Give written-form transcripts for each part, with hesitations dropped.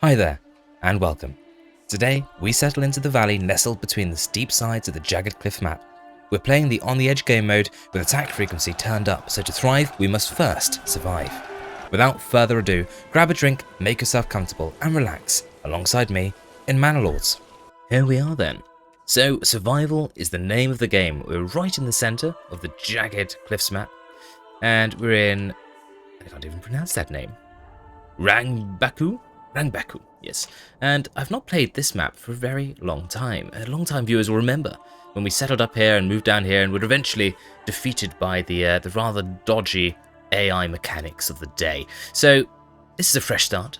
Hi there, and welcome. Today, we settle into the valley nestled between the steep sides of the Jagged Cliff map. We're playing the On the Edge game mode with attack frequency turned up, so to thrive, we must first survive. Without further ado, grab a drink, make yourself comfortable, and relax, alongside me, in Manor Lords. Here we are then. So, survival is the name of the game. We're right in the centre of the Jagged Cliffs map, and we're in... I can't even pronounce that name. Rangbaku, yes. And I've not played this map for a very long time. Long-time viewers will remember when we settled up here and moved down here and were eventually defeated by the rather dodgy AI mechanics of the day. So this is a fresh start.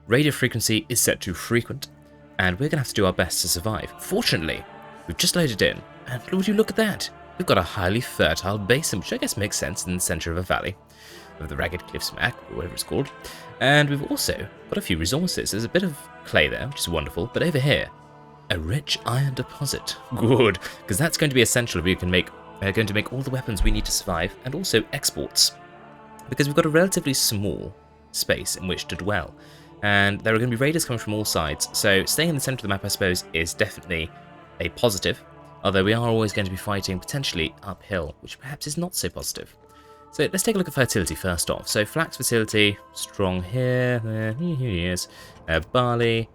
Radio frequency is set to frequent, and we're going to have to do our best to survive. Fortunately, we've just loaded in, and would you look at that? We've got a highly fertile basin, which I guess makes sense in the centre of a valley of the Jagged Cliffs map, or whatever it's called. And we've also got a few resources. There's a bit of clay there, which is wonderful, but over here, a rich iron deposit. Good, because that's going to be essential if we can make, going to make all the weapons we need to survive, and also exports, because we've got a relatively small space in which to dwell, and there are going to be raiders coming from all sides, so staying in the centre of the map, I suppose, is definitely a positive, although we are always going to be fighting potentially uphill, which perhaps is not so positive. So let's take a look at fertility first off. So flax fertility, strong here, here he is. Barley,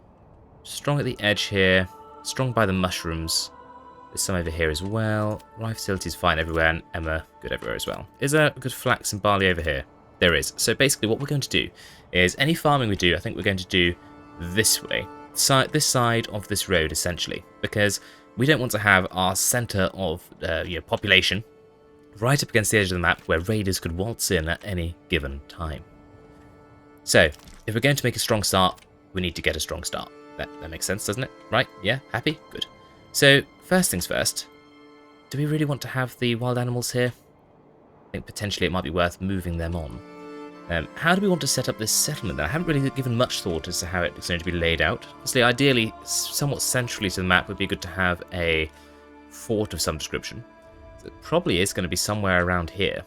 strong at the edge here, strong by the mushrooms. There's some over here as well. Rye fertility is fine everywhere, and emmer good everywhere as well. Is there a good flax and barley over here? There is. So basically what we're going to do is any farming we do, I think we're going to do this way. This side of this road, essentially, because we don't want to have our centre of population right up against the edge of the map where raiders could waltz in at any given time. So, if we're going to make a strong start, we need to get a strong start. That makes sense, doesn't it? Right? Yeah? Happy? Good. So, first things first, do we really want to have the wild animals here? I think potentially it might be worth moving them on. How do we want to set up this settlement then? I haven't really given much thought as to how it's going to be laid out. Obviously, ideally, somewhat centrally to the map would be good to have a fort of some description. It probably is going to be somewhere around here,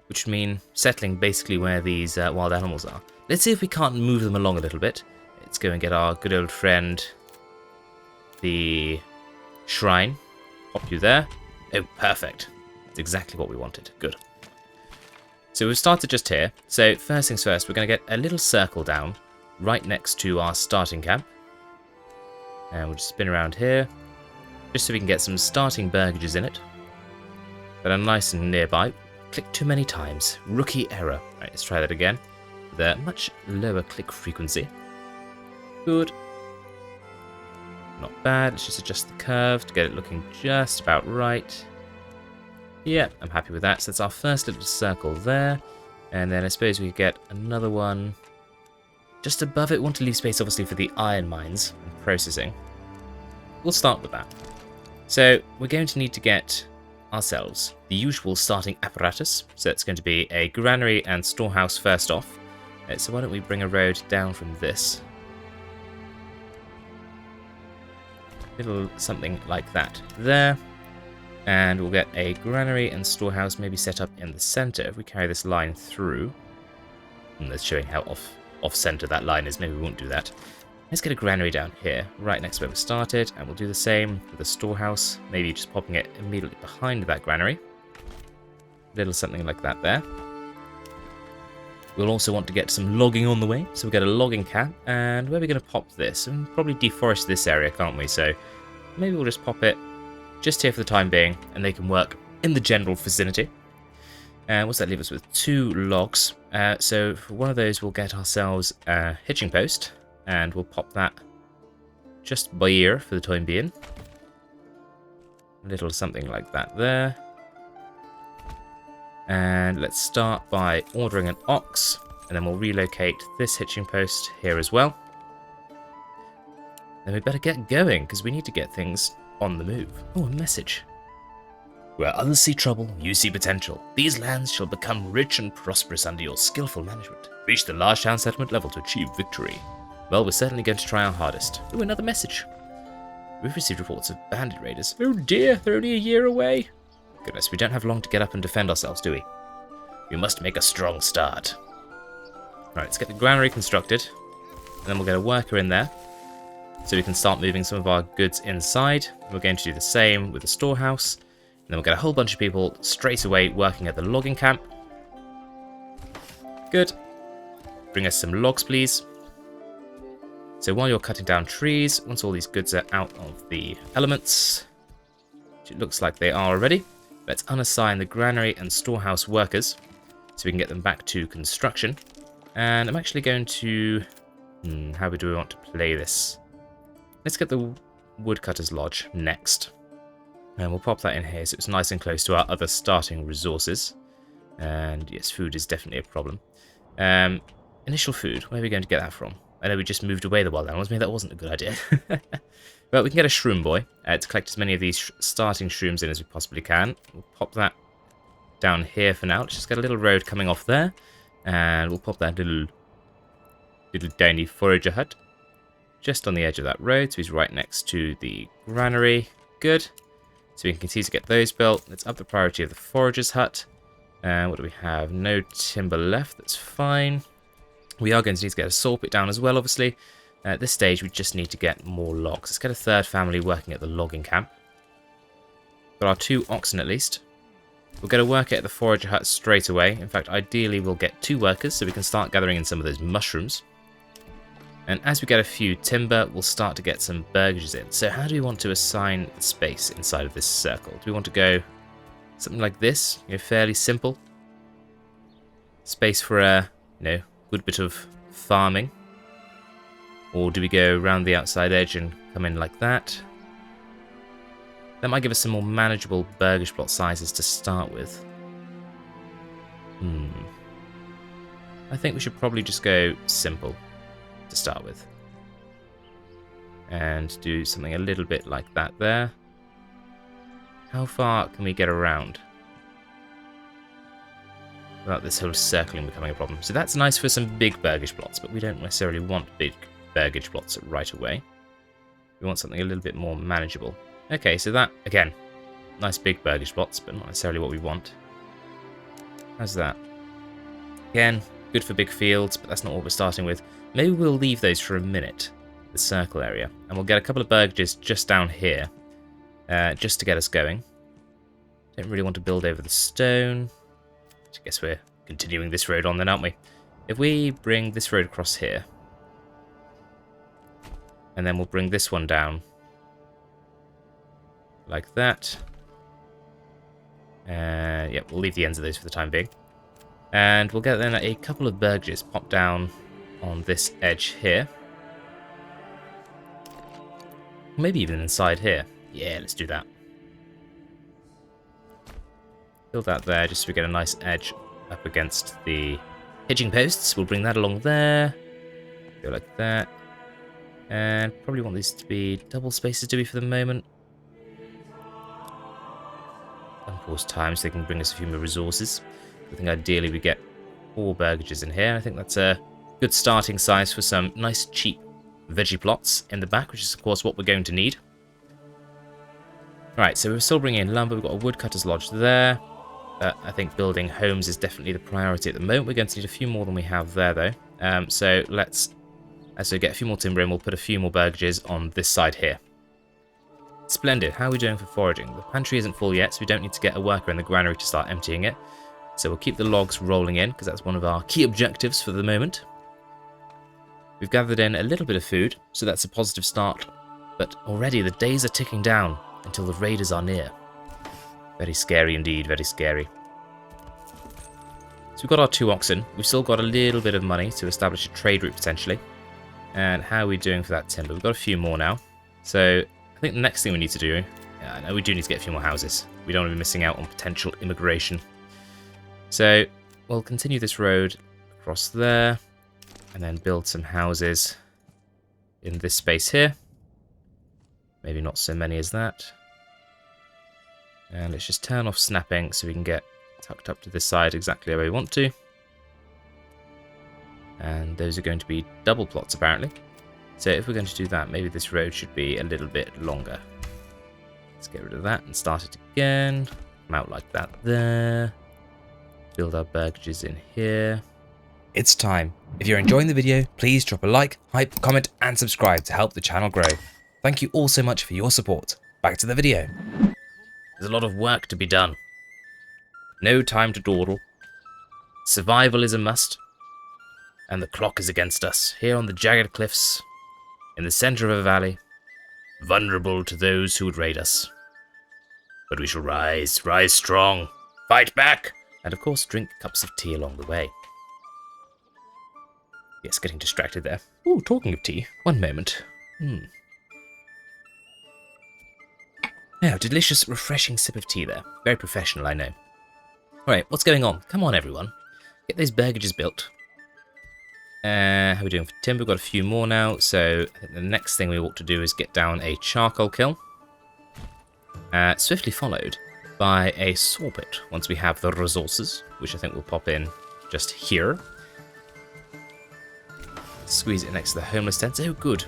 which would mean settling basically where these wild animals are. Let's see if we can't move them along a little bit. Let's go and get our good old friend, the shrine. Pop you there. Oh, perfect. That's exactly what we wanted. Good. So we've started just here. So first things first, we're going to get a little circle down right next to our starting camp. And we'll just spin around here, just so we can get some starting burgages in it that are nice and nearby. Click too many times. Rookie error. Right, let's try that again with a much lower click frequency. Good. Not bad. Let's just adjust the curve to get it looking just about right. Yeah, I'm happy with that. So that's our first little circle there. And then I suppose we could get another one just above it. We want to leave space, obviously, for the iron mines and processing. We'll start with that. So we're going to need to get ourselves the usual starting apparatus. So it's going to be a granary and storehouse first off. So why don't we bring a road down from this? Little something like that there. And we'll get a granary and storehouse maybe set up in the center if we carry this line through. And that's showing how off-center that line is. Maybe we won't do that. Let's get a granary down here, right next to where we started, and we'll do the same with the storehouse, maybe just popping it immediately behind that granary. A little something like that there. We'll also want to get some logging on the way, so we'll get a logging camp, and where are we going to pop this? And probably deforest this area, can't we? So maybe we'll just pop it just here for the time being, and they can work in the general vicinity. And what's that leave us with? 2 logs. So for one of those, we'll get ourselves a hitching post. And we'll pop that just by ear for the time being. A little something like that there. And let's start by ordering an ox. And then we'll relocate this hitching post here as well. Then we better get going, because we need to get things on the move. Oh, a message. Where others see trouble, you see potential. These lands shall become rich and prosperous under your skillful management. Reach the large town settlement level to achieve victory. Well, we're certainly going to try our hardest. Ooh, another message. We've received reports of bandit raiders. Oh dear, they're only a year away. Goodness, we don't have long to get up and defend ourselves, do we? We must make a strong start. Right, let's get the granary constructed. and then we'll get a worker in there, so we can start moving some of our goods inside. We're going to do the same with the storehouse, and then we'll get a whole bunch of people straight away working at the logging camp. Good. Bring us some logs, please. So while you're cutting down trees, once all these goods are out of the elements, which it looks like they are already, let's unassign the granary and storehouse workers so we can get them back to construction. And I'm actually going to... how do we want to play this? Let's get the woodcutter's lodge next. And we'll pop that in here so it's nice and close to our other starting resources. And yes, food is definitely a problem. Initial food, where are we going to get that from? I know we just moved away the wild animals, maybe that wasn't a good idea. But we can get a shroom boy to collect as many of these starting shrooms in as we possibly can. We'll pop that down here for now. Let's just get a little road coming off there. And we'll pop that little tiny forager hut just on the edge of that road, so he's right next to the granary. Good. So we can continue to get those built. Let's up the priority of the forager's hut. And what do we have? No timber left. That's fine. We are going to need to get a saw pit down as well, obviously. At this stage, we just need to get more logs. Let's get a third family working at the logging camp. Got our 2 oxen at least. We'll get a worker at the forager hut straight away. In fact, ideally, we'll get 2 workers so we can start gathering in some of those mushrooms. And as we get a few timber, we'll start to get some burgages in. So how do we want to assign the space inside of this circle? Do we want to go something like this? Fairly simple. Space for a, good bit of farming. Or do we go around the outside edge and come in like that? That might give us some more manageable burgage plot sizes to start with. I think we should probably just go simple to start with. And do something a little bit like that there. How far can we get around without this whole circling becoming a problem? So that's nice for some big burgage plots, but we don't necessarily want big burgage plots right away. We want something a little bit more manageable. Okay, so that, again, nice big burgage plots, but not necessarily what we want. How's that? Again, good for big fields, but that's not what we're starting with. Maybe we'll leave those for a minute, the circle area, and we'll get a couple of burgages just down here, just to get us going. Don't really want to build over the stone. I guess we're continuing this road on then, aren't we? If we bring this road across here, and then we'll bring this one down like that. Yeah, we'll leave the ends of those for the time being. And we'll get then a couple of burgages pop down on this edge here. Maybe even inside here. Yeah, let's do that. Build that there just so we get a nice edge up against the hitching posts. We'll bring that along there. Go like that. And probably want these to be double spaces, do we, for the moment? Unpause time so they can bring us a few more resources. I think ideally we get 4 burgages in here. I think that's a good starting size for some nice cheap veggie plots in the back, which is of course what we're going to need. Right, so we're still bringing in lumber. We've got a woodcutter's lodge there. I think building homes is definitely the priority at the moment. We're going to need a few more than we have there, though. So let's get a few more timber in. We'll put a few more burgages on this side here. Splendid. How are we doing for foraging? The pantry isn't full yet, so we don't need to get a worker in the granary to start emptying it. So we'll keep the logs rolling in, because that's one of our key objectives for the moment. We've gathered in a little bit of food, so that's a positive start. But already the days are ticking down until the raiders are near. Very scary indeed, very scary. So we've got our 2 oxen. We've still got a little bit of money to establish a trade route potentially. And how are we doing for that timber? We've got a few more now. So I think the next thing we need to do... I know we do need to get a few more houses. We don't want to be missing out on potential immigration. So we'll continue this road across there. And then build some houses in this space here. Maybe not so many as that. And let's just turn off snapping so we can get tucked up to this side exactly where we want to. And those are going to be double plots apparently. So if we're going to do that, maybe this road should be a little bit longer. Let's get rid of that and start it again. Come out like that there. Build our burgages in here. it's time. If you're enjoying the video, please drop a like, hype, comment, and subscribe to help the channel grow. Thank you all so much for your support. Back to the video. There's a lot of work to be done. No time to dawdle. Survival is a must. And the clock is against us, here on the Jagged Cliffs, in the centre of a valley, vulnerable to those who would raid us. But we shall rise strong, fight back, and of course drink cups of tea along the way. Yes, getting distracted there. Ooh, talking of tea, one moment. Yeah, delicious, refreshing sip of tea there. Very professional, I know. Alright, what's going on? Come on, everyone. Get those burgages built. How are we doing for timber? We've got a few more now, so I think the next thing we ought to do is get down a charcoal kiln. Swiftly followed by a saw pit, once we have the resources, which I think will pop in just here. Squeeze it next to the homeless tents. Oh, good.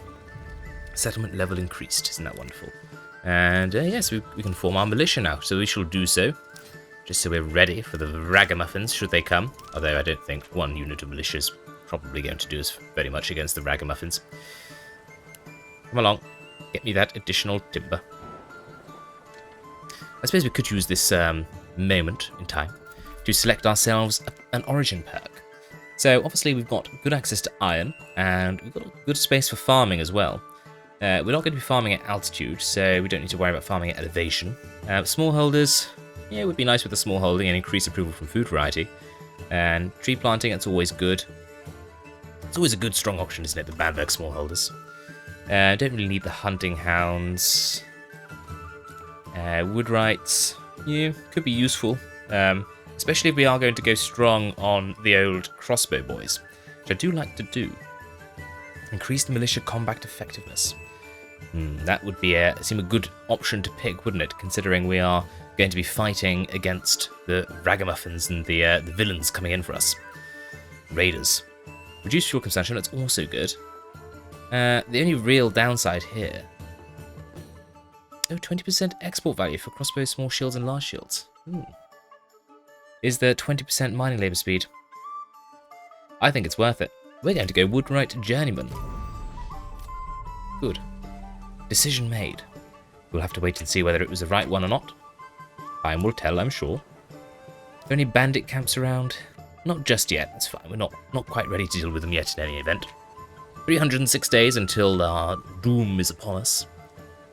Settlement level increased. Isn't that wonderful? And yes, we can form our militia now, so we shall do so. Just so we're ready for the ragamuffins, should they come. Although I don't think one unit of militia is probably going to do us very much against the ragamuffins. Come along. Get me that additional timber. I suppose we could use this moment in time to select ourselves an origin perk. So obviously we've got good access to iron, and we've got a good space for farming as well. We're not going to be farming at altitude, so we don't need to worry about farming at elevation. Smallholders, yeah, it would be nice with the smallholding and increase approval from food variety. And tree planting, that's always good. It's always a good strong option, isn't it, the Bamberg smallholders. Don't really need the hunting hounds. Woodwrights, yeah, could be useful. Especially if we are going to go strong on the old crossbow boys, which I do like to do. Increased militia combat effectiveness. That would be seem a good option to pick, wouldn't it? Considering we are going to be fighting against the ragamuffins and the villains coming in for us. Raiders. Reduced fuel consumption, that's also good. The only real downside here... Oh, 20% export value for crossbows, small shields, and large shields. Is there 20% mining labour speed? I think it's worth it. We're going to go Woodwright Journeyman. Good. Decision made. We'll have to wait and see whether it was the right one or not. Time will tell, I'm sure. Are there any bandit camps around? Not just yet, that's fine. We're not quite ready to deal with them yet in any event. 306 days until our doom is upon us.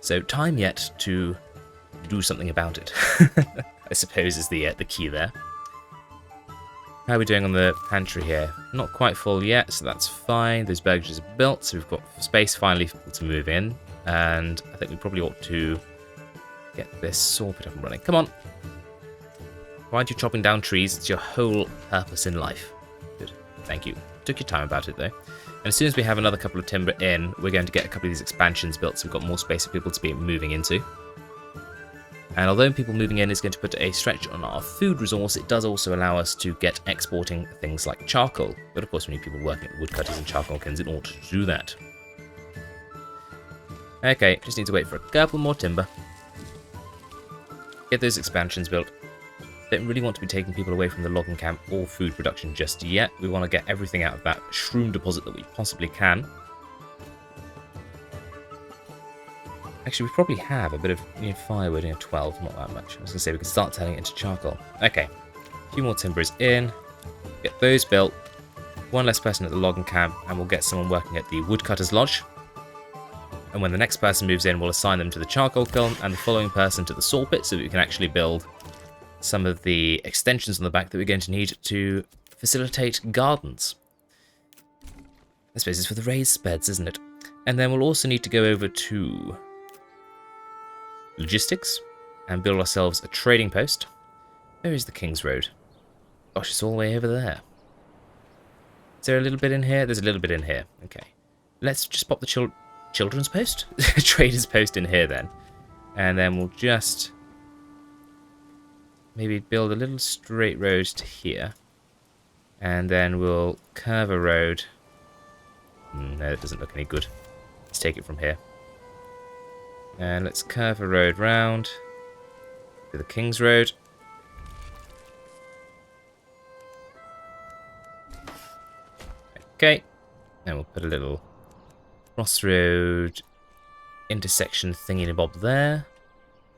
So time yet to do something about it, I suppose is the key there. How are we doing on the pantry here? Not quite full yet, so that's fine. Those burgages are built, so we've got space finally to move in. And I think we probably ought to get this saw pit up and running. Come on. Why aren't you chopping down trees? It's your whole purpose in life. Good. Thank you. Took your time about it, though. And as soon as we have another couple of timber in, we're going to get a couple of these expansions built, so we've got more space for people to be moving into. And although people moving in is going to put a stretch on our food resource, it does also allow us to get exporting things like charcoal. But of course we need people working at woodcutters and charcoal kilns in order to do that. Okay, just need to wait for a couple more timber. Get those expansions built. Don't really want to be taking people away from the logging camp or food production just yet. We want to get everything out of that shroom deposit that we possibly can. Actually, we probably have a bit of firewood, 12, not that much. I was going to say we can start turning it into charcoal. Okay, a few more timber is in. Get those built. One less person at the logging camp, and we'll get someone working at the woodcutter's lodge. And when the next person moves in, we'll assign them to the charcoal kiln and the following person to the saw pit, so that we can actually build some of the extensions on the back that we're going to need to facilitate gardens. I suppose it's for the raised beds, isn't it? And then we'll also need to go over to logistics and build ourselves a trading post. Where is the King's Road? Gosh, it's all the way over there. Is there a little bit in here? There's a little bit in here. Okay. Let's just pop the children's post? Trader's post in here then. And then we'll just maybe build a little straight road to here. And then we'll curve a road. No, that doesn't look any good. Let's take it from here. And let's curve a road round to the King's Road. Okay. And we'll put a little crossroad intersection thingy-bob there.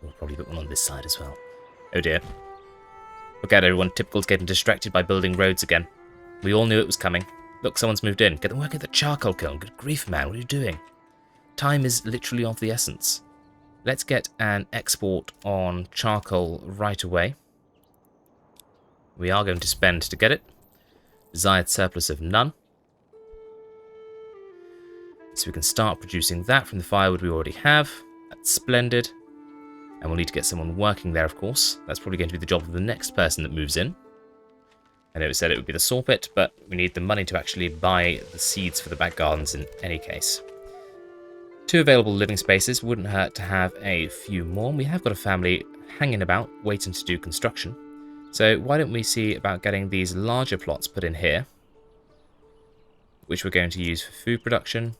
We'll probably put one on this side as well. Oh dear. Look at everyone, typical's getting distracted by building roads again. We all knew it was coming. Look, someone's moved in. Get them working at the charcoal kiln. Good grief, man, what are you doing? Time is literally of the essence. Let's get an export on charcoal right away. We are going to spend to get it. Desired surplus of none. So we can start producing that from the firewood we already have. That's splendid. And we'll need to get someone working there, of course. That's probably going to be the job of the next person that moves in. I know it said it would be the saw pit, but we need the money to actually buy the seeds for the back gardens in any case. 2 available living spaces. Wouldn't hurt to have a few more. We have got a family hanging about, waiting to do construction. So why don't we see about getting these larger plots put in here, which we're going to use for food production.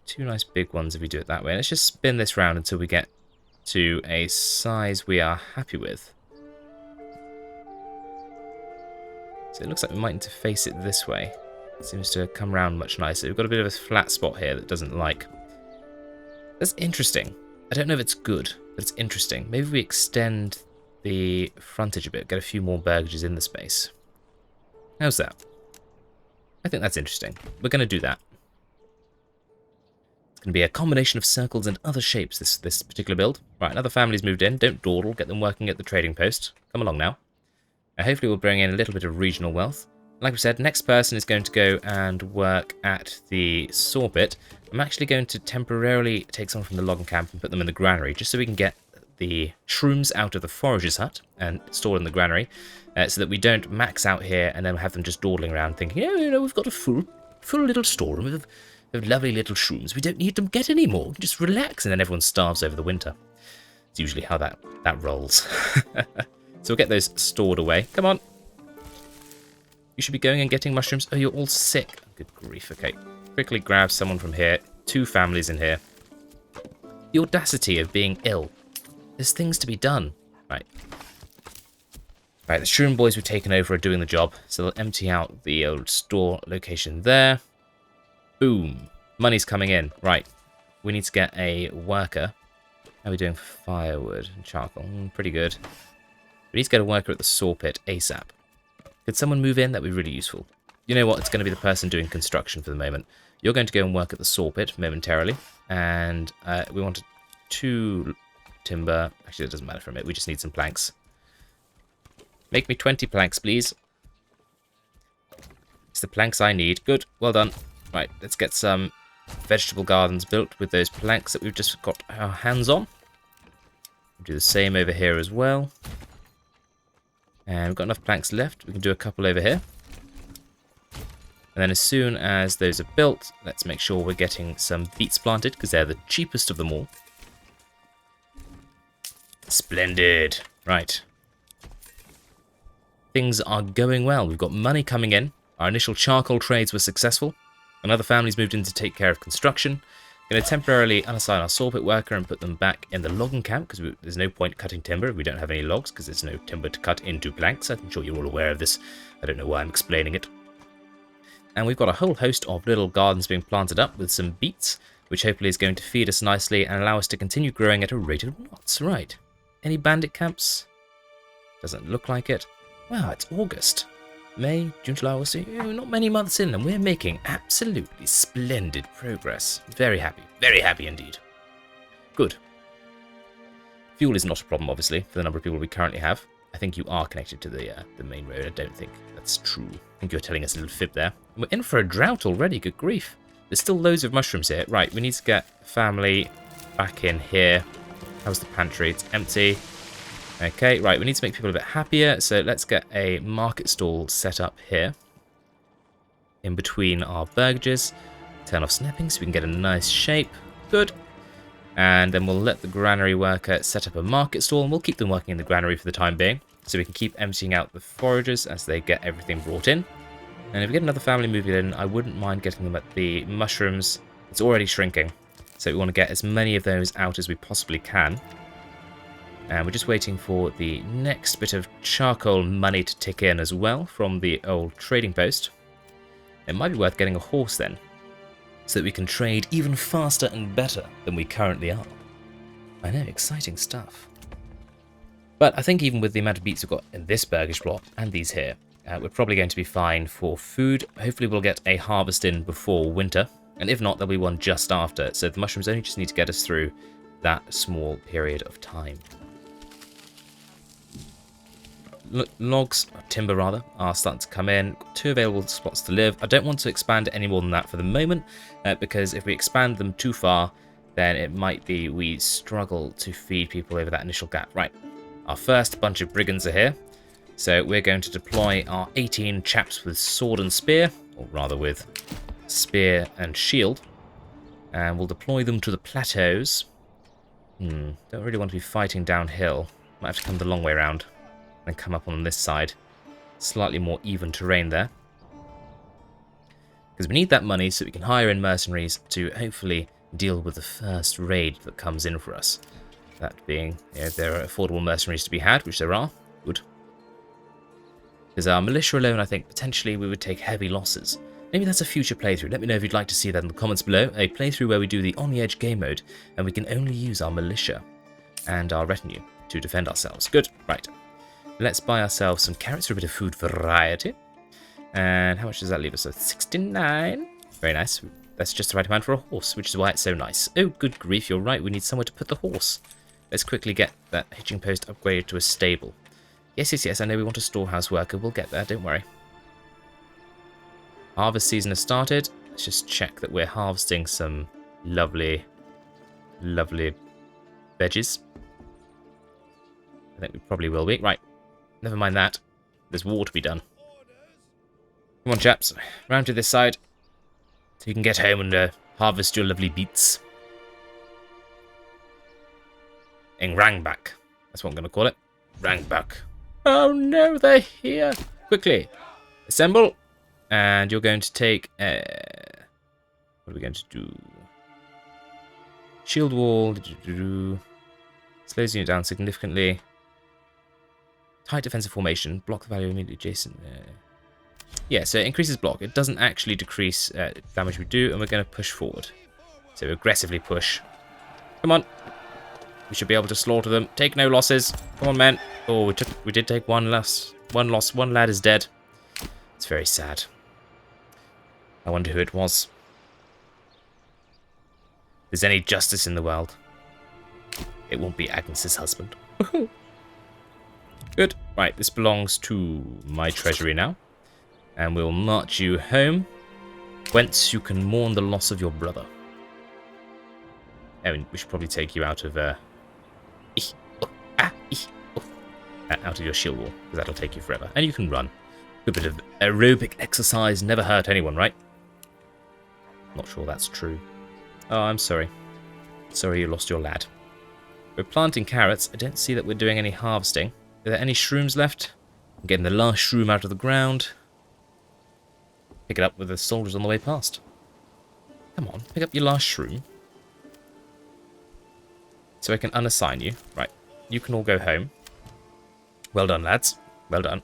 2 nice big ones if we do it that way. Let's just spin this round until we get to a size we are happy with. So it looks like we might need to face it this way. It seems to come around much nicer. We've got a bit of a flat spot here that doesn't like. That's interesting. I don't know if it's good, but it's interesting. Maybe we extend the frontage a bit, get a few more burgages in the space. How's that? I think that's interesting. We're going to do that. It's going to be a combination of circles and other shapes, this particular build. Right, another family's moved in. Don't dawdle. Get them working at the trading post. Come along now. Hopefully we'll bring in a little bit of regional wealth. Like we said, next person is going to go and work at the saw pit. I'm actually going to temporarily take someone from the logging camp and put them in the granary, just so we can get the shrooms out of the forager's hut and stored in the granary, so that we don't max out here and then have them just dawdling around thinking, oh, you know, we've got a full little storeroom of lovely little shrooms. We don't need them get any more. Just relax, and then everyone starves over the winter. It's usually how that rolls. So we'll get those stored away. Come on. You should be going and getting mushrooms. Oh, you're all sick. Good grief. Okay. Quickly grab someone from here. 2 families in here. The audacity of being ill. There's things to be done. Right. Right, the shroom boys we've taken over are doing the job. So they'll empty out the old store location there. Boom. Money's coming in. Right. We need to get a worker. How are we doing for firewood and charcoal? Pretty good. We need to get a worker at the saw pit ASAP. Could someone move in? That'd be really useful. You know what? It's going to be the person doing construction for the moment. You're going to go and work at the saw pit momentarily. And we want 2 timber. Actually, it doesn't matter for a minute. We just need some planks. Make me 20 planks, please. It's the planks I need. Good. Well done. Right, let's get some vegetable gardens built with those planks that we've just got our hands on. Do the same over here as well. And we've got enough planks left. We can do a couple over here. And then as soon as those are built, let's make sure we're getting some beets planted, because they're the cheapest of them all. Splendid. Right. Things are going well. We've got money coming in. Our initial charcoal trades were successful. Another family's moved in to take care of construction. Going to temporarily unassign our saw pit worker and put them back in the logging camp, because there's no point cutting timber if we don't have any logs, because there's no timber to cut into planks. I'm sure you're all aware of this. I don't know why I'm explaining it. And we've got a whole host of little gardens being planted up with some beets, which hopefully is going to feed us nicely and allow us to continue growing at a rate of knots. Right. Any bandit camps? Doesn't look like it. Wow, it's August. May, June, July, we'll see. Not many months in, and we're making absolutely splendid progress. Very happy indeed. Good. Fuel is not a problem, obviously, for the number of people we currently have. I think you are connected to the main road. I don't think that's true. I think you're telling us a little fib there. We're in for a drought already, good grief. There's still loads of mushrooms here. Right, we need to get family back in here. How's the pantry? It's empty. Okay, right, we need to make people a bit happier, so let's get a market stall set up here. In between our burgages. Turn off snapping so we can get a nice shape. Good. And then we'll let the granary worker set up a market stall, and we'll keep them working in the granary for the time being, so we can keep emptying out the foragers as they get everything brought in. And if we get another family moving in, I wouldn't mind getting them at the mushrooms. It's already shrinking, so we want to get as many of those out as we possibly can. And we're just waiting for the next bit of charcoal money to tick in as well from the old trading post. It might be worth getting a horse then, so that we can trade even faster and better than we currently are. I know, exciting stuff. But I think even with the amount of beets we've got in this burgage block and these here, we're probably going to be fine for food. Hopefully we'll get a harvest in before winter, and if not, there'll be one just after. So the mushrooms only just need to get us through that small period of time. Logs, timber rather, are starting to come in. Got 2 available spots to live. I don't want to expand any more than that for the moment, because if we expand them too far, then it might be we struggle to feed people over that initial gap. Right, our first bunch of brigands are here. So we're going to deploy our 18 chaps with sword and spear, or rather with spear and shield. And we'll deploy them to the plateaus. Don't really want to be fighting downhill. Might have to come the long way around and come up on this side. Slightly more even terrain there. Because we need that money so we can hire in mercenaries to hopefully deal with the first raid that comes in for us. That being, if there are affordable mercenaries to be had, which there are, good. Because our militia alone, I think, potentially we would take heavy losses. Maybe that's a future playthrough. Let me know if you'd like to see that in the comments below. A playthrough where we do the on the edge game mode, and we can only use our militia and our retinue to defend ourselves. Good, right. Let's buy ourselves some carrots for a bit of food variety. And how much does that leave us? So 69. Very nice. That's just the right amount for a horse, which is why it's so nice. Oh, good grief, you're right. We need somewhere to put the horse. Let's quickly get that hitching post upgraded to a stable. Yes, I know we want a storehouse worker. We'll get there, don't worry. Harvest season has started. Let's just check that we're harvesting some lovely, lovely veggies. I think we probably will be. Right, never mind that. There's war to be done. Come on, chaps. Round to this side. So you can get home and harvest your lovely beets. Rangbak. That's what I'm going to call it. Rangbak. Oh no, they're here. Quickly. Assemble. And you're going to take... what are we going to do? Shield wall. Slows the unit down significantly. Tight defensive formation. Block the value immediately adjacent. Yeah, so it increases block. It doesn't actually decrease damage we do, and we're going to push forward. So aggressively push. Come on. We should be able to slaughter them. Take no losses. Come on, men. Oh, we did take one loss. One loss. One lad is dead. It's very sad. I wonder who it was. If there's any justice in the world, it won't be Agnes's husband. Good. Right, this belongs to my treasury now. And we'll march you home, whence you can mourn the loss of your brother. Oh, and we should probably take you out of out of your shield wall, because that'll take you forever. And you can run. A bit of aerobic exercise never hurt anyone, right? Not sure that's true. Oh, I'm sorry. Sorry you lost your lad. We're planting carrots. I don't see that we're doing any harvesting. Are there any shrooms left? I'm getting the last shroom out of the ground. Pick it up with the soldiers on the way past. Come on, pick up your last shroom. So I can unassign you. Right, you can all go home. Well done, lads. Well done.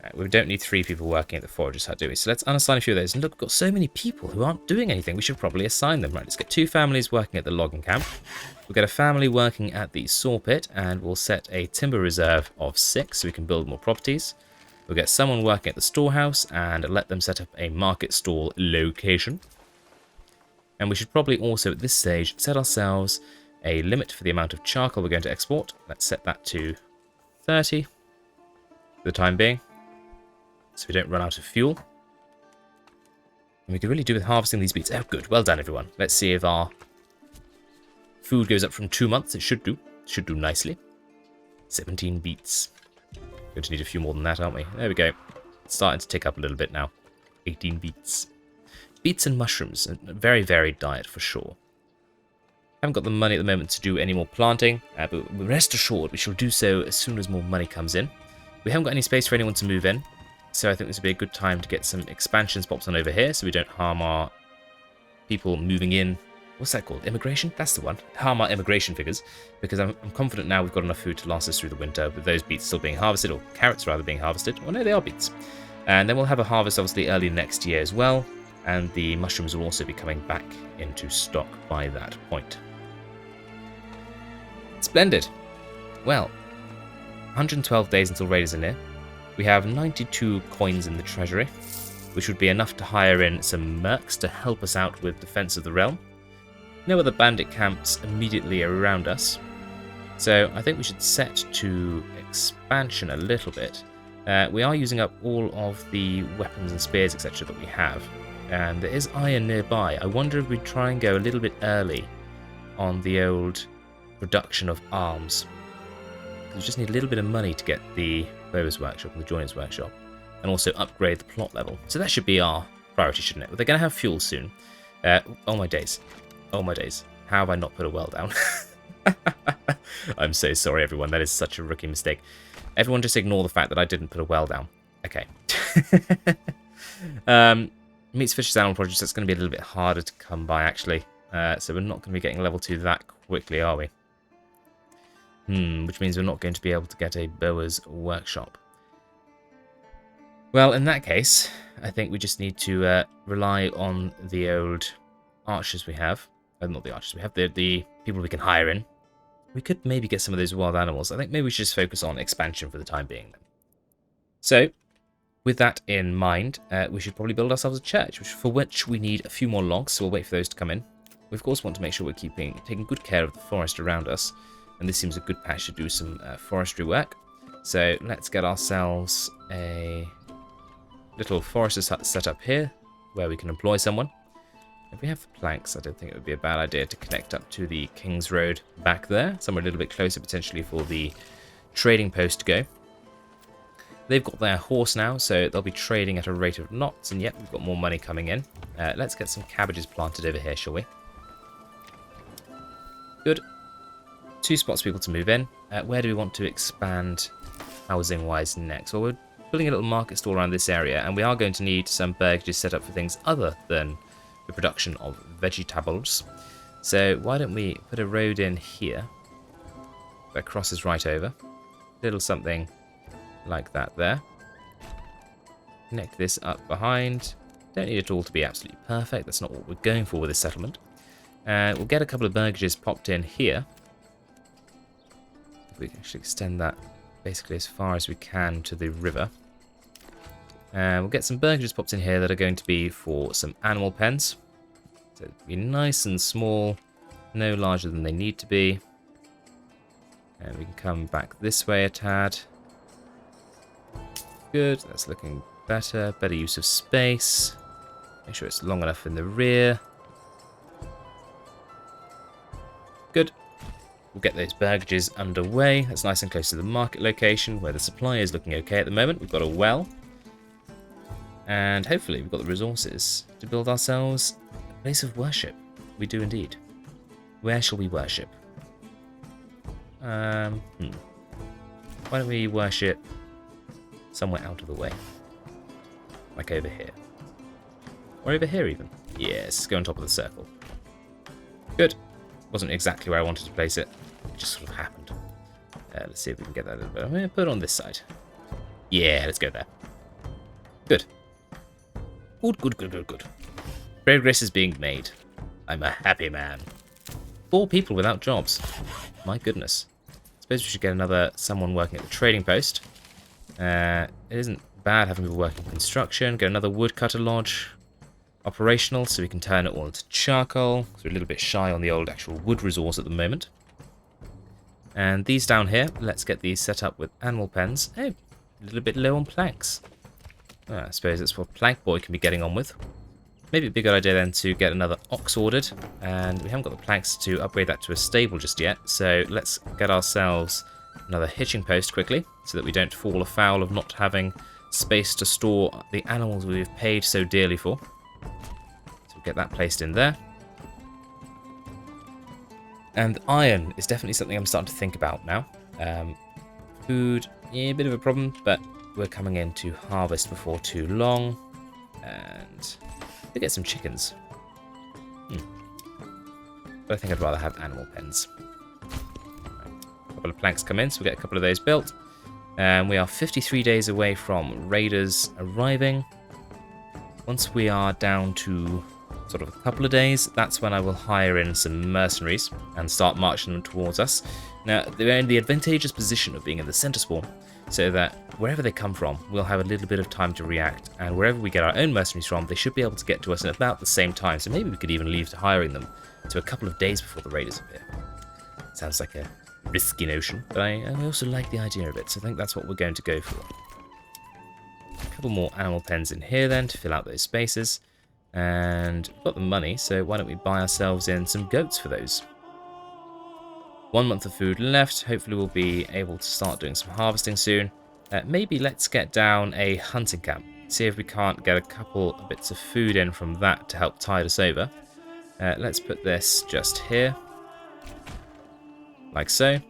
Right, we don't need 3 people working at the forager's hut, do we? So let's unassign a few of those. And look, we've got so many people who aren't doing anything. We should probably assign them. Right, let's get 2 families working at the logging camp. We'll get a family working at the saw pit, and we'll set a timber reserve of 6 so we can build more properties. We'll get someone working at the storehouse and let them set up a market stall location. And we should probably also, at this stage, set ourselves a limit for the amount of charcoal we're going to export. Let's set that to 30 for the time being, so we don't run out of fuel. And we could really do with harvesting these beets. Oh, good. Well done, everyone. Let's see if our food goes up from 2 months. It should do. Should do nicely. 17 beets. Going to need a few more than that, aren't we? There we go. It's starting to tick up a little bit now. 18 beets. Beets and mushrooms. A very varied diet for sure. Haven't got the money at the moment to do any more planting, but rest assured we shall do so as soon as more money comes in. We haven't got any space for anyone to move in, so I think this would be a good time to get some expansions popped on over here so we don't harm our people moving in. What's that called? Immigration? That's the one. Harm our immigration figures, because I'm confident now we've got enough food to last us through the winter with those beets still being harvested, or carrots rather being harvested. Oh no, they are beets. And then we'll have a harvest obviously early next year as well, and the mushrooms will also be coming back into stock by that point. Splendid. Well, 112 days until raiders are near. We have 92 coins in the treasury, which would be enough to hire in some mercs to help us out with defense of the realm. No other bandit camps immediately around us, so I think we should set to expansion a little bit. We are using up all of the weapons and spears, etc. that we have, and there is iron nearby. I wonder if we'd try and go a little bit early on the old production of arms. We just need a little bit of money to get the Bower's Workshop and the Joiner's Workshop, and also upgrade the plot level. So that should be our priority, shouldn't it? Well, they're going to have fuel soon. Oh my days. Oh my days. How have I not put a well down? I'm so sorry, everyone. That is such a rookie mistake. Everyone just ignore the fact that I didn't put a well down. Okay. Meats, fishes, animal produce, that's going to be a little bit harder to come by, actually. So we're not going to be getting level 2 that quickly, are we? Which means we're not going to be able to get a Bower's Workshop. Well, in that case, I think we just need to rely on the old archers we have. Not the archers we have, the people we can hire in. We could maybe get some of those wild animals. I think maybe we should just focus on expansion for the time being then. So, with that in mind, we should probably build ourselves a church, for which we need a few more logs, so we'll wait for those to come in. We of course want to make sure we're taking good care of the forest around us, and this seems a good patch to do some forestry work. So let's get ourselves a little forester's hut set up here, where we can employ someone. If we have the planks, I don't think it would be a bad idea to connect up to the King's Road back there, somewhere a little bit closer potentially for the trading post to go. They've got their horse now, so they'll be trading at a rate of knots, and yet we've got more money coming in. Let's get some cabbages planted over here, shall we? Good. 2 spots for people to move in. Where do we want to expand housing-wise next? Well, we're building a little market stall around this area, and we are going to need some burgages set up for things other than the production of vegetables. So why don't we put a road in here that crosses right over. Little something like that there. Connect this up behind. Don't need it all to be absolutely perfect. That's not what we're going for with this settlement. We'll get a couple of burgages popped in here. If we can actually extend that basically as far as we can to the river. We'll get some burgages popped in here that are going to be for some animal pens. So it'll be nice and small, no larger than they need to be. And we can come back this way a tad. Good, that's looking better. Better use of space. Make sure it's long enough in the rear. Good. We'll get those burgages underway. That's nice and close to the market location where the supply is looking okay at the moment. We've got a well. And hopefully we've got the resources to build ourselves a place of worship. We do indeed. Where shall we worship? Why don't we worship somewhere out of the way? Like over here. Or over here even. Yes, go on top of the circle. Good. Wasn't exactly where I wanted to place it. It just sort of happened. Let's see if we can get that a little bit. I'm going to put it on this side. Yeah, let's go there. Good. Good, good, good, good, good. Progress is being made. I'm a happy man. 4 people without jobs. My goodness. Suppose we should get someone working at the trading post. It isn't bad having people working in construction. Get another woodcutter lodge operational so we can turn it all into charcoal. So we're a little bit shy on the old actual wood resource at the moment. And these down here, let's get these set up with animal pens. Oh, a little bit low on planks. I suppose that's what Plank Boy can be getting on with. Maybe it'd be a good idea then to get another ox ordered, and we haven't got the planks to upgrade that to a stable just yet, so let's get ourselves another hitching post quickly, so that we don't fall afoul of not having space to store the animals we've paid so dearly for. So we'll get that placed in there. And iron is definitely something I'm starting to think about now. Food, yeah, a bit of a problem, but we're coming in to harvest before too long, and we'll get some chickens. But I think I'd rather have animal pens. Right. A couple of planks come in, so we'll get a couple of those built. And we are 53 days away from raiders arriving. Once we are down to sort of a couple of days, that's when I will hire in some mercenaries and start marching them towards us. Now, they're in the advantageous position of being in the center swarm, so that wherever they come from, we'll have a little bit of time to react, and wherever we get our own mercenaries from, they should be able to get to us in about the same time, so maybe we could even leave to hiring them to a couple of days before the raiders appear. Sounds like a risky notion, but I also like the idea of it, so I think that's what we're going to go for. A couple more animal pens in here then to fill out those spaces, and we've got the money, so why don't we buy ourselves in some goats for those. 1 month of food left. Hopefully we'll be able to start doing some harvesting soon. Maybe let's get down a hunting camp, see if we can't get a couple of bits of food in from that to help tide us over. Let's put this just here, like so.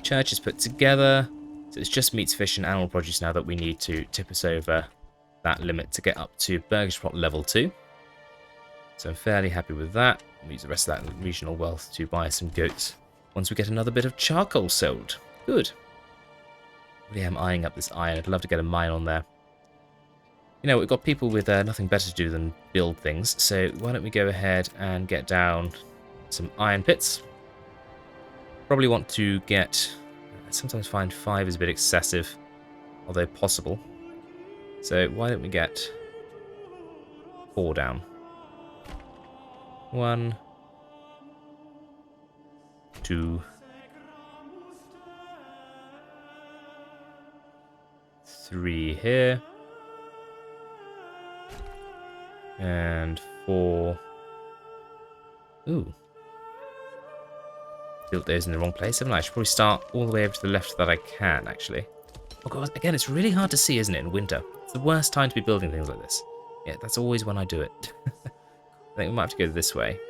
Church is put together, so it's just meats, fish and animal produce now that we need to tip us over that limit to get up to burgage plot level 2. So I'm fairly happy with that. We'll use the rest of that regional wealth to buy some goats once we get another bit of charcoal sold. Good. Really am eyeing up this iron. I'd love to get a mine on there. You know, we've got people with nothing better to do than build things, so why don't we go ahead and get down some iron pits. Probably want to get... I sometimes find 5 is a bit excessive, although possible. So why don't we get 4 down. 1, 2, 3 here, and 4. Ooh. Built those in the wrong place, haven't I? I should probably start all the way over to the left that I can, actually. Oh god, again, it's really hard to see, isn't it, in winter? It's the worst time to be building things like this. Yeah, that's always when I do it. I think we might have to go this way.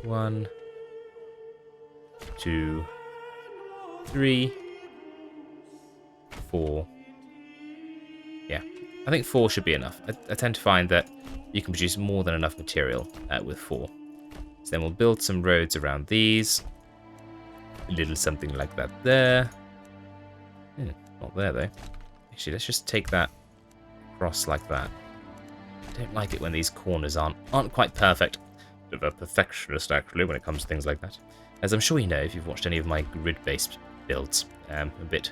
1, 2, 3, 4. Yeah, I think 4 should be enough. I tend to find that you can produce more than enough material with 4. So then we'll build some roads around these. A little something like that there. Not there though. Actually, let's just take that across like that. I don't like it when these corners aren't quite perfect. Bit of a perfectionist, actually, when it comes to things like that. As I'm sure you know if you've watched any of my grid-based builds. A bit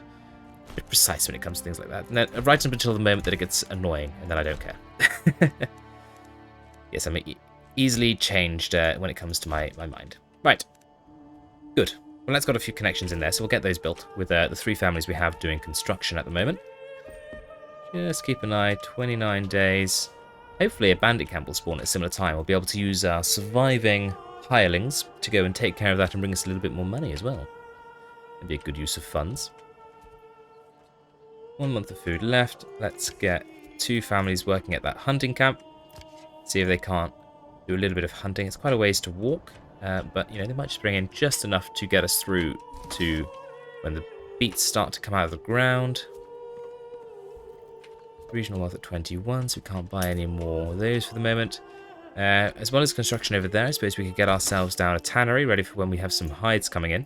precise when it comes to things like that. And then, right up until the moment that it gets annoying, and then I don't care. Yes, I'm easily changed when it comes to my mind. Right. Good. Well, that's got a few connections in there, so we'll get those built with the 3 families we have doing construction at the moment. Just keep an eye, 29 days. Hopefully a bandit camp will spawn at a similar time. We'll be able to use our surviving hirelings to go and take care of that and bring us a little bit more money as well. That'd be a good use of funds. 1 month of food left. Let's get 2 families working at that hunting camp. See if they can't do a little bit of hunting. It's quite a ways to walk, but you know, they might just bring in just enough to get us through to when the beets start to come out of the ground. Regional wealth at 21, so we can't buy any more of those for the moment. As well as construction over there, I suppose we could get ourselves down a tannery ready for when we have some hides coming in.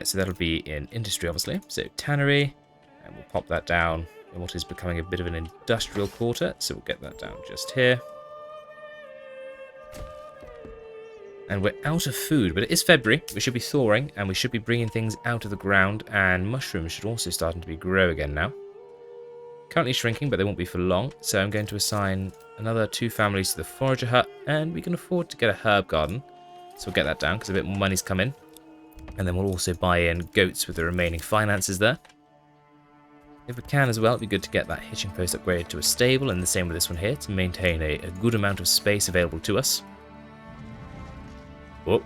So that'll be in industry, obviously. So tannery, and we'll pop that down in what is becoming a bit of an industrial quarter. So we'll get that down just here. And we're out of food, but it is February. We should be thawing, and we should be bringing things out of the ground, and mushrooms should also starting to be grow again now. Currently shrinking, but they won't be for long, so I'm going to assign another 2 families to the forager hut, and we can afford to get a herb garden, so we'll get that down because a bit more money's come in. And then we'll also buy in goats with the remaining finances there. If we can as well, it'd be good to get that hitching post upgraded to a stable, and the same with this one here, to maintain a good amount of space available to us. Oh,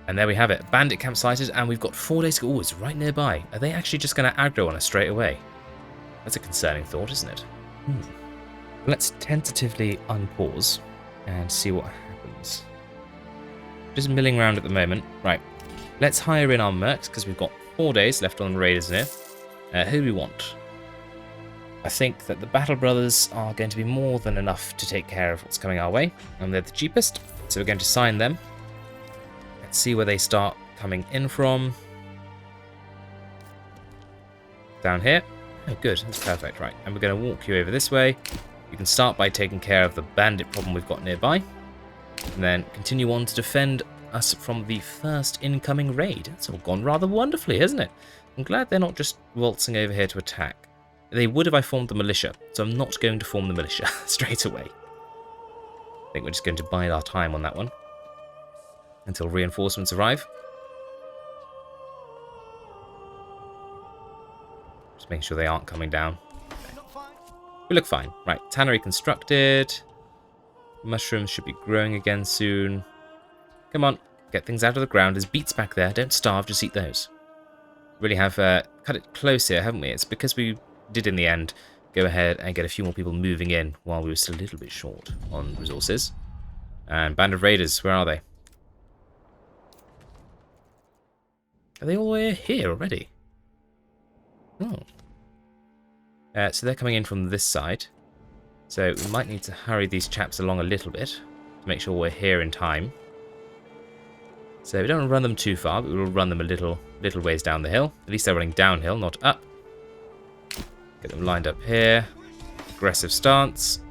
and there we have it, bandit camp sighted, and we've got 4 days to go. Oh, it's right nearby. Are they actually just going to aggro on us straight away? That's a concerning thought, isn't it? Let's tentatively unpause and see what happens. Just milling around at the moment. Right, let's hire in our mercs because we've got 4 days left on the raiders here. Who do we want? I think that the Battle Brothers are going to be more than enough to take care of what's coming our way, and they're the cheapest, so we're going to sign them. Let's see where they start coming in from? Down here. Oh, good. That's perfect. Right. And we're going to walk you over this way. You can start by taking care of the bandit problem we've got nearby. And then continue on to defend us from the first incoming raid. It's all gone rather wonderfully, hasn't it? I'm glad they're not just waltzing over here to attack. They would if I formed the militia, so I'm not going to form the militia straight away. I think we're just going to bide our time on that one until reinforcements arrive. Just making sure they aren't coming down. Okay. We look fine. Right, tannery constructed. Mushrooms should be growing again soon. Come on, get things out of the ground. There's beets back there. Don't starve, just eat those. Really have cut it close here, haven't we? It's because we did in the end go ahead and get a few more people moving in while we were still a little bit short on resources. And Band of Raiders, where are they? Are they all the way here already? Oh. So they're coming in from this side. So we might need to hurry these chaps along a little bit to make sure we're here in time. So we don't want to run them too far, but we will run them a little ways down the hill. At least they're running downhill, not up. Get them lined up here. Aggressive stance.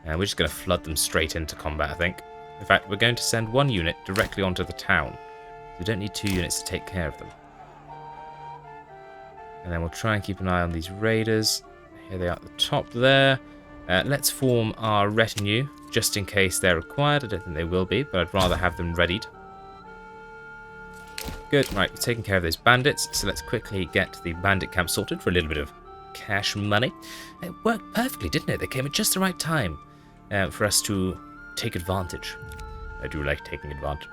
And we're just going to flood them straight into combat, I think. In fact, we're going to send one unit directly onto the town. We don't need 2 units to take care of them. And then we'll try and keep an eye on these raiders. Here they are at the top there. Let's form our retinue, just in case they're required. I don't think they will be, but I'd rather have them readied. Good, right, we've taken care of those bandits, so let's quickly get the bandit camp sorted for a little bit of cash money. It worked perfectly, didn't it? They came at just the right time for us to take advantage. I do like taking advantage.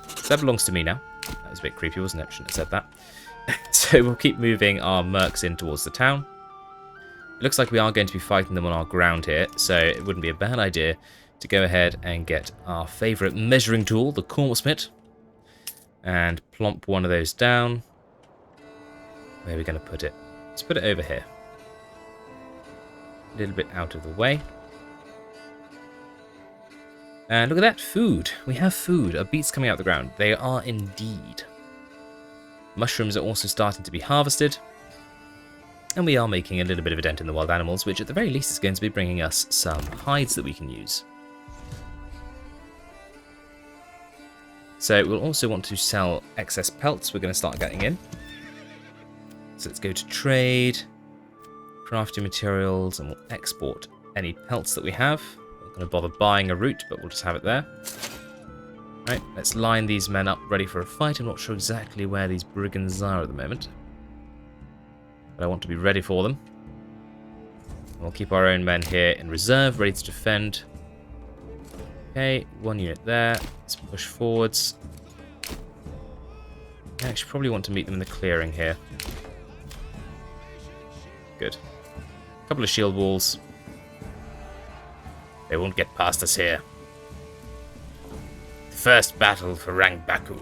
So that belongs to me now. That was a bit creepy, wasn't it? I shouldn't have said that. So we'll keep moving our mercs in towards the town. It looks like we are going to be fighting them on our ground here, so it wouldn't be a bad idea to go ahead and get our favourite measuring tool, the corpsmith, and plomp one of those down. Where are we going to put it? Let's put it over here. A little bit out of the way. And look at that, food. We have food. Our beets coming out of the ground. They are indeed. Mushrooms are also starting to be harvested. And we are making a little bit of a dent in the wild animals, which at the very least is going to be bringing us some hides that we can use. So we'll also want to sell excess pelts we're going to start getting in. So let's go to trade, crafting materials, and we'll export any pelts that we have. We're not going to bother buying a route, but we'll just have it there. Right, let's line these men up ready for a fight. I'm not sure exactly where these brigands are at the moment, but I want to be ready for them. We'll keep our own men here in reserve, ready to defend. Okay, 1 unit there. Let's push forwards. I actually probably want to meet them in the clearing here. Good. A couple of shield walls. They won't get past us here. The first battle for Rangbaku.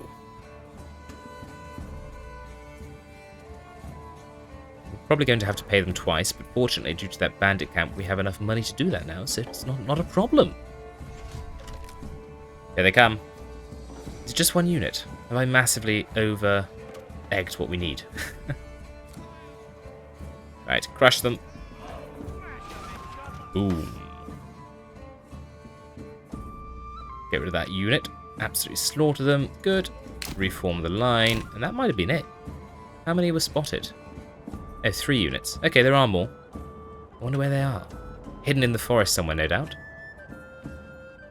Probably going to have to pay them twice, but fortunately, due to that bandit camp, we have enough money to do that now, so it's not a problem. Here they come. It's just 1 unit. Have I massively over-egged what we need? Right, crush them. Boom. Get rid of that unit. Absolutely slaughter them. Good. Reform the line. And that might have been it. How many were spotted? Oh, 3 units. Okay, there are more. I wonder where they are. Hidden in the forest somewhere, no doubt.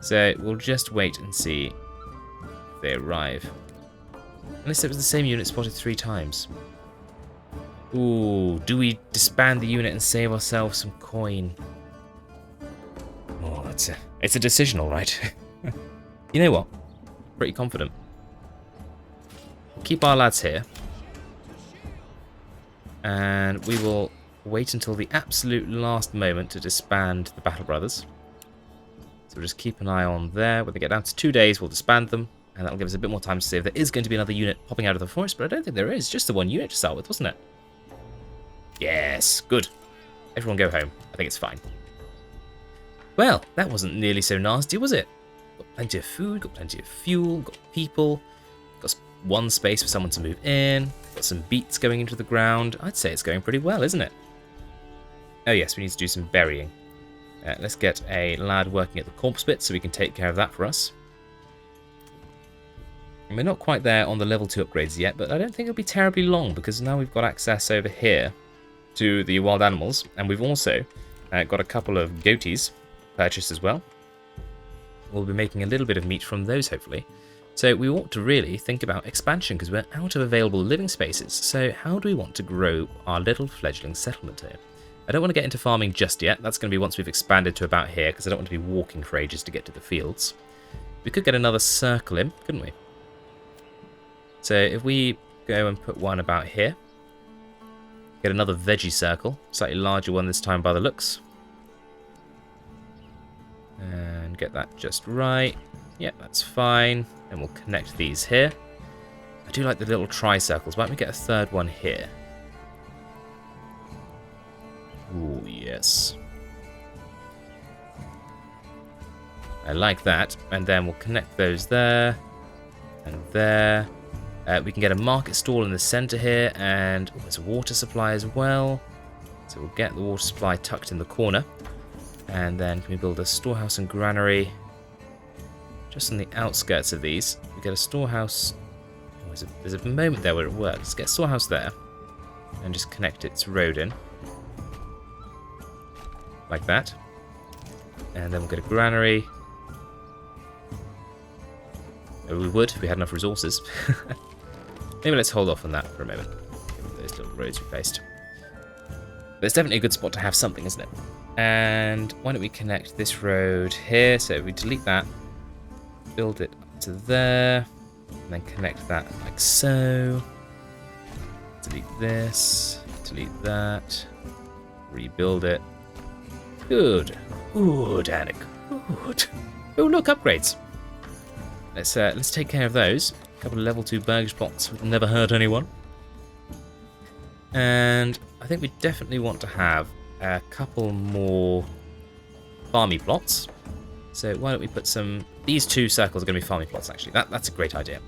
So we'll just wait and see if they arrive. Unless it was the same unit spotted 3 times. Ooh, do we disband the unit and save ourselves some coin? Oh, it's a decision, all right. You know what? Pretty confident. Keep our lads here. And we will wait until the absolute last moment to disband the Battle Brothers. So we'll just keep an eye on there. When they get down to 2 days, we'll disband them. And that'll give us a bit more time to see if there is going to be another unit popping out of the forest. But I don't think there is. Just the 1 unit to start with, wasn't it? Yes, good. Everyone go home. I think it's fine. Well, that wasn't nearly so nasty, was it? Got plenty of food, got plenty of fuel, got people, got one space for someone to move in. Got some beets going into the ground. I'd say it's going pretty well, isn't it? Oh yes, we need to do some burying. Let's get a lad working at the corpse bit so we can take care of that for us. And we're not quite there on the level 2 upgrades yet, but I don't think it'll be terribly long because now we've got access over here to the wild animals, and we've also got a couple of goatees purchased as well. We'll be making a little bit of meat from those, hopefully. So we ought to really think about expansion because we're out of available living spaces. So how do we want to grow our little fledgling settlement here? I don't want to get into farming just yet. That's going to be once we've expanded to about here because I don't want to be walking for ages to get to the fields. We could get another circle in, couldn't we? So if we go and put one about here, get another veggie circle, slightly larger one this time by the looks. And get that just right. Yeah, that's fine. And we'll connect these here. I do like the little tri-circles. Why don't we get a third one here? Ooh, yes. I like that. And then we'll connect those there and there. We can get a market stall in the center here, and there's a water supply as well. So we'll get the water supply tucked in the corner. And then can we build a storehouse and granary just on the outskirts of these? We get a storehouse. Oh, there's a moment there where it works. Let's get a storehouse there and just connect its road in. Like that. And then we'll get a granary. Oh, we would if we had enough resources. Maybe let's hold off on that for a moment. Those little roads replaced. But it's definitely a good spot to have something, isn't it? And why don't we connect this road here? So if we delete that, build it up to there, and then connect that like so. Delete this, delete that, rebuild it. Good, good, Annick, good. Oh look, upgrades. Let's take care of those. A couple of level 2 burgage plots would never hurt anyone. And I think we definitely want to have a couple more farmy plots. So why don't we put some... These 2 circles are going to be farmy plots, actually. That's a great idea.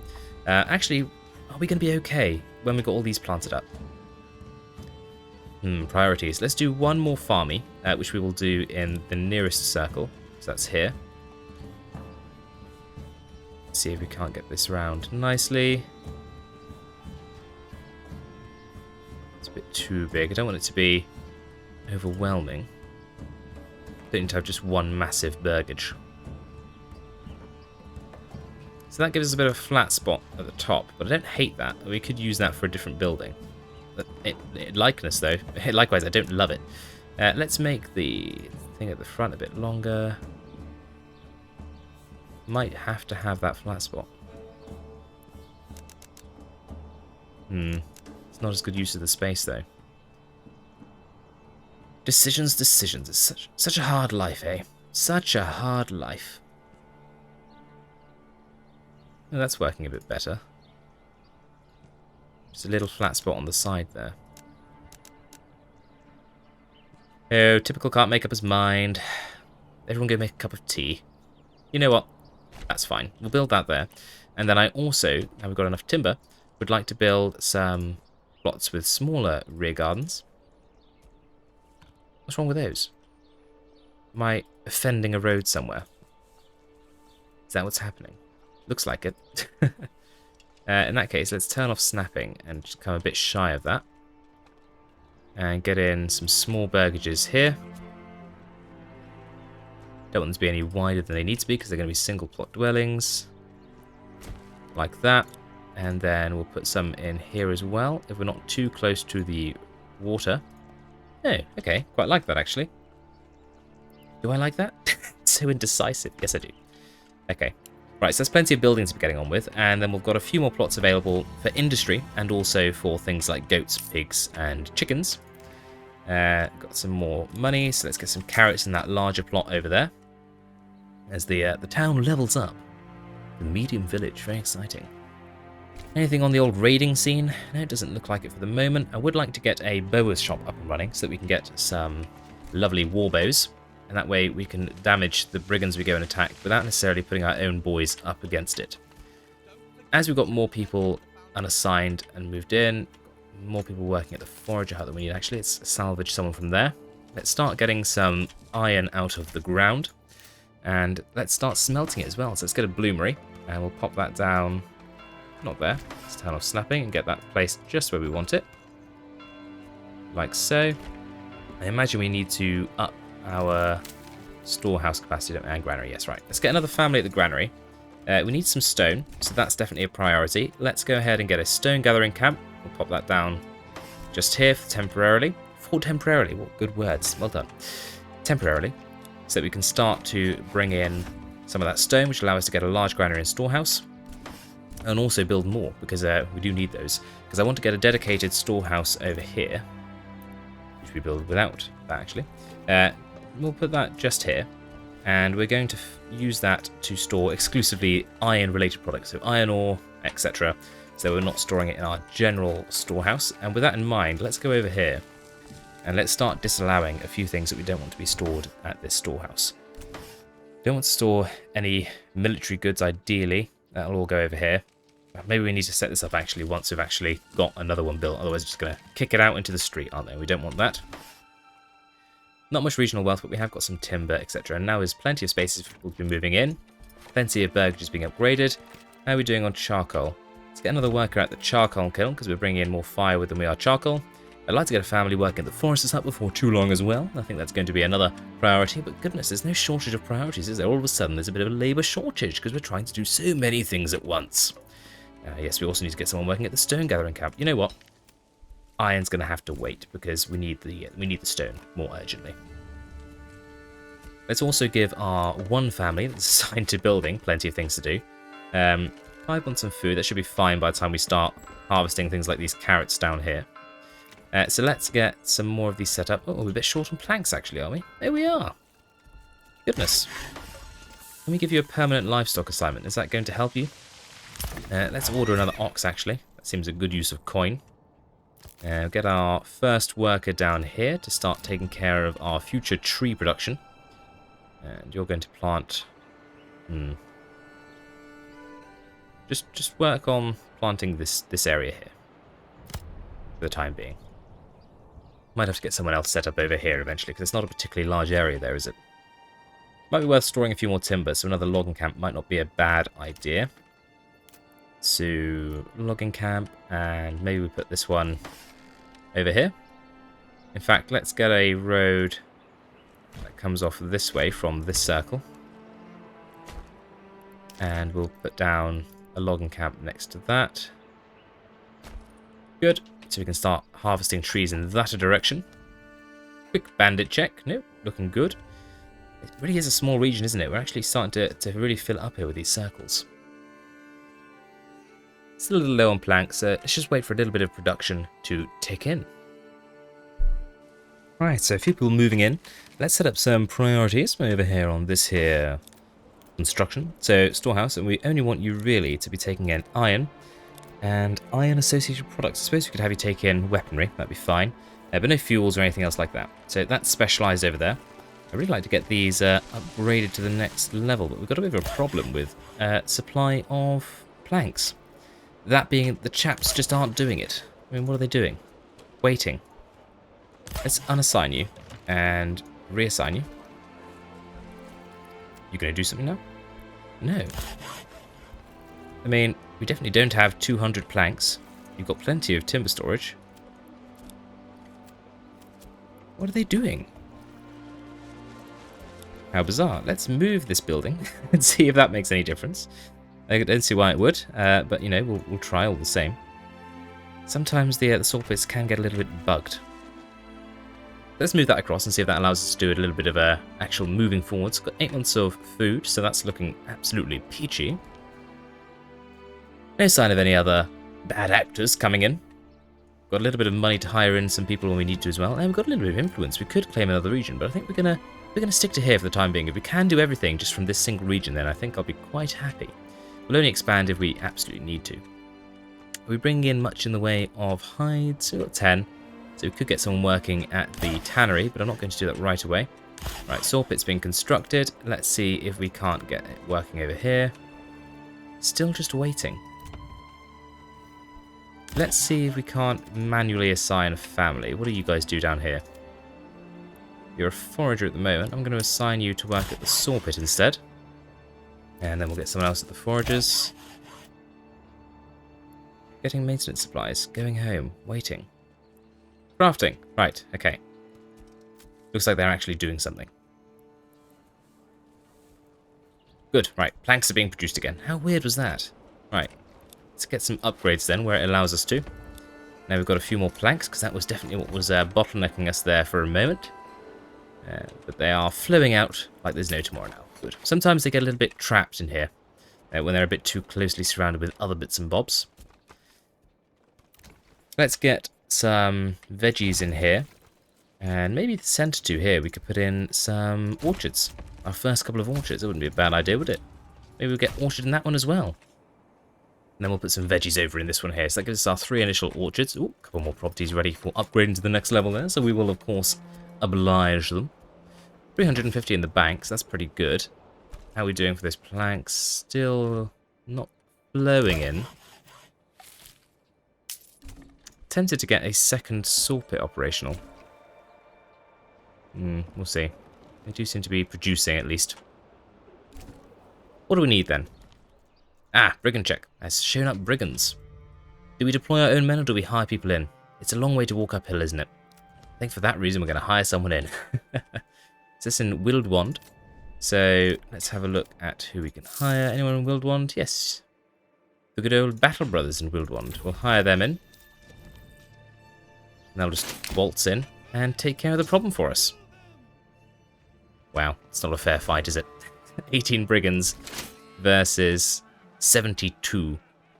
Actually, are we going to be okay when we've got all these planted up? Priorities. Let's do one more farmy, which we will do in the nearest circle. So that's here. Let's see if we can't get this round nicely. It's a bit too big. I don't want it to be overwhelming. I don't need to have just one massive burgage. So that gives us a bit of a flat spot at the top, but I don't hate that. We could use that for a different building. Likeness though, likewise I don't love it. Let's make the thing at the front a bit longer. Might have to have that flat spot. It's not as good use of the space though. Decisions. It's such a hard life, eh? Such a hard life. Oh, that's working a bit better. Just a little flat spot on the side there. Oh, typical can't make up his mind. Everyone go make a cup of tea. You know what? That's fine. We'll build that there. And then I also, now we've got enough timber, would like to build some plots with smaller rear gardens. What's wrong with those? Am I offending a road somewhere? Is that what's happening? Looks like it. In that case, let's turn off snapping and just come a bit shy of that. And get in some small burgages here. Don't want them to be any wider than they need to be because they're going to be single plot dwellings. Like that. And then we'll put some in here as well if we're not too close to the water. Oh, okay. Quite like that actually. Do I like that? It's so indecisive. Yes, I do. Okay. Right, so there's plenty of buildings to be getting on with, and then we've got a few more plots available for industry and also for things like goats, pigs, and chickens. Got some more money, so let's get some carrots in that larger plot over there. As the town levels up. The medium village, very exciting. Anything on the old raiding scene? No, it doesn't look like it for the moment. I would like to get a bower's shop up and running so that we can get some lovely war bows. And that way we can damage the brigands we go and attack without necessarily putting our own boys up against it. as we've got more people unassigned and moved in, more people working at the forager hut than we need. Actually, let's salvage someone from there. Let's start getting some iron out of the ground, and let's start smelting it as well. So let's get a bloomery, and we'll pop that down, not there. Let's turn off snapping and get that placed just where we want it, like so. I imagine we need to up our storehouse capacity and granary. Yes, right. Let's get another family at the granary. We need some stone, so that's definitely a priority. Let's go ahead and get a stone gathering camp. We'll pop that down just here for temporarily. Temporarily, what good words. Well done. Temporarily, so that we can start to bring in some of that stone, which will allow us to get a large granary and storehouse, and also build more, because we do need those. Because I want to get a dedicated storehouse over here, which we build without that, actually. We'll put that just here, and we're going to use that to store exclusively iron-related products, so iron ore, etc. So we're not storing it in our general storehouse. And with that in mind, let's go over here and let's start disallowing a few things that we don't want to be stored at this storehouse. Don't want to store any military goods, ideally. That'll all go over here. Maybe we need to set this up actually once we've actually got another one built. Otherwise, we're just going to kick it out into the street, aren't they? We don't want that. Not much regional wealth, but we have got some timber, etc. And now there's plenty of spaces for people to be moving in. Plenty of burgages being upgraded. How are we doing on charcoal? Let's get another worker at the charcoal kiln, because we're bringing in more firewood than we are charcoal. I'd like to get a family working at the forester's hut before too long as well. I think that's going to be another priority, but goodness, there's no shortage of priorities, is there? All of a sudden, there's a bit of a labour shortage, because we're trying to do so many things at once. Yes, we also need to get someone working at the stone gathering camp. You know what? Iron's going to have to wait, because we need the stone more urgently. Let's also give our one family that's assigned to building plenty of things to do. 5 want some food. That should be fine by the time we start harvesting things like these carrots down here. So let's get some more of these set up. Oh, we're a bit short on planks, actually, are we? There we are. Goodness. Let me give you a permanent livestock assignment. Is that going to help you? Let's order another ox, actually. That seems a good use of coin. Get our first worker down here to start taking care of our future tree production. And you're going to plant... Just work on planting this area here. For the time being. Might have to get someone else set up over here eventually, because it's not a particularly large area there, is it? Might be worth storing a few more timber, so another logging camp might not be a bad idea. So, logging camp, and maybe we put this one over here. In fact, let's get a road that comes off this way from this circle. And we'll put down a logging camp next to that. Good. So we can start harvesting trees in that direction. Quick bandit check. Nope, looking good. It really is a small region, isn't it? We're actually starting to really fill it up here with these circles. It's a little low on planks, so let's just wait for a little bit of production to tick in. Right, so a few people moving in. Let's set up some priorities over here on this here construction. So, storehouse, and we only want you really to be taking in iron and iron associated products. I suppose we could have you take in weaponry, that'd be fine. But no fuels or anything else like that. So that's specialised over there. I'd really like to get these upgraded to the next level, but we've got a bit of a problem with supply of planks. That being, the chaps just aren't doing it. I mean, what are they doing? Waiting. Let's unassign you and reassign you. You going to do something now? No. I mean, we definitely don't have 200 planks. You've got plenty of timber storage. What are they doing? How bizarre. Let's move this building and see if that makes any difference. I don't see why it would, but, you know, we'll try all the same. Sometimes the salt pits can get a little bit bugged. Let's move that across and see if that allows us to do a little bit of actual moving forwards. Got 8 months of food, so that's looking absolutely peachy. No sign of any other bad actors coming in. Got a little bit of money to hire in some people when we need to as well. And we've got a little bit of influence. We could claim another region, but I think we're gonna stick to here for the time being. If we can do everything just from this single region, then I think I'll be quite happy. We'll only expand if we absolutely need to. We bring in much in the way of hides. We've got 10. So we could get someone working at the tannery, but I'm not going to do that right away. Right, saw pit's being constructed. Let's see if we can't get it working over here. Still just waiting. Let's see if we can't manually assign a family. What do you guys do down here? You're a forager at the moment. I'm going to assign you to work at the saw pit instead. And then we'll get someone else at the foragers. Getting maintenance supplies. Going home. Waiting. Crafting. Right, okay. Looks like they're actually doing something. Good, right. Planks are being produced again. How weird was that? Right. Let's get some upgrades then, where it allows us to. Now we've got a few more planks, because that was definitely what was bottlenecking us there for a moment. But they are flowing out like there's no tomorrow now. Good. Sometimes they get a little bit trapped in here, when they're a bit too closely surrounded with other bits and bobs. Let's get some veggies in here. And maybe the centre two here, we could put in some orchards. Our first couple of orchards. It wouldn't be a bad idea, would it? Maybe we'll get orchard in that one as well. And then we'll put some veggies over in this one here. So that gives us our 3 initial orchards. Ooh, a couple more properties ready for upgrading to the next level there. So we will, of course, oblige them. 350 in the bank, so that's pretty good. How are we doing for those planks? Still not flowing in. Tempted to get a second saw pit operational. We'll see. They do seem to be producing, at least. What do we need, then? Ah, brigand check. Has shown up brigands. Do we deploy our own men, or do we hire people in? It's a long way to walk uphill, isn't it? I think for that reason, we're going to hire someone in. Is this in Willed Wand? So, let's have a look at who we can hire. Anyone in Willed Wand? Yes. The good old Battle Brothers in Willed Wand. We'll hire them in. And they'll just waltz in and take care of the problem for us. Wow, it's not a fair fight, is it? 18 brigands versus 72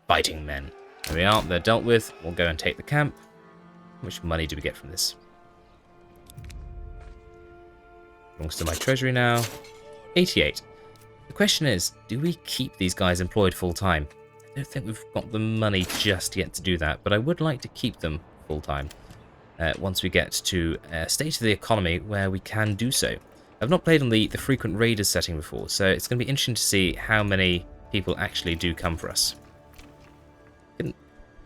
fighting men. There we are, they're dealt with. We'll go and take the camp. How much money do we get from this? Belongs to my treasury now. 88. The question is, do we keep these guys employed full-time? I don't think we've got the money just yet to do that, but I would like to keep them full-time once we get to a state of the economy where we can do so. I've not played on the frequent raiders setting before, so it's going to be interesting to see how many people actually do come for us. Didn't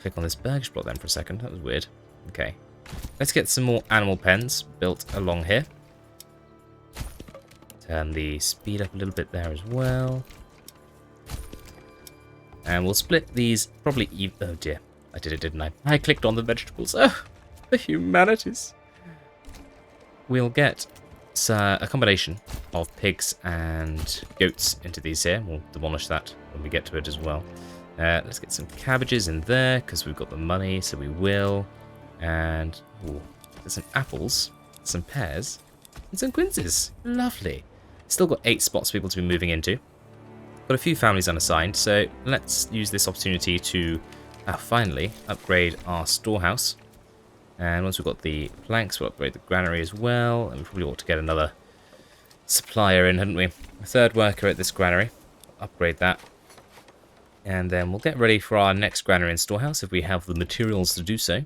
click on this burgage plot then for a second. That was weird. Okay. Let's get some more animal pens built along here. Turn the speed up a little bit there as well. And we'll split these probably even... Oh dear. I did it, didn't I? I clicked on the vegetables. Oh, the humanities. We'll get a combination of pigs and goats into these here. We'll demolish that when we get to it as well. Let's get some cabbages in there because we've got the money, so we will. And there's some apples, some pears, and some quinces. Lovely. Still got 8 spots for people to be moving into. Got a few families unassigned, so let's use this opportunity to finally upgrade our storehouse. And once we've got the planks, we'll upgrade the granary as well. And we probably ought to get another supplier in, hadn't we? A third worker at this granary. Upgrade that. And then we'll get ready for our next granary and storehouse if we have the materials to do so.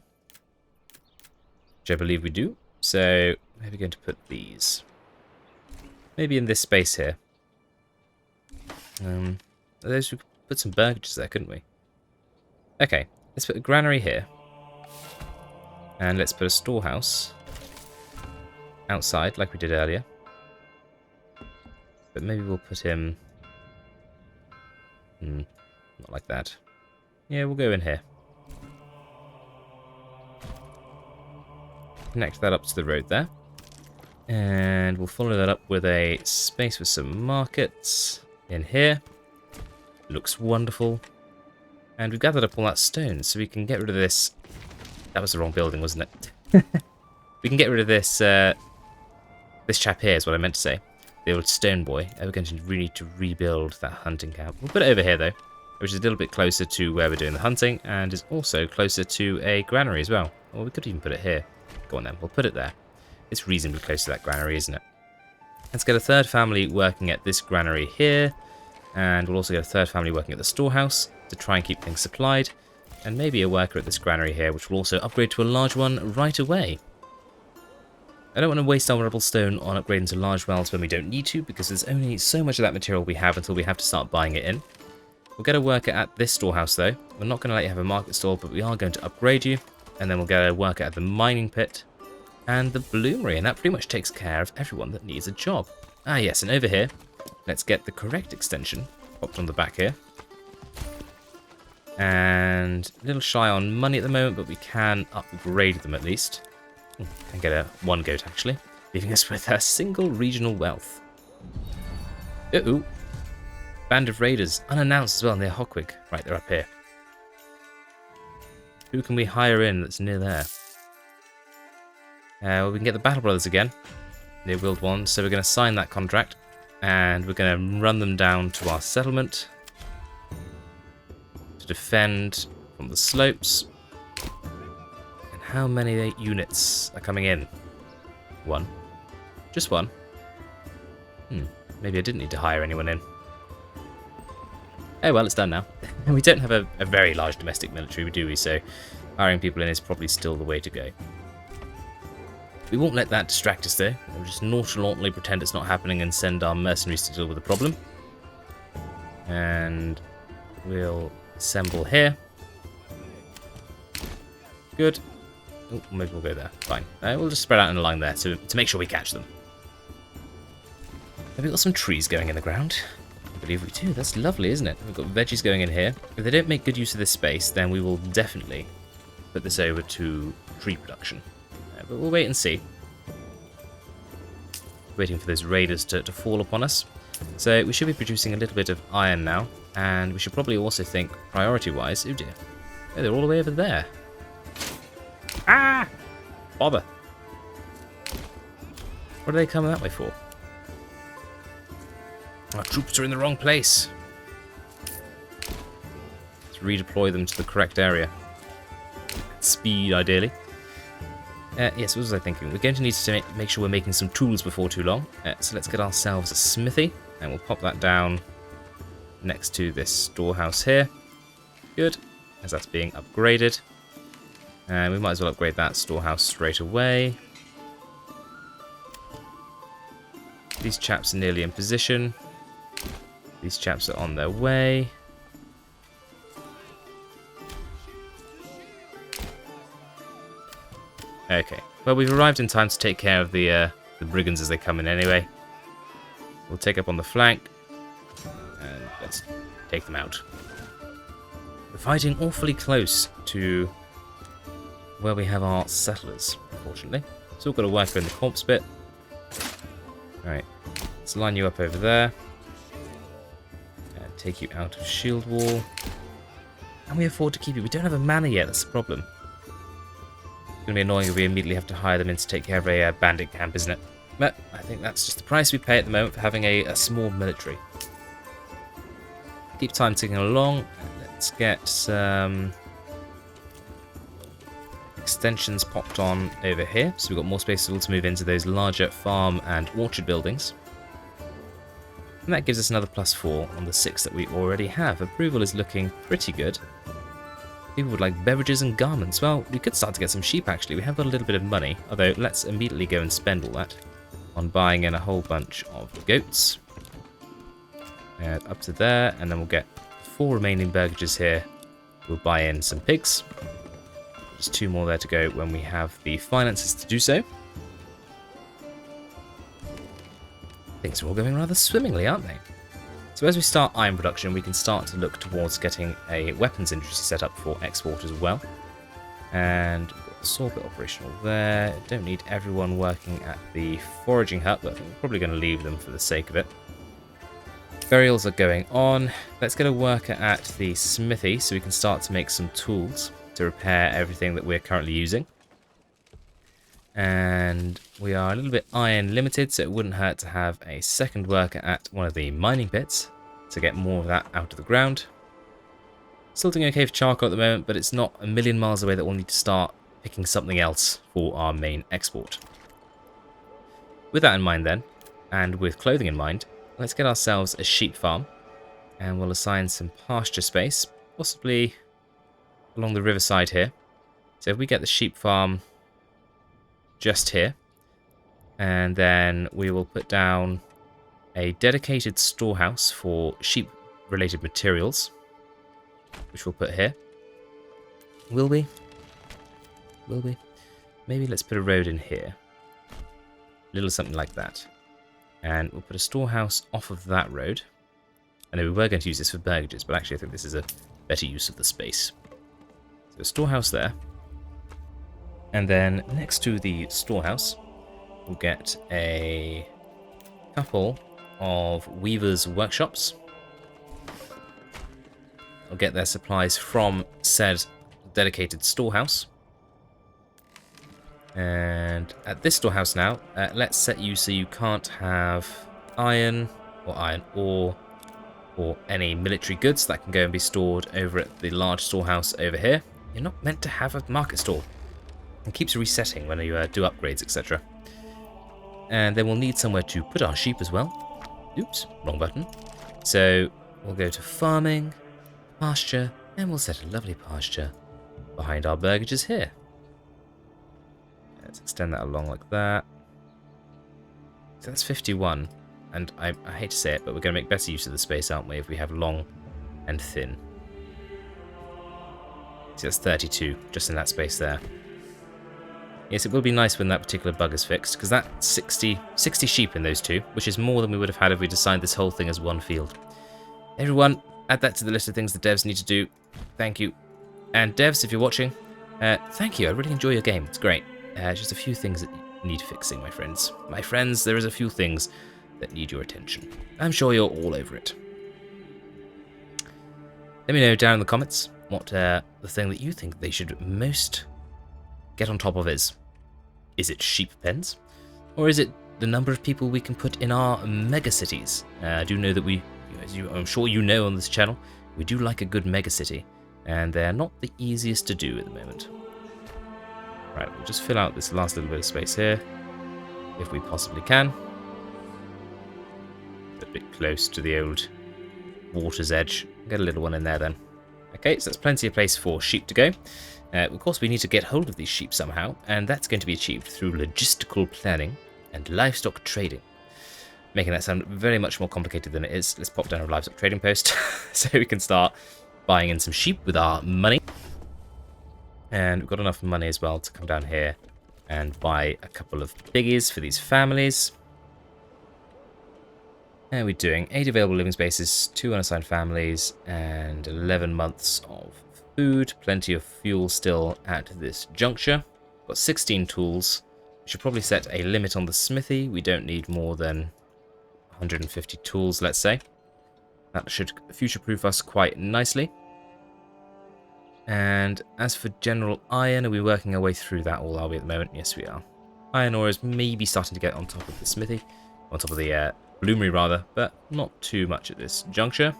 Which I believe we do. So, where are we going to put these? Maybe in this space here. We could put some burgages there, couldn't we? Okay, let's put a granary here. And let's put a storehouse outside, like we did earlier. But maybe we'll put him... not like that. Yeah, we'll go in here. Connect that up to the road there. And we'll follow that up with a space for some markets in here. Looks wonderful. And we've gathered up all that stone, so we can get rid of this... That was the wrong building, wasn't it? We can get rid of this this chap here is what I meant to say. The old stone boy. And we're going to really need to rebuild that hunting camp. We'll put it over here, though, which is a little bit closer to where we're doing the hunting, and is also closer to a granary as well. Or we could even put it here. Go on then, we'll put it there. It's reasonably close to that granary, isn't it? Let's get a third family working at this granary here. And we'll also get a third family working at the storehouse to try and keep things supplied. And maybe a worker at this granary here, which will also upgrade to a large one right away. I don't want to waste our rebel stone on upgrading to large wells when we don't need to, because there's only so much of that material we have until we have to start buying it in. We'll get a worker at this storehouse though. We're not going to let you have a market stall, but we are going to upgrade you. And then we'll get a worker at the mining pit and the bloomery, and that pretty much takes care of everyone that needs a job. Ah yes, and over here, let's get the correct extension popped on the back here. And a little shy on money at the moment, but we can upgrade them at least. And get a one goat actually, leaving us with a single regional wealth. Uh-oh. Band of raiders, unannounced as well near Hockwig. Right, they're up here. Who can we hire in that's near there? Well, we can get the Battle Brothers again, near Wild One, so we're going to sign that contract. And we're going to run them down to our settlement to defend from the slopes. And how many units are coming in? One. Just one. Maybe I didn't need to hire anyone in. Oh well, it's done now. And we don't have a very large domestic military, do we? So hiring people in is probably still the way to go. We won't let that distract us though. We'll just nonchalantly pretend it's not happening and send our mercenaries to deal with the problem. And we'll assemble here. Good. Oh, maybe we'll go there. Fine. We'll just spread out in a line there to make sure we catch them. Have we got some trees going in the ground? I believe we do. That's lovely, isn't it? We've got veggies going in here. If they don't make good use of this space, then we will definitely put this over to tree production. But we'll wait and see. Waiting for those raiders to fall upon us. So we should be producing a little bit of iron now. And we should probably also think priority-wise. Oh dear. Oh, they're all the way over there. Ah! Bother. What are they coming that way for? Our troops are in the wrong place. Let's redeploy them to the correct area. At speed, ideally. Yes, what was I thinking? We're going to need to make sure we're making some tools before too long. So let's get ourselves a smithy. And we'll pop that down next to this storehouse here. Good, as that's being upgraded. And we might as well upgrade that storehouse straight away. These chaps are nearly in position. These chaps are on their way. Okay, well we've arrived in time to take care of the brigands as they come in anyway. We'll take up on the flank and let's take them out. We're fighting awfully close to where we have our settlers, unfortunately. So we've got a worker in the corpse bit. Alright, let's line you up over there. And take you out of shield wall. And we afford to keep you. We don't have a manor yet, that's the problem. It's going to be annoying if we immediately have to hire them in to take care of a bandit camp, isn't it? But I think that's just the price we pay at the moment for having a small military. Keep time ticking along. Let's get some extensions popped on over here. So we've got more space to move into those larger farm and orchard buildings. And that gives us another +4 on the 6 that we already have. Approval is looking pretty good. People would like beverages and garments. Well, we could start to get some sheep actually. We have got a little bit of money, although let's immediately go and spend all that on buying in a whole bunch of goats. And up to there, and then we'll get 4 remaining burgages here. We'll buy in some pigs. Just 2 more there to go when we have the finances to do so. Things are all going rather swimmingly, aren't they? So as we start iron production, we can start to look towards getting a weapons industry set up for export as well. And we've got the saw pit operational there. Don't need everyone working at the foraging hut, but I think we're probably going to leave them for the sake of it. Burials are going on. Let's get a worker at the smithy so we can start to make some tools to repair everything that we're currently using. And we are a little bit iron limited, so it wouldn't hurt to have a second worker at one of the mining pits to get more of that out of the ground. Still doing okay for charcoal at the moment, but it's not a million miles away that we'll need to start picking something else for our main export. With that in mind then, and with clothing in mind, let's get ourselves a sheep farm, and we'll assign some pasture space, possibly along the riverside here. So if we get the sheep farm just here, and then we will put down a dedicated storehouse for sheep related materials. which we'll put here. Will we? Will we? Maybe let's put a road in here. A little something like that. And we'll put a storehouse off of that road. I know we were going to use this for burgages, but actually I think this is a better use of the space. So a storehouse there. And then next to the storehouse, we'll get a couple of weavers' workshops. I'll get their supplies from said dedicated storehouse. And at this storehouse now, let's set you so you can't have iron or iron ore or any military goods that can go and be stored over at the large storehouse over here. You're not meant to have a market stall. It keeps resetting when you do upgrades, etc. And then we'll need somewhere to put our sheep as well. Oops, wrong button. So we'll go to farming, pasture, and we'll set a lovely pasture behind our burgages here. Let's extend that along like that. So that's 51. And I hate to say it, but we're going to make better use of the space, aren't we, if we have long and thin. So that's 32, just in that space there. Yes, it will be nice when that particular bug is fixed, because that's 60 sheep in those two, which is more than we would have had if we designed this whole thing as one field. Everyone, add that to the list of things the devs need to do. Thank you. And devs, if you're watching, thank you. I really enjoy your game. It's great. Just a few things that need fixing, my friends. My friends, there is a few things that need your attention. I'm sure you're all over it. Let me know down in the comments what the thing that you think they should most get on top of is. Is it sheep pens? Or is it the number of people we can put in our mega cities? I do know that we, as I'm sure you know on this channel, we do like a good mega city. And they're not the easiest to do at the moment. Right, we'll just fill out this last little bit of space here, if we possibly can. A bit close to the old water's edge. Get a little one in there then. Okay, so that's plenty of place for sheep to go. Of course, we need to get hold of these sheep somehow, and that's going to be achieved through logistical planning and livestock trading. Making that sound very much more complicated than it is. Let's pop down a livestock trading post so we can start buying in some sheep with our money. And we've got enough money as well to come down here and buy a couple of piggies for these families. And we're doing 8 available living spaces, 2 unassigned families, and 11 months of food. Plenty of fuel still at this juncture. Got 16 tools. We should probably set a limit on the smithy. We don't need more than 150 tools, let's say. That should future-proof us quite nicely. And as for general iron, are we working our way through that all, are we, at the moment? Yes, we are. Iron ore is maybe starting to get on top of the smithy. On top of the bloomery, rather, but not too much at this juncture.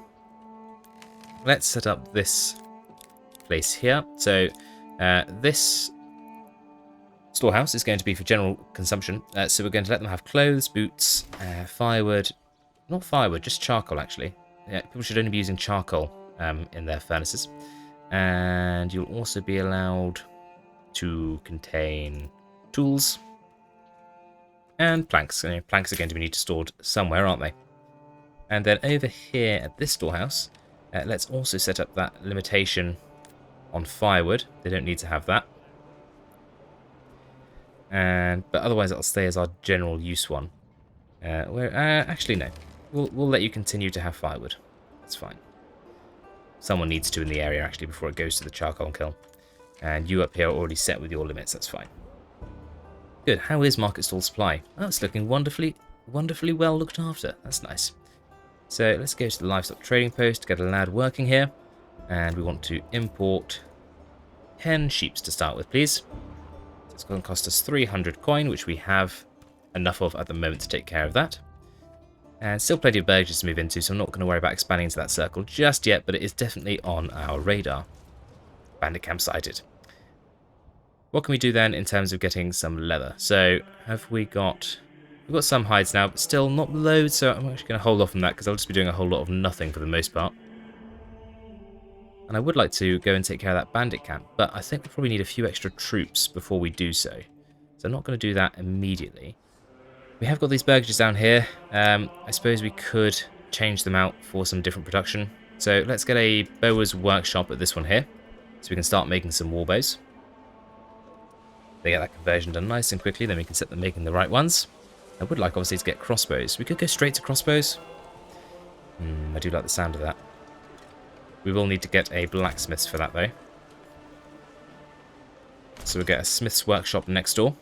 Let's set up this place here. So this storehouse is going to be for general consumption. So we're going to let them have clothes, boots, firewood. Not firewood, just charcoal, actually. Yeah, people should only be using charcoal in their furnaces. And you'll also be allowed to contain tools and planks. Planks are going to need to be stored somewhere, aren't they? And then over here at this storehouse, let's also set up that limitation on firewood. They don't need to have that. But otherwise, it'll stay as our general use one. Actually, no. We'll let you continue to have firewood. That's fine. Someone needs to in the area, actually, before it goes to the charcoal kiln. And you up here are already set with your limits. That's fine. Good. How is market stall supply? Oh, it's looking wonderfully well looked after. That's nice. So let's go to the livestock trading post to get a lad working here. And we want to import 10 sheep to start with, please. So it's going to cost us 300 coin, which we have enough of at the moment to take care of that. And still plenty of burgages to move into, so I'm not going to worry about expanding into that circle just yet, but it is definitely on our radar. Bandit camp sighted. What can we do then in terms of getting some leather? So have we got... We've got some hides now, but still not loads, so I'm actually going to hold off on that because I'll just be doing a whole lot of nothing for the most part. And I would like to go and take care of that bandit camp, but I think we probably need a few extra troops before we do so. So I'm not going to do that immediately. We have got these burgages down here. I suppose we could change them out for some different production. So let's get a bower's workshop at this one here, so we can start making some war bows. They get that conversion done nice and quickly, then we can set them making the right ones. I would like, obviously, to get crossbows. We could go straight to crossbows. I do like the sound of that. We will need to get a blacksmith for that, though. So we'll get a smith's workshop next door.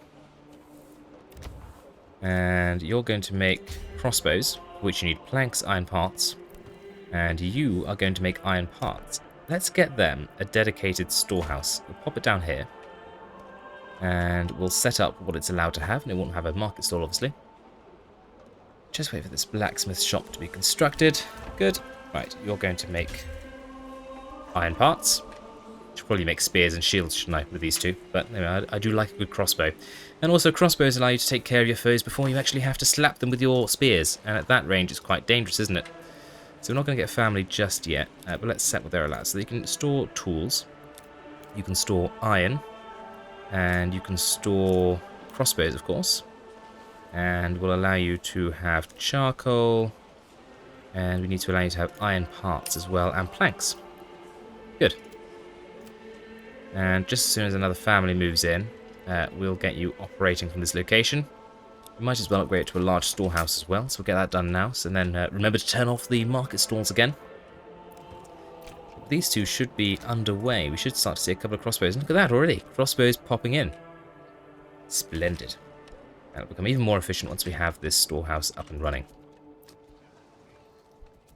And you're going to make crossbows, for which you need planks, iron parts. And you are going to make iron parts. Let's get them a dedicated storehouse. We'll pop it down here. And we'll set up what it's allowed to have. And it won't have a market stall, obviously. Just wait for this blacksmith shop to be constructed. Good. Right, you're going to make iron parts. Should probably make spears and shields, shouldn't I, with these two? But anyway, I do like a good crossbow. And also, crossbows allow you to take care of your foes before you actually have to slap them with your spears. And at that range, it's quite dangerous, isn't it? So we're not going to get a family just yet. But let's set what they're allowed. So you can store tools. You can store iron. And you can store crossbows, of course. And will allow you to have charcoal. And we need to allow you to have iron parts as well. And planks. Good. And just as soon as another family moves in, we'll get you operating from this location. We might as well upgrade it to a large storehouse as well, so we'll get that done now. So then remember to turn off the market stalls again. These two should be underway. We should start to see a couple of crossbows. Look at that already. Crossbows popping in. Splendid. And it'll become even more efficient once we have this storehouse up and running.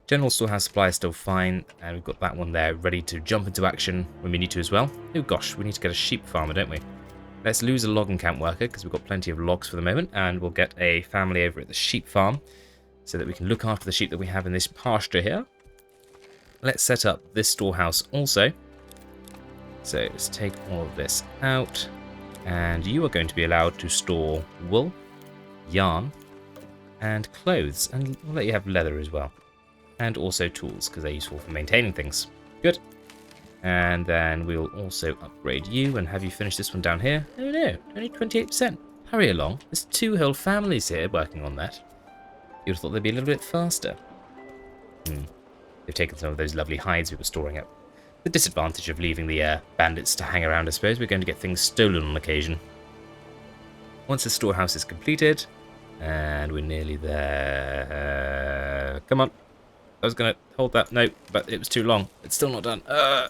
General storehouse supply is still fine, and we've got that one there ready to jump into action when we need to as well. Oh gosh, we need to get a sheep farmer, don't we? Let's lose a logging camp worker because we've got plenty of logs for the moment, and we'll get a family over at the sheep farm so that we can look after the sheep that we have in this pasture here. Let's set up this storehouse also. So let's take all of this out, and you are going to be allowed to store wool, yarn, and clothes, and we'll let you have leather as well. And also tools, because they're useful for maintaining things. Good. And then we'll also upgrade you and have you finish this one down here. Oh no, only 28%. Hurry along. There's 2 whole families here working on that. You'd have thought they'd be a little bit faster. They've taken some of those lovely hides we were storing up. The disadvantage of leaving the bandits to hang around, I suppose. We're going to get things stolen on occasion. Once the storehouse is completed, and we're nearly there. Come on. I was going to hold that note, but it was too long. It's still not done. Yeah,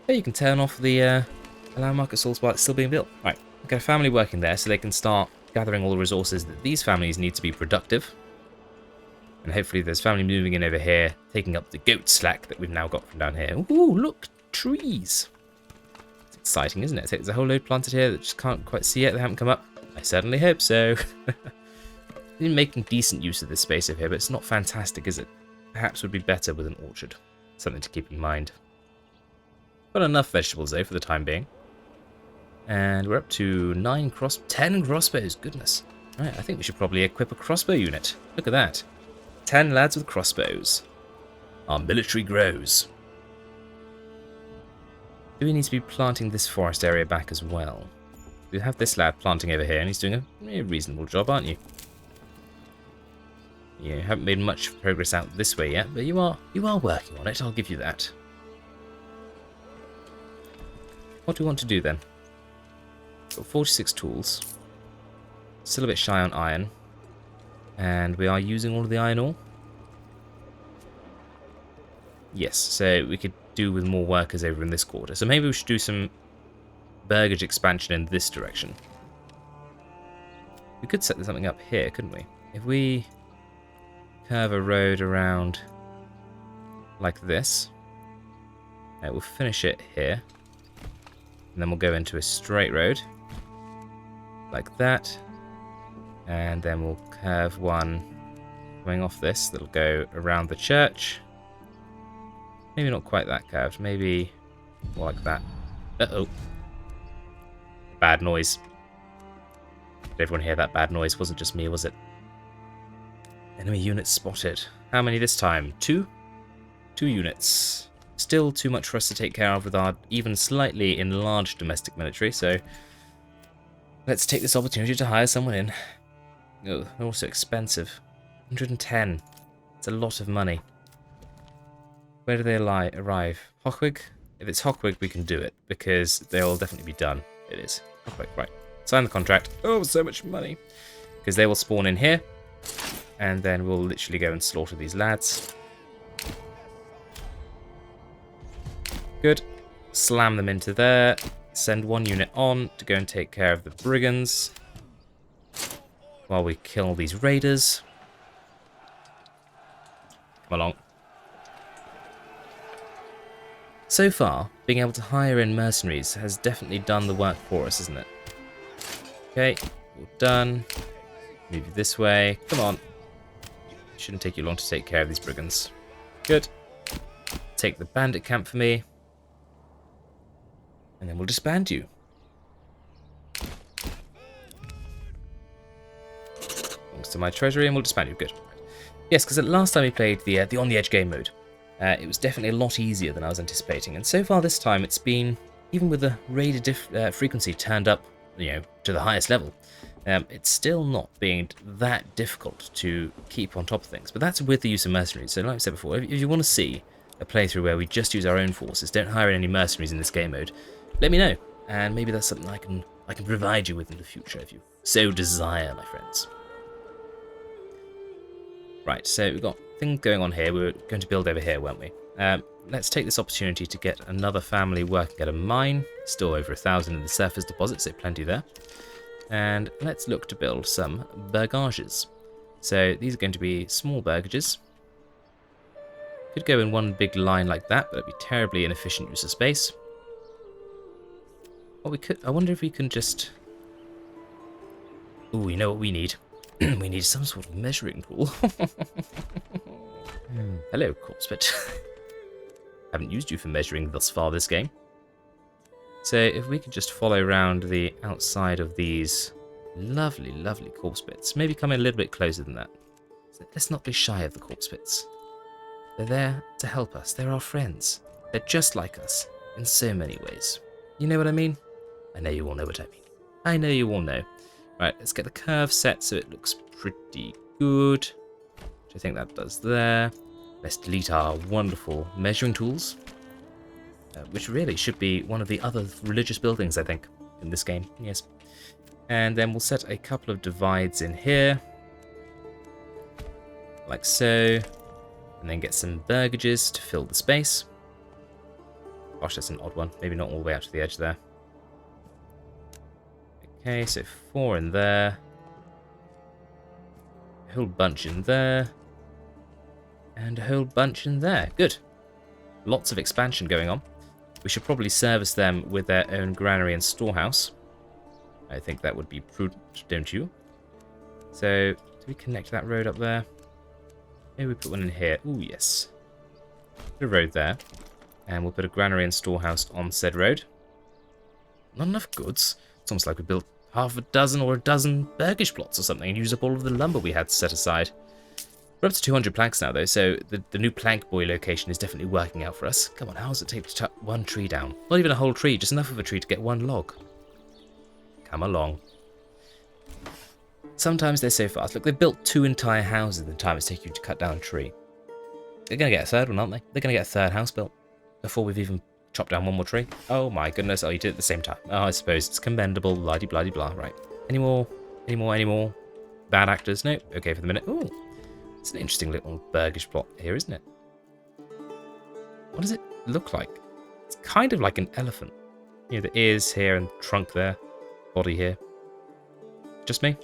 you can turn off the allow market stalls while it's still being built. Right, we've got a family working there so they can start gathering all the resources that these families need to be productive. And hopefully there's family moving in over here, taking up the goat slack that we've now got from down here. Ooh, look, trees. It's exciting, isn't it? There's a whole load planted here that just can't quite see it. They haven't come up. I certainly hope so. Been making decent use of this space over here, but it's not fantastic, is it? Perhaps would be better with an orchard. Something to keep in mind. Got enough vegetables though for the time being. And we're up to 10 crossbows, goodness. Right, I think we should probably equip a crossbow unit. Look at that. 10 lads with crossbows. Our military grows. Do we need to be planting this forest area back as well? We have this lad planting over here, and he's doing a reasonable job, aren't you? You haven't made much progress out this way yet, but you are working on it, I'll give you that. What do we want to do then? Got 46 tools. Still a bit shy on iron. And we are using all of the iron ore. Yes, so we could do with more workers over in this quarter. So maybe we should do some burgage expansion in this direction. We could set something up here, couldn't we? If we curve a road around like this, we'll finish it here, and then we'll go into a straight road like that, and then we'll curve one going off this that'll go around the church. Maybe not quite that curved, maybe more like that. Uh-oh. Bad noise. Did everyone hear that bad noise? Wasn't just me, was it? Enemy units spotted. How many this time? 2? 2 units. Still too much for us to take care of with our even slightly enlarged domestic military, so let's take this opportunity to hire someone in. Oh, they're also expensive. 110. It's a lot of money. Where do they arrive? Hochwig? If it's Hochwig, we can do it, because they'll definitely be done. It is. Hochwig, right. Sign the contract. Oh, so much money. Because they will spawn in here, and then we'll literally go and slaughter these lads. Good. Slam them into there. Send one unit on to go and take care of the brigands while we kill these raiders. Come along. So far, being able to hire in mercenaries has definitely done the work for us, isn't it? Okay, all done. Move you this way. Come on. Shouldn't take you long to take care of these brigands. Good. Take the bandit camp for me. And then we'll disband you. Belongs to my treasury and we'll disband you. Good. Yes, because last time we played the on the edge game mode, it was definitely a lot easier than I was anticipating. And so far this time it's been, even with the raider frequency turned up, to the highest level, it's still not being that difficult to keep on top of things. But that's with the use of mercenaries. So like I said before, if you want to see a playthrough where we just use our own forces, don't hire any mercenaries in this game mode, let me know, and maybe that's something I can provide you with in the future if you so desire, my friends. Right, so we've got things going on here. We were going to build over here, weren't we? Let's take this opportunity to get another family working at a mine. Still over 1,000 in the surface deposit, so plenty there. And let's look to build some burgages. So these are going to be small burgages. Could go in one big line like that, but it'd be terribly inefficient use of space. What we could, I wonder if we can just... Ooh, you know what we need? We need some sort of measuring tool. Hello, corpsepit. Haven't used you for measuring thus far this game. So if we could just follow around the outside of these lovely, lovely corpse bits. Maybe come in a little bit closer than that. Let's not be shy of the corpse bits. They're there to help us. They're our friends. They're just like us in so many ways. You know what I mean? I know you all know what I mean. I know you all know. Right, let's get the curve set so it looks pretty good. Which I think that does there. Let's delete our wonderful measuring tools. Which really should be one of the other religious buildings, I think, in this game. Yes. And then we'll set a couple of divides in here. Like so. And then get some burgages to fill the space. Gosh, that's an odd one. Maybe not all the way out to the edge there. Okay, so 4 in there. A whole bunch in there. And a whole bunch in there. Good. Lots of expansion going on. We should probably service them with their own granary and storehouse. I think that would be prudent, don't you? So, do we connect that road up there? Maybe we put one in here. Ooh, yes. Put a road there. And we'll put a granary and storehouse on said road. Not enough goods. It's almost like we built half a dozen or a dozen burgish plots or something and used up all of the lumber we had set aside. We're up to 200 planks now, though, so the new plank boy location is definitely working out for us. Come on, how does it take to cut one tree down? Not even a whole tree, just enough of a tree to get one log. Come along. Sometimes they're so fast. Look, they've built 2 entire houses in the time it's taken you to cut down a tree. They're going to get a third one, aren't they? They're going to get a third house built before we've even chopped down one more tree. Oh my goodness, oh, you did it at the same time. Oh, I suppose it's commendable, la-di-blah-di-blah. Right. Any more? Bad actors? No? Okay for the minute. Ooh. It's an interesting little burgish plot here, isn't it? What does it look like? It's kind of like an elephant. You know, the ears here and trunk there. Body here. Just me?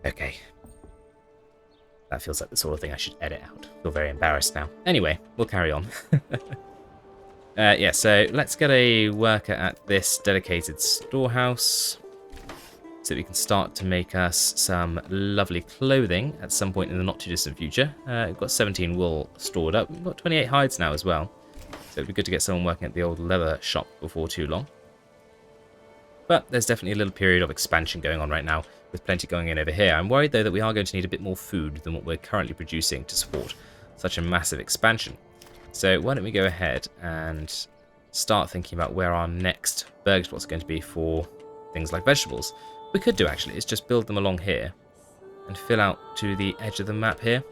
Okay. That feels like the sort of thing I should edit out. I feel very embarrassed now. Anyway, we'll carry on. Yeah, so let's get a worker at this dedicated storehouse. So we can start to make us some lovely clothing at some point in the not too distant future. We've got 17 wool stored up. We've got 28 hides now as well. So it'd be good to get someone working at the old leather shop before too long. But there's definitely a little period of expansion going on right now, with plenty going in over here. I'm worried though that we are going to need a bit more food than what we're currently producing to support such a massive expansion. So why don't we go ahead and start thinking about where our next burg spots are going to be for things like vegetables. We could do actually is just build them along here and fill out to the edge of the map here.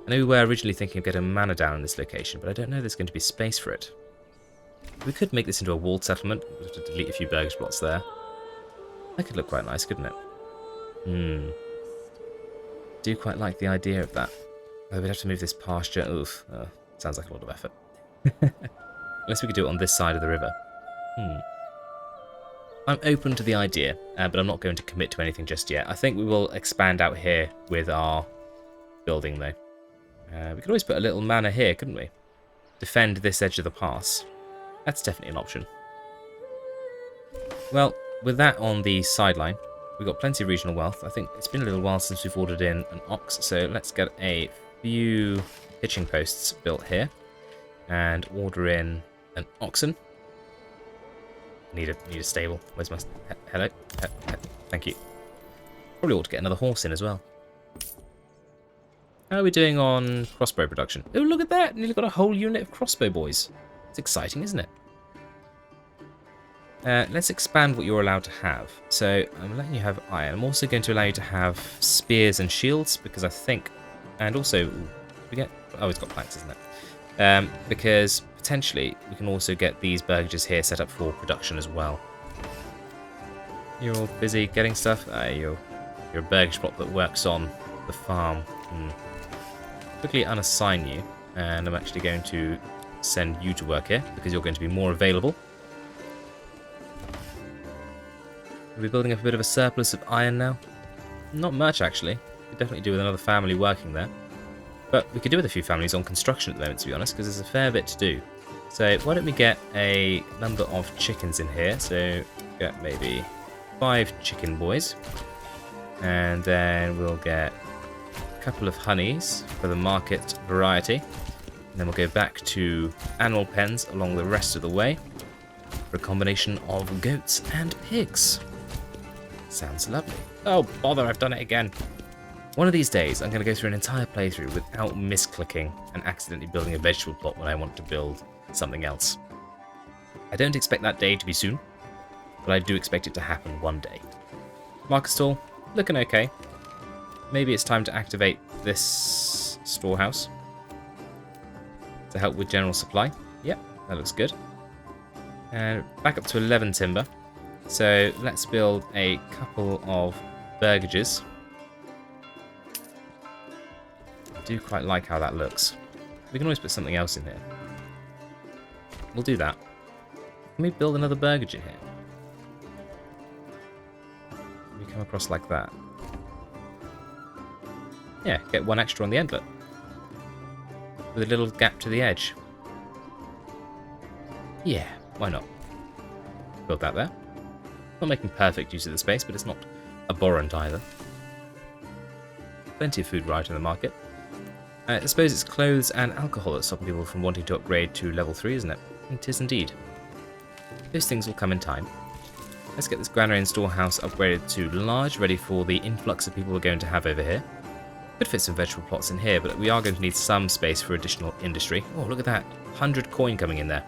I know we were originally thinking of getting a manor down in this location, but I don't know there's going to be space for it. We could make this into a walled settlement. We'll have to delete a few burgage plots there. That could look quite nice, couldn't it? Do quite like the idea of that. Oh, we'd have to move this pasture. Oof. Sounds like a lot of effort. Unless we could do it on this side of the river. I'm open to the idea, but I'm not going to commit to anything just yet. I think we will expand out here with our building, though. We could always put a little manor here, couldn't we? Defend this edge of the pass. That's definitely an option. Well, with that on the sideline, we've got plenty of regional wealth. I think it's been a little while since we've ordered in an ox, so let's get a few hitching posts built here and order in an oxen. Need a stable. Where's my... Hello? Thank you. Probably ought to get another horse in as well. How are we doing on crossbow production? Oh, look at that! Nearly got a whole unit of crossbow boys. It's exciting, isn't it? Let's expand what you're allowed to have. So I'm letting you have iron. I'm also going to allow you to have spears and shields because I think... And also... we get... Oh, it's got planks, isn't it? Because potentially we can also get these burgages here set up for production as well. You're all busy getting stuff? You're a burgage plot that works on the farm. Quickly unassign you, and I'm actually going to send you to work here because you're going to be more available. Are we building up a bit of a surplus of iron now? Not much, actually. Could definitely do with another family working there. But we could do with a few families on construction at the moment, to be honest, because there's a fair bit to do. So why don't we get a number of chickens in here? So get maybe 5 chicken boys. And then we'll get a couple of honeys for the market variety. And then we'll go back to animal pens along the rest of the way for a combination of goats and pigs. Sounds lovely. Oh, bother, I've done it again. One of these days, I'm going to go through an entire playthrough without misclicking and accidentally building a vegetable plot when I want to build something else. I don't expect that day to be soon, but I do expect it to happen one day. Market stall, looking okay. Maybe it's time to activate this storehouse to help with general supply. Yep, that looks good. And back up to 11 timber. So let's build a couple of burgages. I do quite like how that looks. We can always put something else in here. We'll do that. Can we build another burgage in here? Can we come across like that? Yeah, get one extra on the endlet. With a little gap to the edge. Yeah, why not? Build that there. Not making perfect use of the space, but it's not abhorrent either. Plenty of food right in the market. I suppose it's clothes and alcohol that's stopping people from wanting to upgrade to level 3, isn't it? It is indeed. Those things will come in time. Let's get this granary and storehouse upgraded to large, ready for the influx of people we're going to have over here. Could fit some vegetable plots in here, but we are going to need some space for additional industry. Oh, look at that. 100 coin coming in there.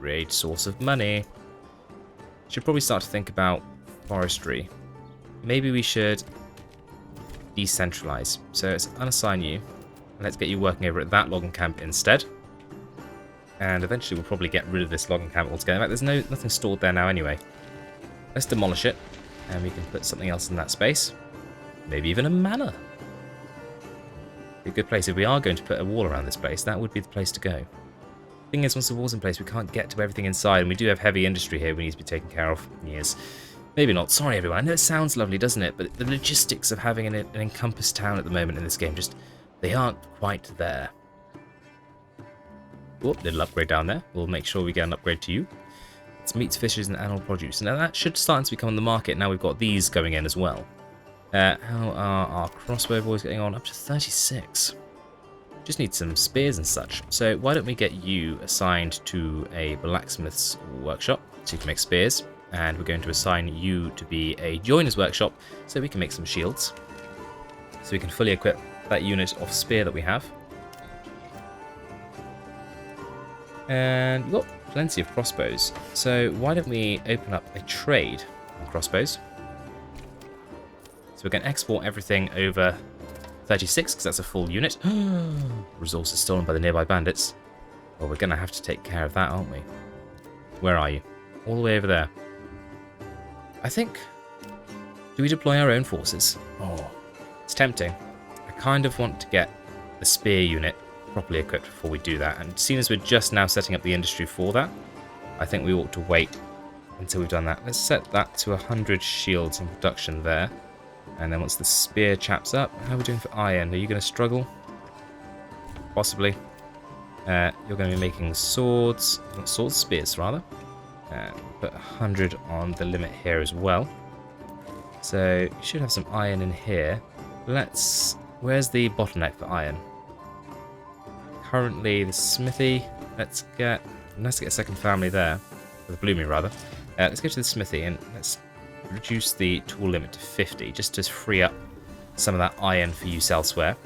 Great source of money. Should probably start to think about forestry. Maybe we should decentralize. So let's unassign you. Let's get you working over at that logging camp instead. And eventually we'll probably get rid of this logging camp altogether. In fact, there's nothing stored there now anyway. Let's demolish it. And we can put something else in that space. Maybe even a manor. Be a good place. If we are going to put a wall around this place, that would be the place to go. Thing is, once the wall's in place, we can't get to everything inside, and we do have heavy industry here we need to be taken care of. Yes. Maybe not. Sorry, everyone. I know it sounds lovely, doesn't it? But the logistics of having an encompassed town at the moment in this game, just, they aren't quite there. Oh, little upgrade down there. We'll make sure we get an upgrade to you. It's meats, fishes, and animal produce. Now, that should start to become on the market. Now we've got these going in as well. How are our crossbow boys getting on? Up to 36. Just need some spears and such. So why don't we get you assigned to a blacksmith's workshop so you can make spears. And we're going to assign you to be a joiner's workshop so we can make some shields. So we can fully equip that unit of spear that we have. And we've got plenty of crossbows. So why don't we open up a trade on crossbows. So we can export everything over 36, because that's a full unit. Resources stolen by the nearby bandits. Well, we're going to have to take care of that, aren't we? Where are you? All the way over there. I think... Do we deploy our own forces? Oh, it's tempting. I kind of want to get the spear unit properly equipped before we do that. And seeing as we're just now setting up the industry for that, I think we ought to wait until we've done that. Let's set that to 100 shields in production there. And then once the spear chaps up, how are we doing for iron? Are you going to struggle? Possibly. You're going to be making swords, not swords, spears rather. Put 100 on the limit here as well. So you should have some iron in here. Where's the bottleneck for iron? Currently the smithy. Let's get a second family there. Or the blooming rather. Let's go to the smithy and let's reduce the tool limit to 50 just to free up some of that iron for use elsewhere.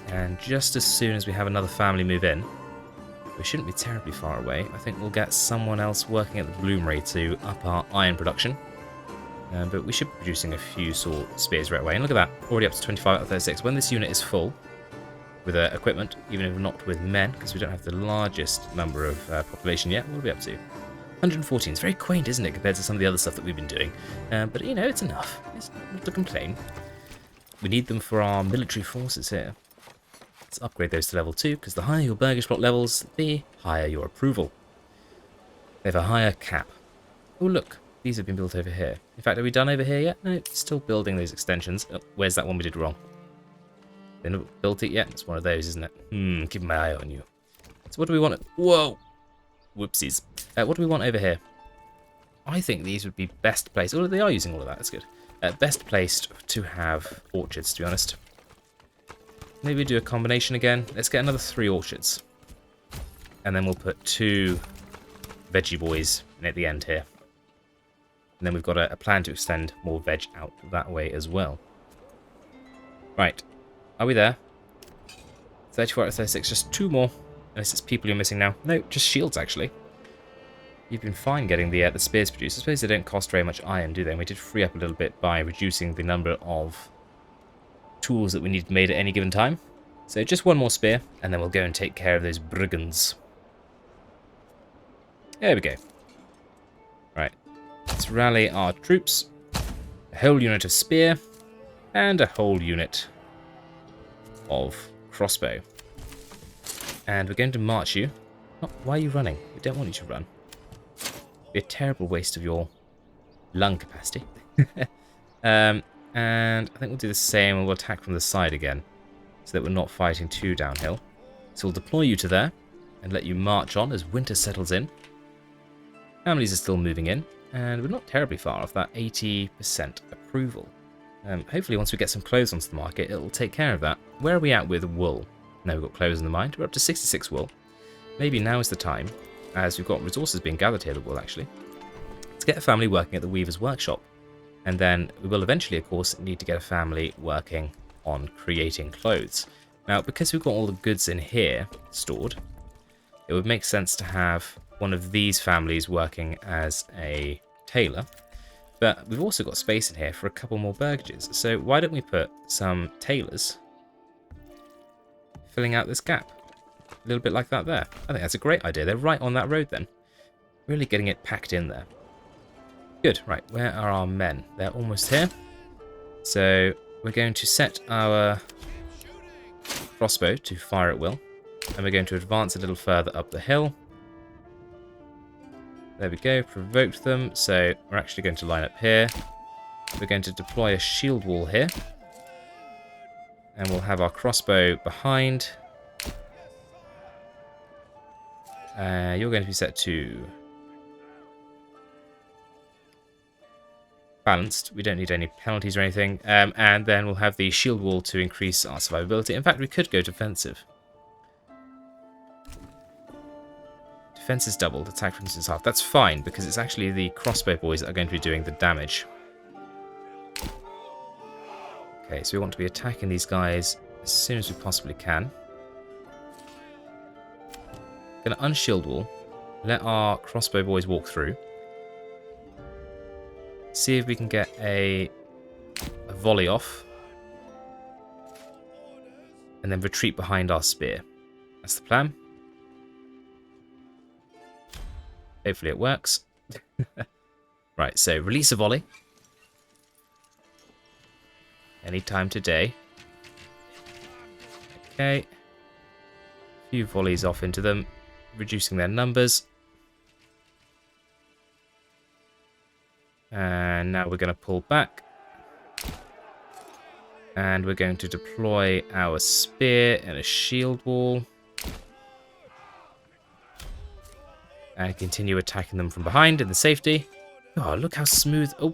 And just as soon as we have another family move in, we shouldn't be terribly far away. I think we'll get someone else working at the bloomery to up our iron production. But we should be producing a few sword spears right away. And look at that, already up to 25 out of 36. When this unit is full with equipment, even if not with men, because we don't have the largest number of population yet, what are we up to? 114. It's very quaint, isn't it, compared to some of the other stuff that we've been doing. But, you know, it's enough. It's not to complain. We need them for our military forces here. Let's upgrade those to level 2, because the higher your burgage plot levels, the higher your approval. They have a higher cap. Oh, look. These have been built over here. In fact, are we done over here yet? No, still building those extensions. Oh, where's that one we did wrong? They haven't built it yet? It's one of those, isn't it? Keep my eye on you. So what do we want? Whoa! Whoopsies. What do we want over here? I think these would be best placed. Oh, they are using all of that. That's good. Best placed to have orchards, to be honest. Maybe do a combination again. Let's get another 3 orchards. And then we'll put 2 veggie boys in at the end here. And then we've got a plan to extend more veg out that way as well. Right. Are we there? 34 out of 36. Just 2 more. Unless it's people you're missing now. No, just shields, actually. You've been fine getting the spears produced. I suppose they don't cost very much iron, do they? And we did free up a little bit by reducing the number of tools that we need made at any given time. So just 1 more spear, and then we'll go and take care of those brigands. There we go. Right. Let's rally our troops. A whole unit of spear, and a whole unit of crossbow. And we're going to march you. Oh, why are you running? We don't want you to run. It'd be a terrible waste of your lung capacity. And I think we'll do the same, and we'll attack from the side again, so that we're not fighting too downhill. So we'll deploy you to there, and let you march on as winter settles in. Families are still moving in, and we're not terribly far off that 80% approval. Hopefully once we get some clothes onto the market, it'll take care of that. Where are we at with wool? No, we've got clothes in the mind. We're up to 66 wool. Maybe now is the time, as we've got resources being gathered here of wool actually, to get a family working at the weaver's workshop. And then we will eventually, of course, need to get a family working on creating clothes. Now, because we've got all the goods in here stored, it would make sense to have one of these families working as a tailor. But we've also got space in here for a couple more burgages. So why don't we put some tailors filling out this gap? A little bit like that there. I think that's a great idea. They're right on that road then. Really getting it packed in there. Good. Right, where are our men? They're almost here. So we're going to set our crossbow to fire at will. And we're going to advance a little further up the hill. There we go, provoked them. So we're actually going to line up here. We're going to deploy a shield wall here. And we'll have our crossbow behind. You're going to be set to balanced. We don't need any penalties or anything. And then we'll have the shield wall to increase our survivability. In fact, we could go defensive. Defense is doubled, attack frequency is half. That's fine, because it's actually the crossbow boys that are going to be doing the damage. Okay, so we want to be attacking these guys as soon as we possibly can. Going to unshield wall. Let our crossbow boys walk through. See if we can get a volley off. and then retreat behind our spear. That's the plan. Hopefully it works. Right, so release a volley. Anytime today. Okay. A few volleys off into them, reducing their numbers. And now we're going to pull back. And we're going to deploy our spear and a shield wall. And continue attacking them from behind in the safety. Oh, look how smooth. Oh.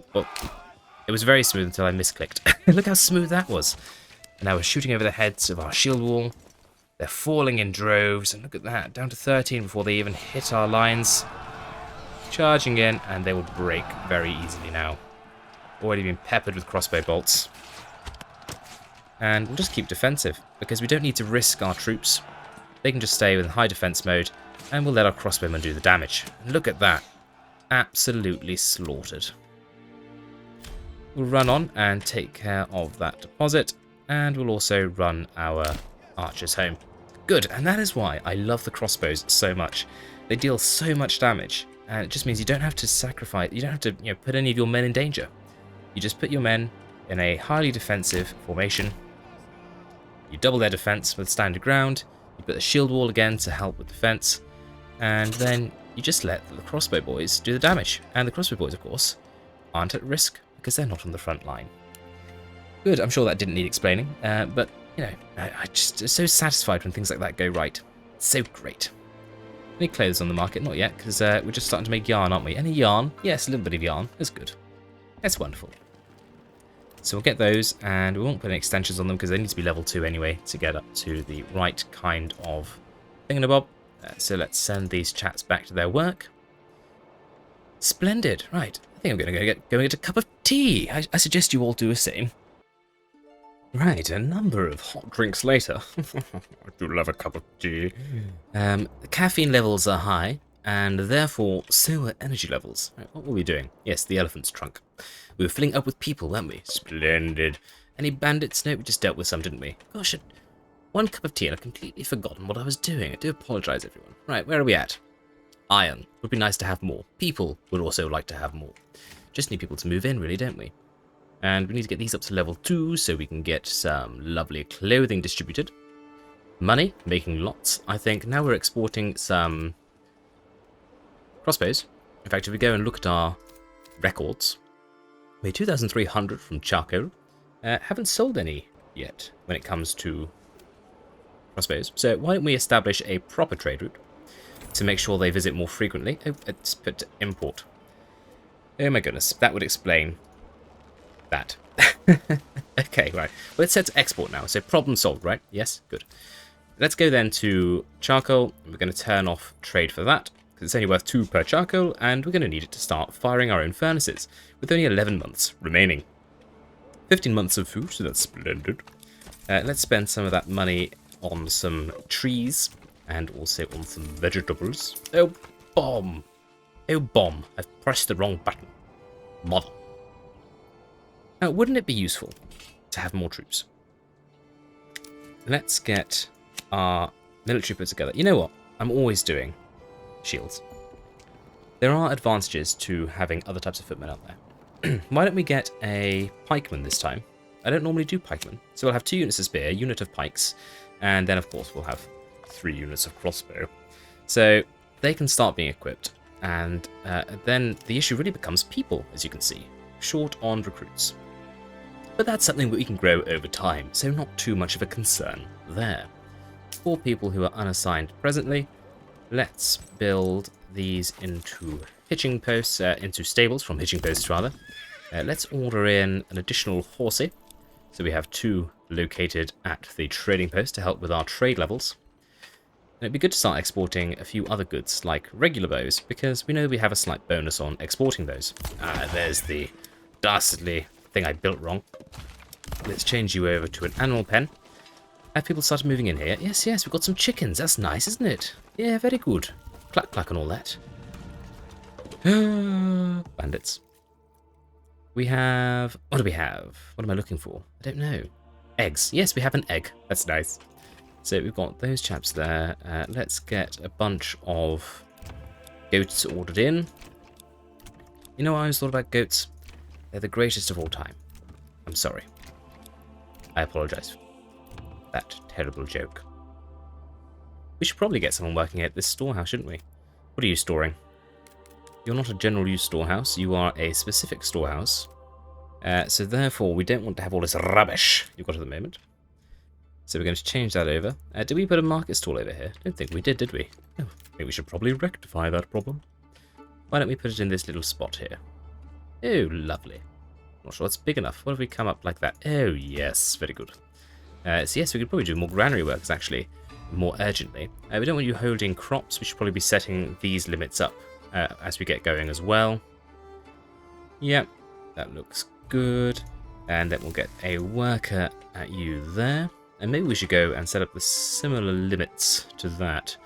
It was very smooth until I misclicked. Look how smooth that was. And now we're shooting over the heads of our shield wall. They're falling in droves. And look at that. Down to 13 before they even hit our lines. Charging in, and they will break very easily now. Already been peppered with crossbow bolts. And we'll just keep defensive, because we don't need to risk our troops. They can just stay in high defense mode, and we'll let our crossbowmen do the damage. And look at that. Absolutely slaughtered. We'll run on and take care of that deposit, and we'll also run our archers home. Good, and that is why I love the crossbows so much. They deal so much damage, and it just means you don't have to sacrifice, you don't have to put any of your men in danger. You just put your men in a highly defensive formation. You double their defense with standard ground, you put the shield wall again to help with defense, and then you just let the crossbow boys do the damage. And the crossbow boys, of course, aren't at risk because they're not on the front line. Good, I'm sure that didn't need explaining, but, I just so satisfied when things like that go right. It's so great. Any clothes on the market? Not yet, because we're just starting to make yarn, aren't we? Any yarn? Yes, a little bit of yarn. That's good. That's wonderful. So we'll get those, and we won't put any extensions on them because they need to be level 2 anyway to get up to the right kind of thingamabob. So let's send these chats back to their work. Splendid. Right. I think I'm going to go get a cup of tea. I suggest you all do the same. Right, a number of hot drinks later. I do love a cup of tea. The caffeine levels are high, and therefore so are energy levels. Right, what were we doing? Yes, the elephant's trunk. We were filling up with people, weren't we? Splendid. Any bandits? No, we just dealt with some, didn't we? Gosh, one cup of tea and I've completely forgotten what I was doing. I do apologise, everyone. Right, where are we at? Iron. Would be nice to have more. People would also like to have more. Just need people to move in, really, don't we? And we need to get these up to level 2 so we can get some lovely clothing distributed. Money, making lots, I think. Now we're exporting some crossbows. In fact, if we go and look at our records, we made 2,300 from charcoal. Haven't sold any yet when it comes to crossbows. So why don't we establish a proper trade route to make sure they visit more frequently. Oh, let's put import. Oh my goodness, that would explain that. Okay, right. Well, let's set to export now. So problem solved, right? Yes, good. Let's go then to charcoal. We're going to turn off trade for that, because it's only worth 2 per charcoal, and we're going to need it to start firing our own furnaces, with only 11 months remaining. 15 months of food, so that's splendid. Let's spend some of that money on some trees, and also on some vegetables. Oh, bomb! Oh, bomb. I've pressed the wrong button. Mother. Now, wouldn't it be useful to have more troops? Let's get our military put together. You know what? I'm always doing shields. There are advantages to having other types of footmen out there. Why don't we get a pikeman this time? I don't normally do pikemen. So we'll have 2 units of spear, a unit of pikes, and then of course we'll have 3 units of crossbow. So they can start being equipped, and then the issue really becomes people, as you can see. Short on recruits. But that's something that we can grow over time, so not too much of a concern there. For people who are unassigned presently, let's build these into hitching posts, into stables from hitching posts rather. Let's order in an additional horsey. So we have 2 located at the trading post to help with our trade levels. And it'd be good to start exporting a few other goods like regular bows, because we know we have a slight bonus on exporting those. There's the dastardly thing I built wrong. Let's change you over to an animal pen. Have people started moving in here? Yes, yes, we've got some chickens. That's nice, isn't it? Yeah, very good. Clack, clack and all that. Bandits. We have... What do we have? What am I looking for? I don't know. Eggs. Yes, we have an egg. That's nice. So we've got those chaps there. Let's get a bunch of goats ordered in. You know what I always thought about goats? They're the greatest of all time. I'm sorry. I apologise for that terrible joke. We should probably get someone working at this storehouse, shouldn't we? What are you storing? You're not a general use storehouse. You are a specific storehouse. So therefore, we don't want to have all this rubbish you've got at the moment. So we're going to change that over. Did we put a market stall over here? I don't think we did we? Oh, I think we should probably rectify that problem. Why don't we put it in this little spot here? Oh, lovely. Not sure it's big enough. What if we come up like that? Oh, yes. Very good. So yes, we could probably do more granary works, actually, more urgently. We don't want you holding crops. We should probably be setting these limits up as we get going as well. Yep, that looks good. And then we'll get a worker at you there. And maybe we should go and set up the similar limits to that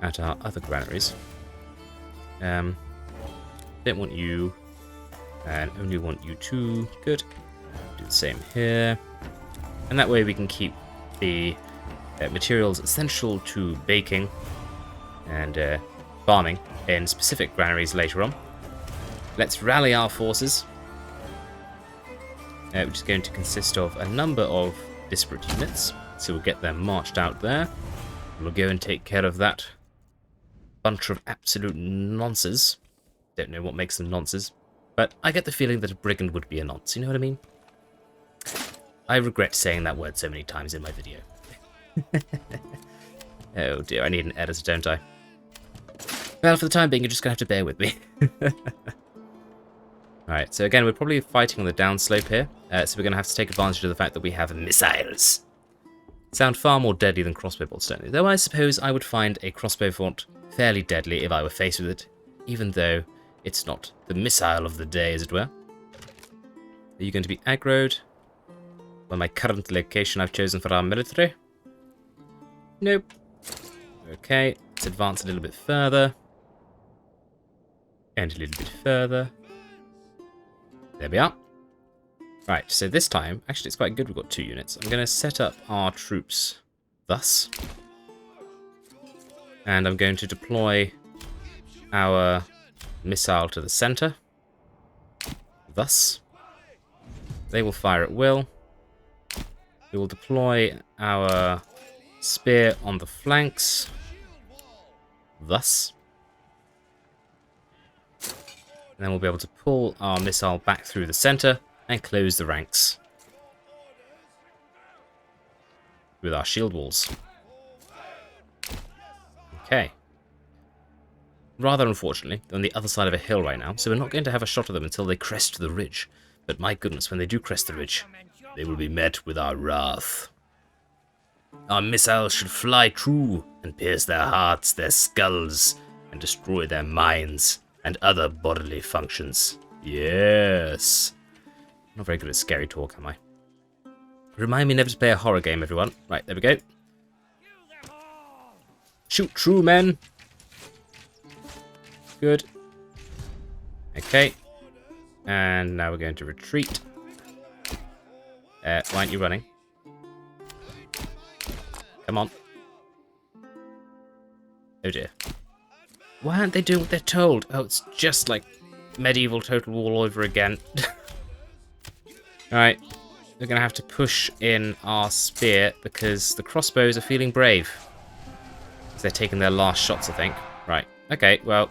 at our other granaries. Don't want you, and only want you two. Good. Do the same here. And that way we can keep the materials essential to baking and farming in specific granaries later on. Let's rally our forces, which is going to consist of a number of disparate units. So we'll get them marched out there. We'll go and take care of that bunch of absolute nonces. Don't know what makes them nonces, but I get the feeling that a brigand would be a nonce, you know what I mean? I regret saying that word so many times in my video. Oh dear, I need an editor, don't I? Well, for the time being, you're just going to have to bear with me. Alright, so again, we're probably fighting on the downslope here, so we're going to have to take advantage of the fact that we have missiles. Sound far more deadly than crossbow bolts, don't they? Though I suppose I would find a crossbow bolt fairly deadly if I were faced with it, even though it's not the missile of the day, as it were. Are you going to be aggroed? Well, my current location I've chosen for our military? Nope. Okay, let's advance a little bit further. And a little bit further. There we are. Right, so this time, actually it's quite good we've got 2 units. I'm going to set up our troops thus. And I'm going to deploy our missile to the center. Thus. They will fire at will. We will deploy our spear on the flanks. Thus. And then we'll be able to pull our missile back through the center and close the ranks with our shield walls. Okay. Rather unfortunately, they're on the other side of a hill right now, so we're not going to have a shot at them until they crest the ridge. But my goodness, when they do crest the ridge, they will be met with our wrath. Our missiles should fly true and pierce their hearts, their skulls, and destroy their minds and other bodily functions. Yes. Not very good at scary talk, am I? Remind me never to play a horror game, everyone. Right, there we go. Shoot true, men. Good. Okay. And now we're going to retreat. Why aren't you running? Come on. Oh dear. Why aren't they doing what they're told? Oh, it's just like medieval Total War all over again. Alright. We're going to have to push in our spear because the crossbows are feeling brave. Because they're taking their last shots, I think. Right. Okay, well.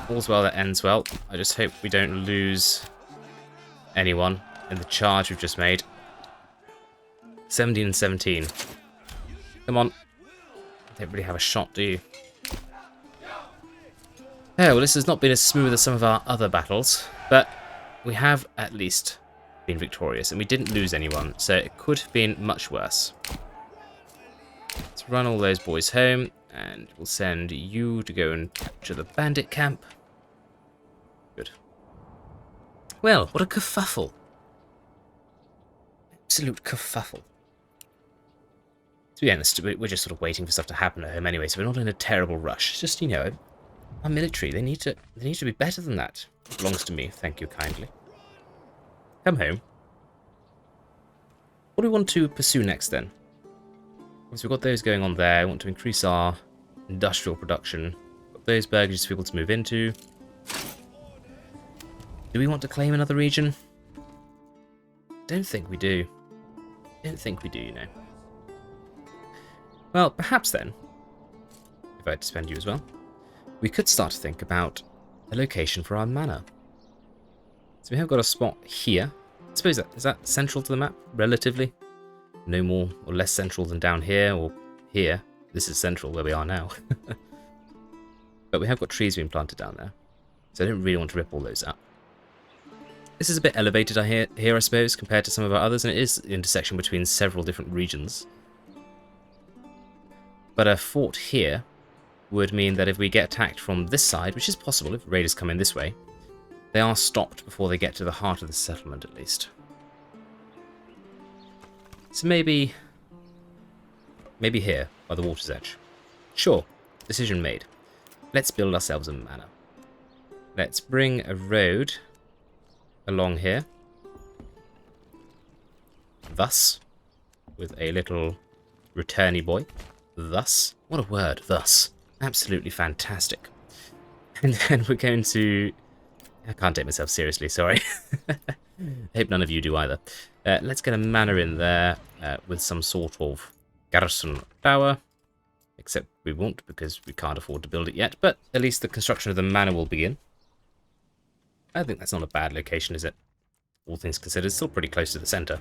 All's well that ends well. I just hope we don't lose anyone in the charge we've just made. 17 and 17. Come on. Don't really have a shot, do you? Oh, well, this has not been as smooth as some of our other battles, but we have at least been victorious, and we didn't lose anyone, so it could have been much worse. Let's run all those boys home, and we'll send you to go and capture the bandit camp. Good. Well, what a kerfuffle. Absolute kerfuffle. To be honest, we're just sort of waiting for stuff to happen at home anyway, so we're not in a terrible rush. It's just, you know, our military, they need to be better than that. It belongs to me, thank you kindly. Come home. What do we want to pursue next then? So we've got those going on there. We want to increase our industrial production. Got those burgages for people to move into. Do we want to claim another region? Don't think we do. Don't think we do, you know. Well, perhaps then, if I had to spend you as well, we could start to think about a location for our manor. So we have got a spot here. I suppose is that central to the map, relatively? No more or less central than down here or here. This is central where we are now. But we have got trees being planted down there, so I don't really want to rip all those up. This is a bit elevated here, I suppose, compared to some of our others, and it is the intersection between several different regions. But a fort here would mean that if we get attacked from this side, which is possible if raiders come in this way, they are stopped before they get to the heart of the settlement, at least. So maybe here, by the water's edge. Sure, decision made. Let's build ourselves a manor. Let's bring a road along here. Thus, with a little returny boy. Thus. What a word, thus. Absolutely fantastic. And then we're going to... I can't take myself seriously, sorry. I hope none of you do either. Let's get a manor in there with some sort of garrison tower. Except we won't because we can't afford to build it yet. But at least the construction of the manor will begin. I think that's not a bad location, is it? All things considered, still pretty close to the centre.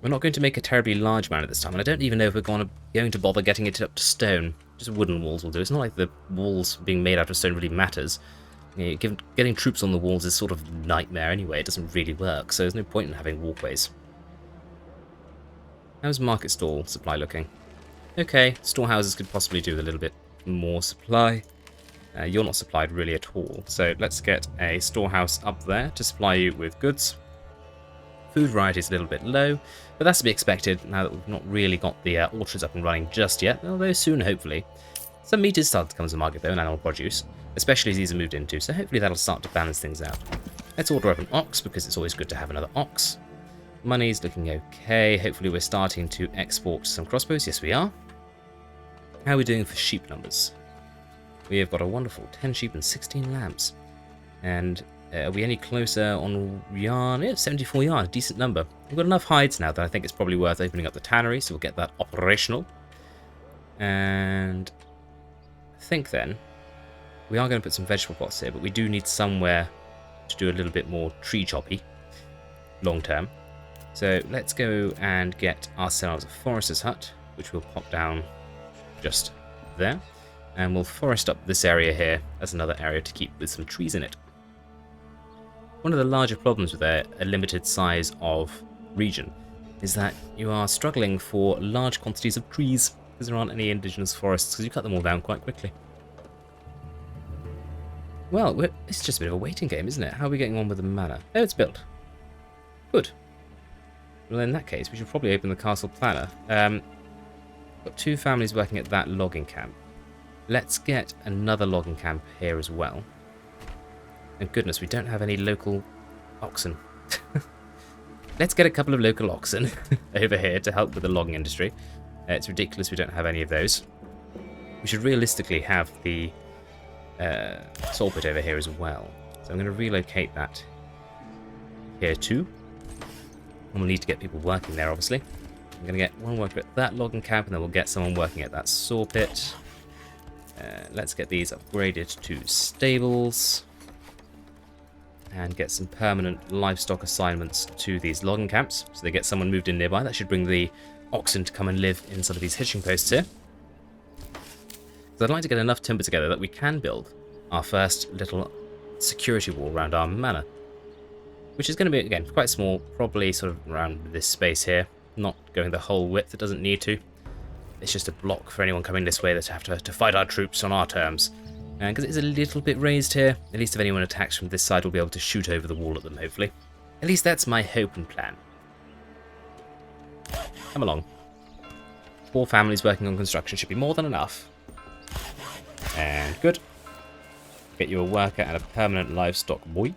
We're not going to make a terribly large manor this time, and I don't even know if we're going to bother getting it up to stone. Just wooden walls will do. It's not like the walls being made out of stone really matters. You know, getting troops on the walls is sort of a nightmare anyway. It doesn't really work, so there's no point in having walkways. How's market stall supply looking? Okay, storehouses could possibly do with a little bit more supply. You're not supplied really at all, so let's get a storehouse up there to supply you with goods. Food variety is a little bit low, but that's to be expected now that we've not really got the orchards up and running just yet, although soon, hopefully. Some meat is starting to come to the market, though, and animal produce, especially as these are moved into, so hopefully that'll start to balance things out. Let's order up an ox, because it's always good to have another ox. Money's looking okay. Hopefully we're starting to export some crossbows. Yes, we are. How are we doing for sheep numbers? We have got a wonderful 10 sheep and 16 lambs. And are we any closer on yarn? Yeah, 74 yarn, a decent number. We've got enough hides now that I think it's probably worth opening up the tannery, so we'll get that operational. And I think then we are going to put some vegetable plots here, but we do need somewhere to do a little bit more tree choppy long term. So let's go and get ourselves a forester's hut, which we'll pop down just there. And we'll forest up this area here as another area to keep with some trees in it. One of the larger problems with a limited size of region is that you are struggling for large quantities of trees because there aren't any indigenous forests because you cut them all down quite quickly. Well, it's just a bit of a waiting game, isn't it? How are we getting on with the manor? Oh, it's built. Good. Well, in that case, we should probably open the castle planner. Got 2 families working at that logging camp. Let's get another logging camp here as well. And goodness, we don't have any local oxen. Let's get a couple of local oxen over here to help with the logging industry. It's ridiculous we don't have any of those. We should realistically have the saw pit over here as well. So I'm going to relocate that here too. And we'll need to get people working there, obviously. I'm going to get one worker at that logging camp, and then we'll get someone working at that saw pit. Let's get these upgraded to stables. And get some permanent livestock assignments to these logging camps. So they get someone moved in nearby. That should bring the oxen to come and live in some of these hitching posts here. So I'd like to get enough timber together that we can build our first little security wall around our manor. Which is going to be, again, quite small. Probably sort of around this space here. Not going the whole width. It doesn't need to. It's just a block for anyone coming this way that have to fight our troops on our terms. And because it's a little bit raised here, at least if anyone attacks from this side, we'll be able to shoot over the wall at them, hopefully. At least that's my hope and plan. Come along. 4 families working on construction should be more than enough. And good. Get you a worker and a permanent livestock boy.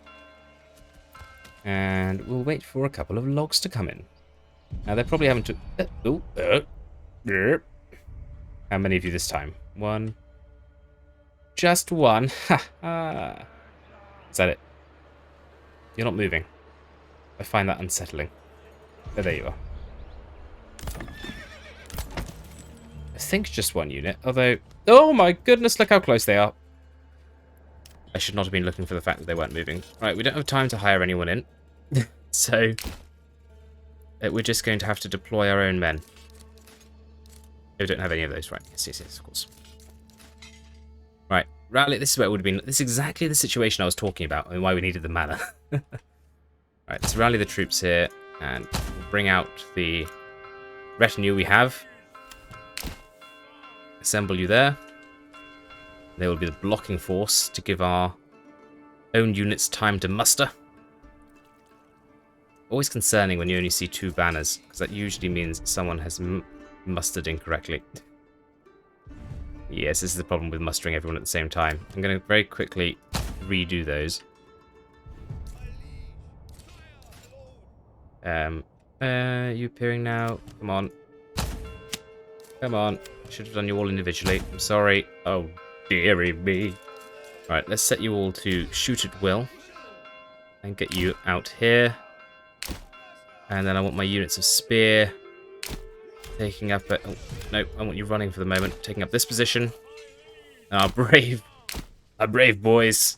And we'll wait for a couple of logs to come in. Now they're probably having to... How many of you this time? One. Just one. Ha ha. Is that it? You're not moving. I find that unsettling. Oh, there you are. I think just one unit, although... Oh my goodness, look how close they are. I should not have been looking for the fact that they weren't moving. Right, we don't have time to hire anyone in. So... we're just going to have to deploy our own men. We don't have any of those, right? Yes, of course. Right, rally. This is where it would have been. This is exactly the situation I was talking about and why we needed the manor. Right, let's rally the troops here and bring out the retinue we have. Assemble you there. They will be the blocking force to give our own units time to muster. Always concerning when you only see 2 banners, because that usually means someone has mustered incorrectly. Yes, this is the problem with mustering everyone at the same time. I'm going to very quickly redo those. You appearing now? Come on. Come on. Should have done you all individually. I'm sorry. Oh, dearie me. Alright, let's set you all to shoot at will. And get you out here. And then I want my units of spear taking up... oh, no, I want you running for the moment. Taking up this position. Our brave boys.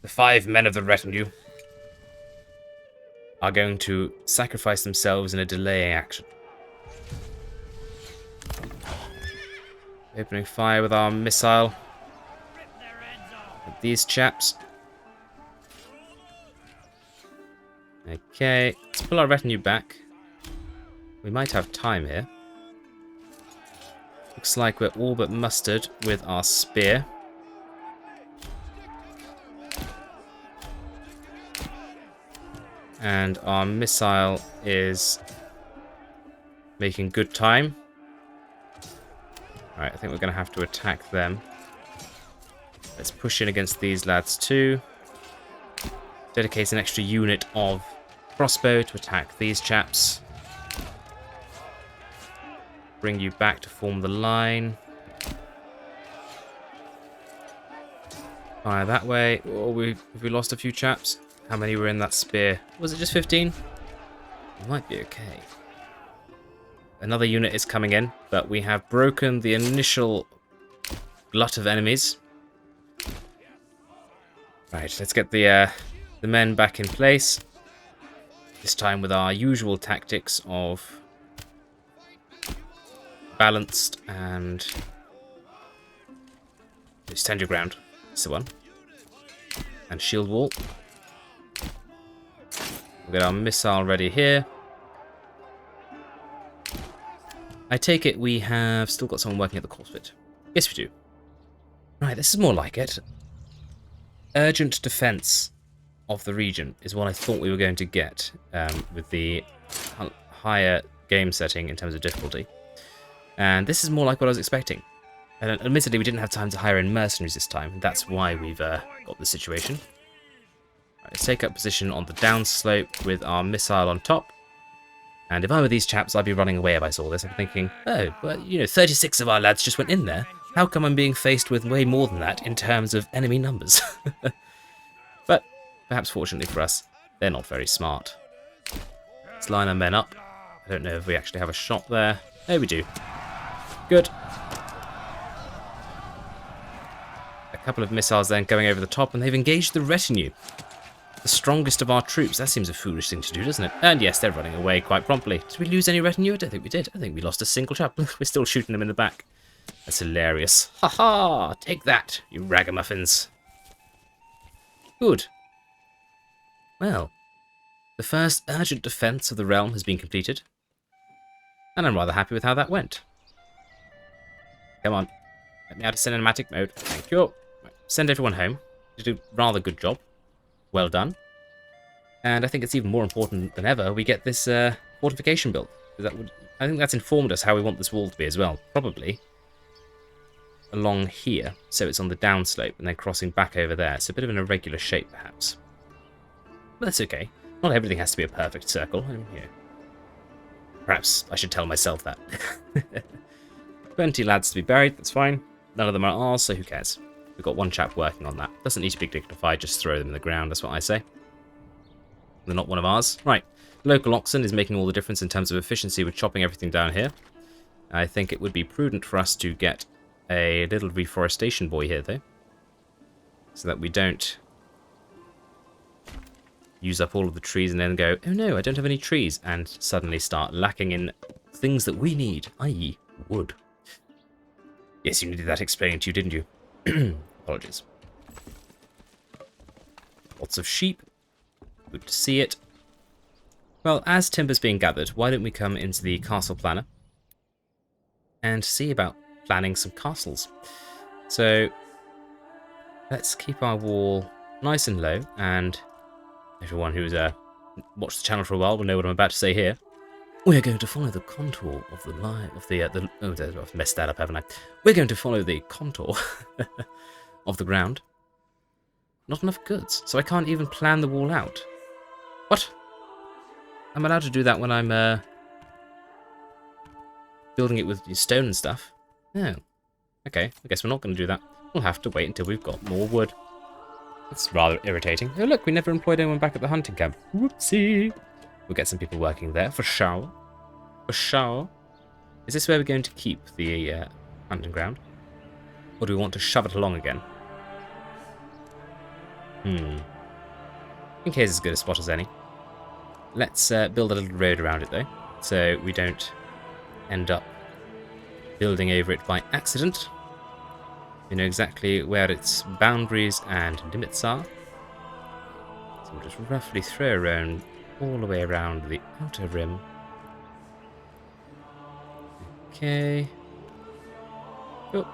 The 5 men of the retinue are going to sacrifice themselves in a delay action. Opening fire with our missile. At these chaps. Okay, let's pull our retinue back. We might have time here. Looks like we're all but mustered with our spear. And our missile is making good time. Alright, I think we're going to have to attack them. Let's push in against these lads too. Dedicate an extra unit of crossbow to attack these chaps. Bring you back to form the line. Fire that way. Oh, we lost a few chaps. How many were in that spear? Was it just 15? It might be okay. Another unit is coming in, but we have broken the initial glut of enemies. Right, let's get the men back in place. This time with our usual tactics of balanced and stand your ground. That's the one. And shield wall. We'll get our missile ready here. I take it we have still got someone working at the course. Yes, we do. Right, this is more like it. Urgent defense of the region is what I thought we were going to get with the higher game setting in terms of difficulty. And this is more like what I was expecting. And admittedly, we didn't have time to hire in mercenaries this time. That's why we've got this situation. Right, let's take up position on the downslope with our missile on top. And if I were these chaps, I'd be running away if I saw this. I'm thinking, oh, well, you know, 36 of our lads just went in there. How come I'm being faced with way more than that in terms of enemy numbers? But perhaps fortunately for us, they're not very smart. Let's line our men up. I don't know if we actually have a shot there. There we do. Good. A couple of missiles then going over the top, and they've engaged the retinue. The strongest of our troops. That seems a foolish thing to do, doesn't it? And yes, they're running away quite promptly. Did we lose any retinue? I don't think we did. I think we lost a single chap. We're still shooting them in the back. That's hilarious. Ha ha! Take that, you ragamuffins. Good. Well, the first urgent defense of the realm has been completed. And I'm rather happy with how that went. Come on. Let me out of cinematic mode. Thank you. Right. Send everyone home. You did a rather good job. Well done. And I think it's even more important than ever we get this fortification built. I think that's informed us how we want this wall to be as well. Probably along here, so it's on the downslope and then crossing back over there. It's a bit of an irregular shape, perhaps. But that's okay. Not everything has to be a perfect circle. Perhaps I should tell myself that. 20 lads to be buried, that's fine. None of them are ours, so who cares? We've got one chap working on that. Doesn't need to be dignified, just throw them in the ground, that's what I say. They're not one of ours. Right, local oxen is making all the difference in terms of efficiency with chopping everything down here. I think it would be prudent for us to get a little reforestation boy here, though. So that we don't use up all of the trees and then go, oh no, I don't have any trees, and suddenly start lacking in things that we need, i.e. wood. Yes, you needed that explaining to you, didn't you? Apologies. Lots of sheep. Good to see it. Well, as timber's being gathered, why don't we come into the castle planner and see about planning some castles. So let's keep our wall nice and low, and everyone who's watched the channel for a while will know what I'm about to say here. We're going to follow the contour of the line of the oh, I've messed that up, haven't I? We're going to follow the contour of the ground. Not enough goods, so I can't even plan the wall out. What? I'm allowed to do that when I'm building it with stone and stuff. Oh, okay. I guess we're not going to do that. We'll have to wait until we've got more wood. It's rather irritating. Oh look, we never employed anyone back at the hunting camp. Whoopsie. We'll get some people working there for sure. For sure. Is this where we're going to keep the hunting ground? Or do we want to shove it along again? I think here's as good a spot as any. Let's build a little road around it though, so we don't end up building over it by accident. We know exactly where its boundaries and limits are. So we'll just roughly throw around all the way around the outer rim. Okay. Oh.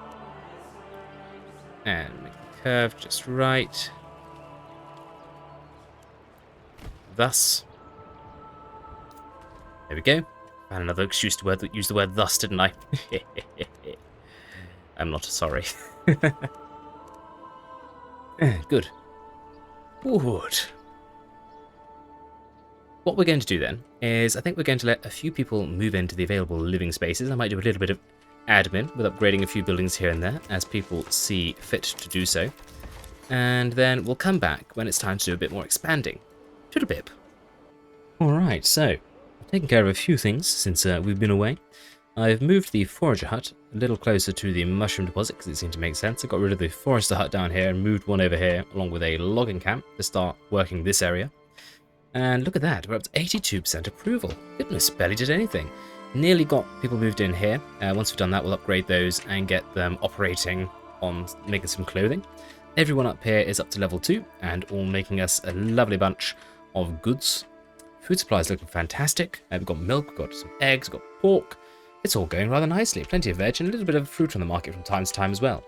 And make the curve just right. Thus. There we go. Found another excuse to use the word thus, didn't I? I'm not sorry. Good. Good. What we're going to do then is I think we're going to let a few people move into the available living spaces. I might do a little bit of admin with upgrading a few buildings here and there as people see fit to do so. And then we'll come back when it's time to do a bit more expanding. Toodle-pip. Alright, so I've taken care of a few things since we've been away. I've moved the forager hut a little closer to the mushroom deposit because it seemed to make sense. I got rid of the forester hut down here and moved one over here along with a logging camp to start working this area. And look at that, we're up to 82% approval. Goodness, barely did anything. Nearly got people moved in here. Once we've done that, we'll upgrade those and get them operating on making some clothing. Everyone up here is up to level 2 and all making us a lovely bunch of goods. Food supplies looking fantastic. We've got milk, we've got some eggs, we've got pork. It's all going rather nicely. Plenty of veg and a little bit of fruit on the market from time to time as well.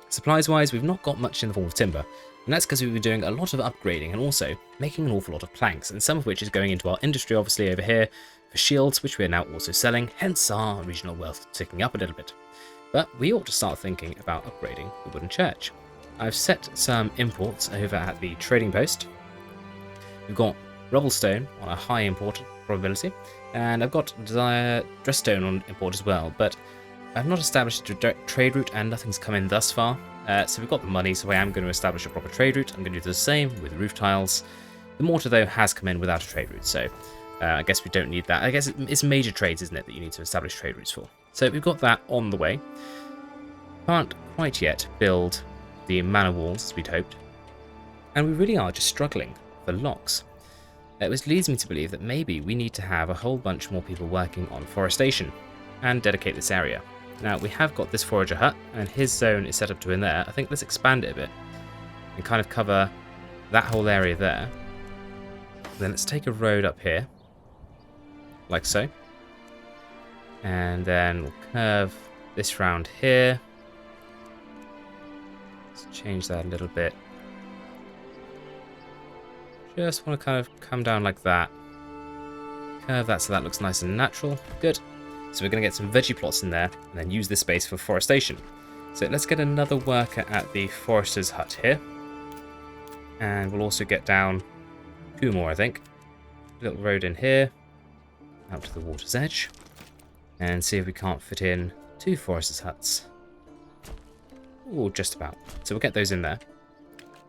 Supplies-wise, we've not got much in the form of timber, and that's because we've been doing a lot of upgrading and also making an awful lot of planks, and some of which is going into our industry, obviously, over here for shields, which we're now also selling, hence our regional wealth ticking up a little bit. But we ought to start thinking about upgrading the wooden church. I've set some imports over at the trading post. We've got rubble stone on a high import probability, and I've got dress stone on import as well, but I've not established a direct trade route and nothing's come in thus far. So we've got the money, so I am going to establish a proper trade route. I'm going to do the same with roof tiles. The mortar, though, has come in without a trade route, so I guess we don't need that. I guess it's major trades, isn't it, that you need to establish trade routes for. So we've got that on the way. Can't quite yet build the manor walls as we'd hoped. And we really are just struggling for locks. Which leads me to believe that maybe we need to have a whole bunch more people working on forestation and dedicate this area. Now, we have got this forager hut, and his zone is set up to in there. I think let's expand it a bit and kind of cover that whole area there. Then let's take a road up here, like so. And then we'll curve this round here. Let's change that a little bit. Just want to kind of come down like that. Curve that so that looks nice and natural. Good. So we're going to get some veggie plots in there and then use this space for forestation. So let's get another worker at the forester's hut here. And we'll also get down 2 more, I think. Little road in here. out to the water's edge and see if we can't fit in 2 foresters' huts. Ooh, just about. So we'll get those in there.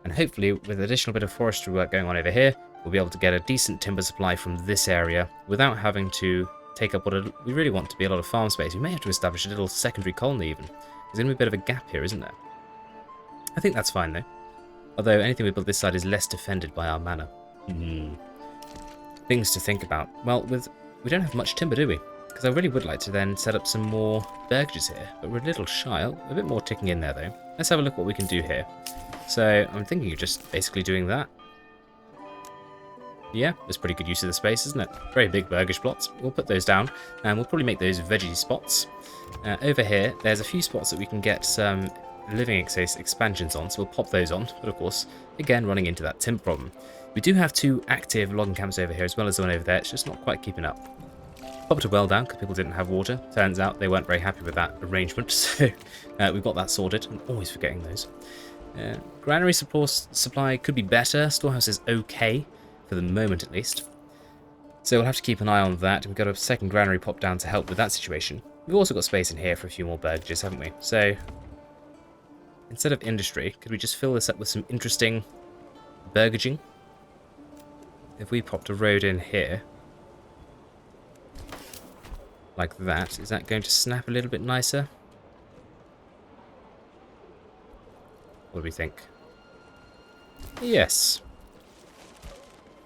And hopefully, with additional bit of forestry work going on over here, we'll be able to get a decent timber supply from this area without having to take up what we really want to be a lot of farm space. We may have to establish a little secondary colony even. There's going to be a bit of a gap here, isn't there? I think that's fine though. Although anything we build this side is less defended by our manor. Things to think about. Well, we don't have much timber, do we? Because I really would like to then set up some more burgages here, but we're a little shy. A bit more ticking in there though. Let's have a look at what we can do here. So I'm thinking of just basically doing that. Yeah, there's pretty good use of the space, isn't it? Very big burgage plots. We'll put those down, and we'll probably make those veggie spots. Over here, there's a few spots that we can get some living expansions on, so we'll pop those on. But of course, again, running into that timber problem. We do have 2 active logging camps over here, as well as the one over there. It's just not quite keeping up. Popped a well down because people didn't have water. Turns out they weren't very happy with that arrangement, so we've got that sorted. I'm always forgetting those. Granary supply could be better. Storehouse is okay, for the moment at least. So we'll have to keep an eye on that. We've got a second granary pop down to help with that situation. We've also got space in here for a few more burgages, haven't we? So instead of industry, could we just fill this up with some interesting burgaging? If we popped a road in here, like that, is that going to snap a little bit nicer? What do we think? Yes.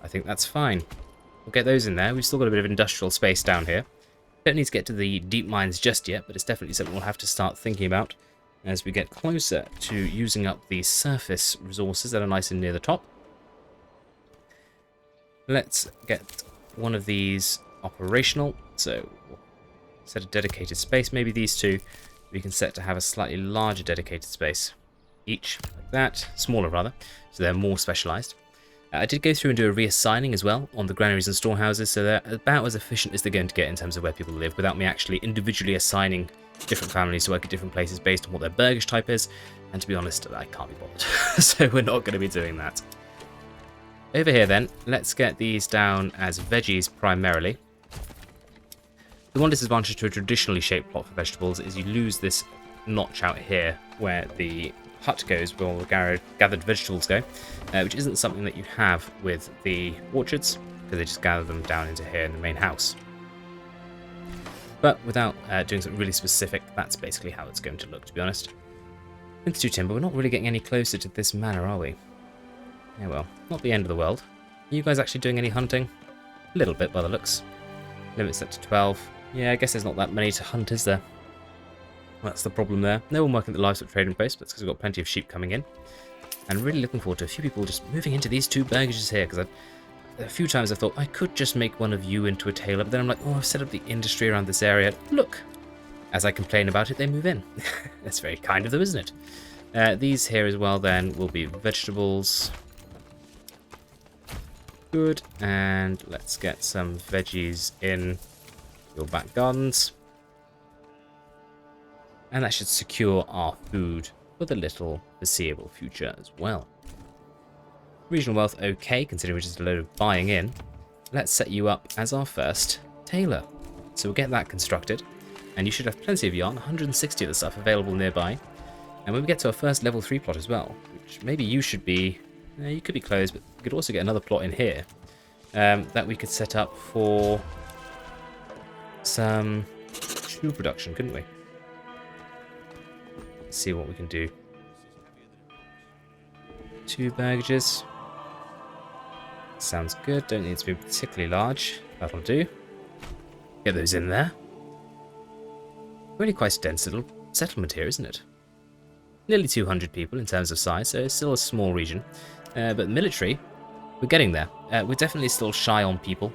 I think that's fine. We'll get those in there. We've still got a bit of industrial space down here. Don't need to get to the deep mines just yet, but it's definitely something we'll have to start thinking about as we get closer to using up the surface resources that are nice and near the top. Let's get one of these operational. So we'll set a dedicated space. Maybe these 2 we can set to have a slightly larger dedicated space each, like that. Smaller rather, so they're more specialized. I did go through and do a reassigning as well on the granaries and storehouses, so they're about as efficient as they're going to get in terms of where people live, without me actually individually assigning different families to work at different places based on what their burgage type is. And to be honest, I can't be bothered, so we're not going to be doing that. Over here then, let's get these down as veggies primarily. The one disadvantage to a traditionally shaped plot for vegetables is you lose this notch out here where the hut goes, where all the gathered vegetables go, which isn't something that you have with the orchards, because they just gather them down into here in the main house. But without doing something really specific, that's basically how it's going to look, to be honest. 22 timber, we're not really getting any closer to this manor, are we? Yeah, well, not the end of the world. Are you guys actually doing any hunting? A little bit by the looks. Limit set to 12. Yeah, I guess there's not that many to hunt, is there? That's the problem there. No one working at the livestock trading post, but it's because we've got plenty of sheep coming in. And really looking forward to a few people just moving into these 2 burgages here, because a few times I thought I could just make one of you into a tailor, but then I'm like, oh, I've set up the industry around this area. Look! As I complain about it, they move in. That's very kind of them, isn't it? These here as well then will be vegetables. Good. And let's get some veggies in your back gardens. And that should secure our food for the little foreseeable future as well. Regional wealth okay, considering we're just a load of buying in. Let's set you up as our first tailor. So we'll get that constructed. And you should have plenty of yarn, 160 of the stuff available nearby. And when we get to our first level 3 plot as well, which maybe you should be... you could be closed, but we could also get another plot in here that we could set up for some shoe production, couldn't we? Let's see what we can do. 2 burgages. Sounds good. Don't need to be particularly large. That'll do. Get those in there. Really quite a dense little settlement here, isn't it? Nearly 200 people in terms of size, so it's still a small region. But military, we're getting there. We're definitely still shy on people,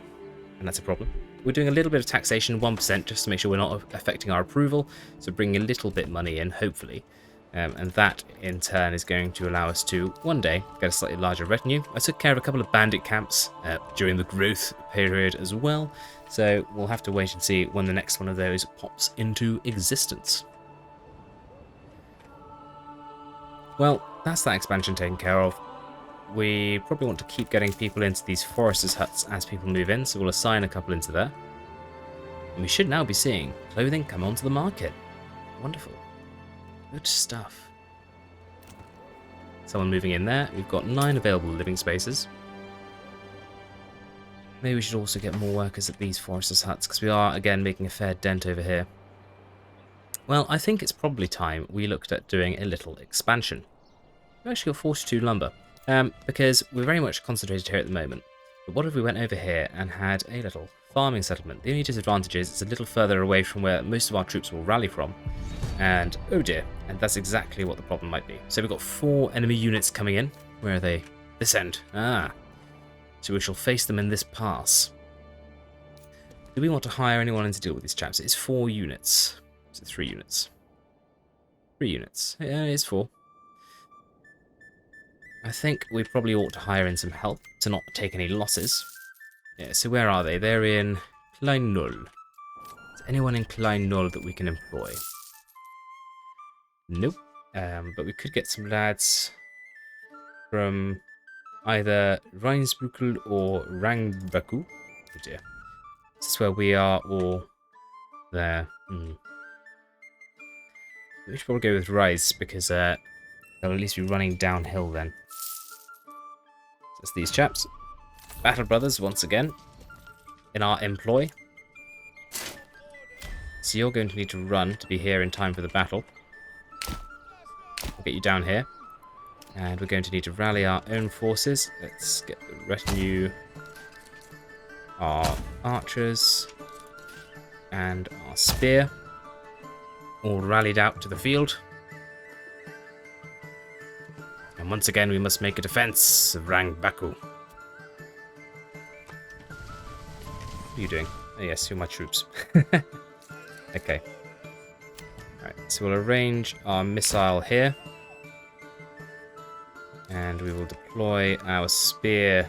and that's a problem. We're doing a little bit of taxation, 1%, just to make sure we're not affecting our approval. So bringing a little bit money in, hopefully. And that, in turn, is going to allow us to, one day, get a slightly larger retinue. I took care of a couple of bandit camps during the growth period as well. So we'll have to wait and see when the next one of those pops into existence. Well, that's that expansion taken care of. We probably want to keep getting people into these foresters' huts as people move in, so we'll assign a couple into there. And we should now be seeing clothing come onto the market. Wonderful. Good stuff. Someone moving in there. We've got 9 available living spaces. Maybe we should also get more workers at these foresters' huts, because we are, again, making a fair dent over here. Well, I think it's probably time we looked at doing a little expansion. We've actually got 42 lumber, because we're very much concentrated here at the moment. But what if we went over here and had a little farming settlement? The only disadvantage is it's a little further away from where most of our troops will rally from. And, oh dear, and that's exactly what the problem might be. So we've got 4 enemy units coming in. Where are they? This end. Ah. So we shall face them in this pass. Do we want to hire anyone in to deal with these chaps? It's 4 units. Is it 3 units? 3 units. Yeah, it's 4. I think we probably ought to hire in some help to not take any losses. Yeah, so where are they? They're in Klein Null. Is anyone in Klein Null that we can employ? Nope. But we could get some lads from either Reinsbrückel or Rangbaku. Oh dear. Is this where we are, or there? We should probably go with Rise, because they'll at least be running downhill then. So it's these chaps. Battle Brothers, once again, in our employ. So you're going to need to run to be here in time for the battle. We'll get you down here. And we're going to need to rally our own forces. Let's get the retinue, our archers, and our spear all rallied out to the field. And once again, we must make a defense of Rangbaku. What are you doing? Oh yes, you're my troops. Okay. Alright, so we'll arrange our missile here. And we will deploy our spear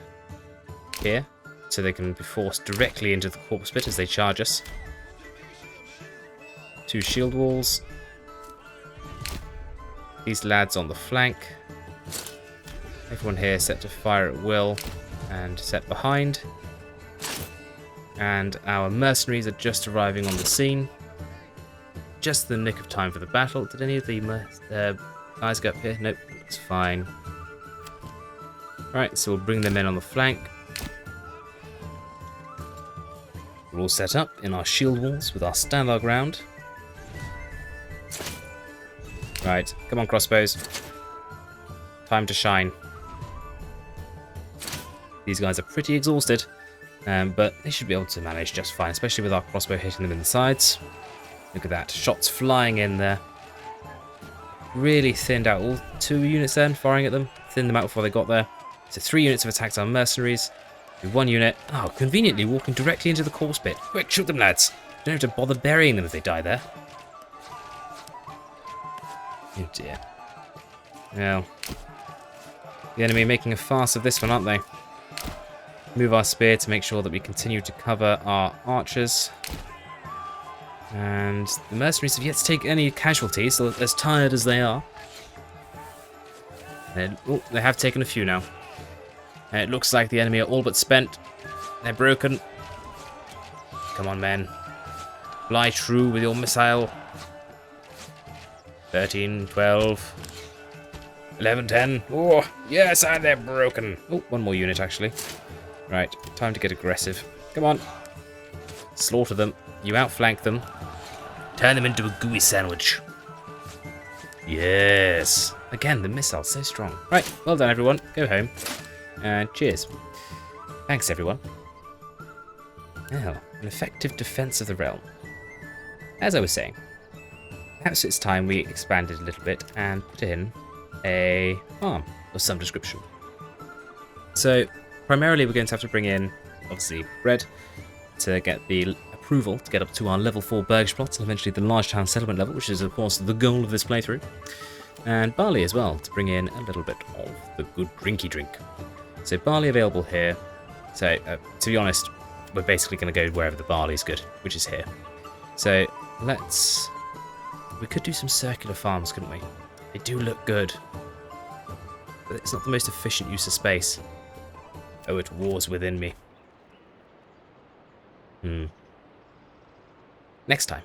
here, so they can be forced directly into the corpse pit as they charge us. 2 shield walls. These lads on the flank. Everyone here set to fire at will and set behind. And our mercenaries are just arriving on the scene. Just the nick of time for the battle. Did any of the guys go up here? Nope, it's fine. Alright, so we'll bring them in on the flank. We're all set up in our shield walls with our stand our ground. Right, come on crossbows. Time to shine. These guys are pretty exhausted, but they should be able to manage just fine, especially with our crossbow hitting them in the sides. Look at that, shots flying in there. Really thinned out all 2 units then, firing at them. Thinned them out before they got there. So 3 units have attacked our mercenaries. With 1 unit, conveniently walking directly into the corpse pit. Quick, shoot them, lads. Don't have to bother burying them if they die there. Oh dear. Well, the enemy are making a farce of this one, aren't they? Move our spear to make sure that we continue to cover our archers. And the mercenaries have yet to take any casualties, so as tired as they are. Oh, they have taken a few now. And it looks like the enemy are all but spent. They're broken. Come on, men. Fly true with your missile. 13, 12, 11, 10. Oh, yes, and they're broken. Oh, 1 more unit, actually. Right, time to get aggressive. Come on. Slaughter them. You outflank them. Turn them into a gooey sandwich. Yes. Again, the missile's so strong. Right, well done, everyone. Go home. And cheers. Thanks, everyone. Now, an effective defense of the realm. As I was saying, perhaps it's time we expanded a little bit and put in a farm of some description. So, primarily we're going to have to bring in, obviously, bread to get the approval to get up to our level 4 burgage plots and eventually the large town settlement level, which is, of course, the goal of this playthrough. And barley as well, to bring in a little bit of the good drinky drink. So barley available here. So, to be honest, we're basically going to go wherever the barley's good, which is here. So, we could do some circular farms, couldn't we? They do look good. But it's not the most efficient use of space. Oh, it wars within me. Next time.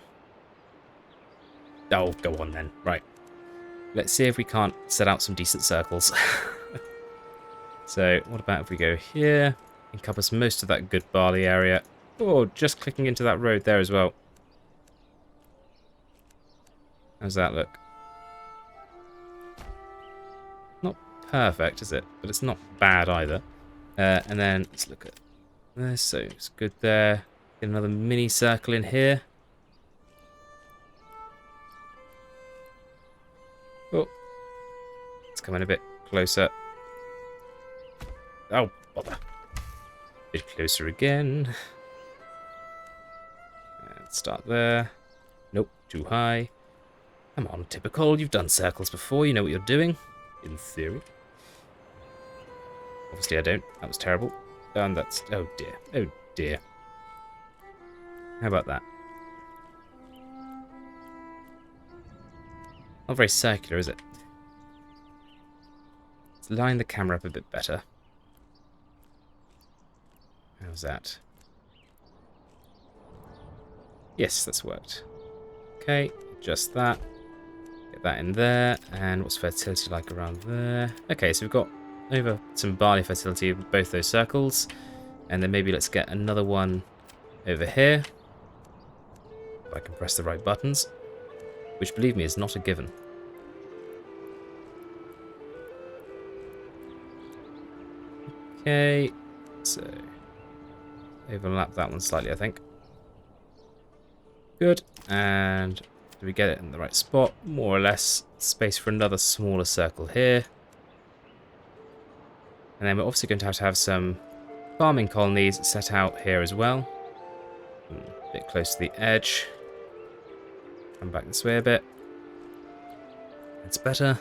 Oh, go on then. Right. Let's see if we can't set out some decent circles. So, what about if we go here, encompass most of that good barley area. Oh, just clicking into that road there as well. How's that look? Not perfect, is it? But it's not bad either. And then let's look at this. So it's good there. Get another mini circle in here. Oh, let's come in a bit closer. Oh, bother. A bit closer again. Let's start there. Nope, too high. Come on, typical. You've done circles before. You know what you're doing. In theory. Obviously I don't. That was terrible. And that's... Oh dear. Oh dear. How about that? Not very circular, is it? Let's line the camera up a bit better. How's that? Yes, that's worked. Okay, just that. Get that in there. And what's fertility like around there? Okay, so we've got over some barley fertility with both those circles. And then maybe let's get another one over here. If I can press the right buttons. Which, believe me, is not a given. Okay, so overlap that one slightly, I think. Good, and do we get it in the right spot? More or less. Space for another smaller circle here. And then we're obviously going to have some farming colonies set out here as well. A bit close to the edge. Come back this way a bit. It's better.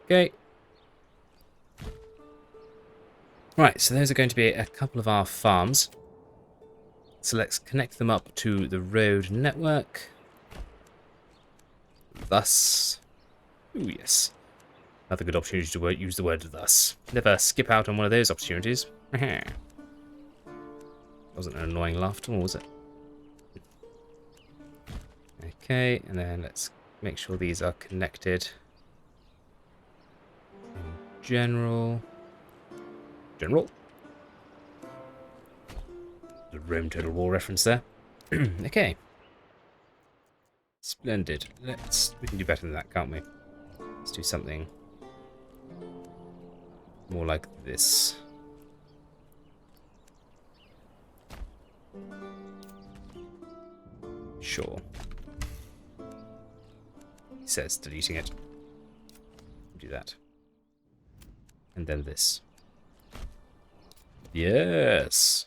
Okay. Right, so those are going to be a couple of our farms. So let's connect them up to the road network. Thus. Ooh, yes. Another good opportunity to use the word thus. Never skip out on one of those opportunities. Wasn't an annoying laugh at all, was it? Okay, and then let's make sure these are connected. In general. The Rome Total War reference there. Okay. Splendid. We can do better than that, can't we? Let's do something more like this. Sure. He says, deleting it. Do that. And then this. Yes.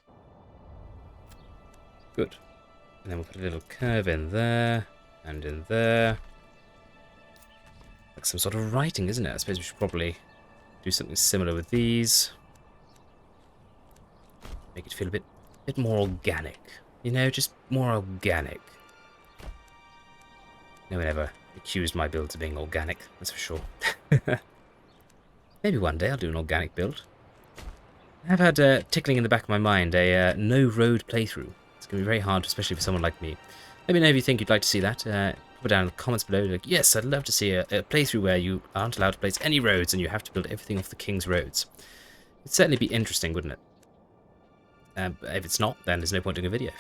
Good. And then we'll put a little curve in there. And in there. Like some sort of writing, isn't it? I suppose we should probably do something similar with these. Make it feel a bit more organic. You know, just more organic. No one ever accused my builds of being organic, that's for sure. Maybe one day I'll do an organic build. I've had tickling in the back of my mind a no-road playthrough. It's going to be very hard, especially for someone like me. Let me know if you think you'd like to see that. Put it down in the comments below. Like, yes, I'd love to see a playthrough where you aren't allowed to place any roads and you have to build everything off the king's roads. It'd certainly be interesting, wouldn't it? If it's not, then there's no point doing a video.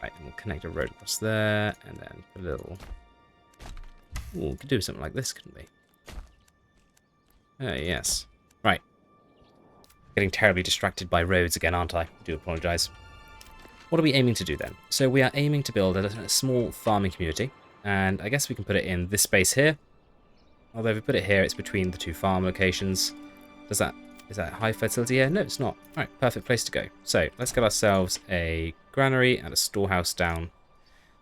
Right, we'll connect a road across there, and then put a little... Ooh, we could do something like this, couldn't we? Oh, yes. Right. Getting terribly distracted by roads again, aren't I? I do apologise. What are we aiming to do then? So we are aiming to build a small farming community, and I guess we can put it in this space here. Although if we put it here, it's between the two farm locations. Is that high fertility here? No, it's not. Right, perfect place to go. So let's get ourselves a granary and a storehouse down.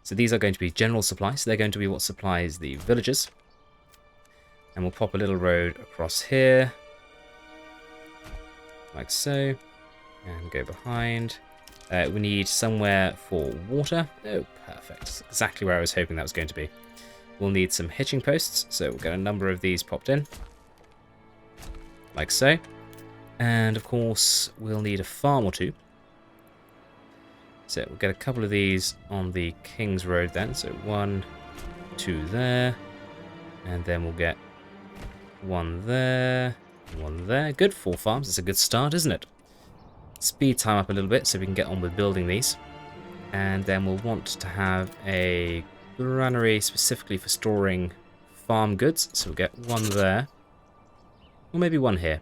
So these are going to be general supplies. So they're going to be what supplies the villagers. And we'll pop a little road across here. Like so. And go behind. We need somewhere for water. Oh, perfect. That's exactly where I was hoping that was going to be. We'll need some hitching posts. So we'll get a number of these popped in. Like so. And of course, we'll need a farm or two. So we'll get a couple of these on the King's Road then. So 1, 2 there. And then we'll get 1 there, 1 there. Good, 4 farms. It's a good start, isn't it? Speed time up a little bit so we can get on with building these. And then we'll want to have a granary specifically for storing farm goods. So we'll get 1 there. Or maybe 1 here.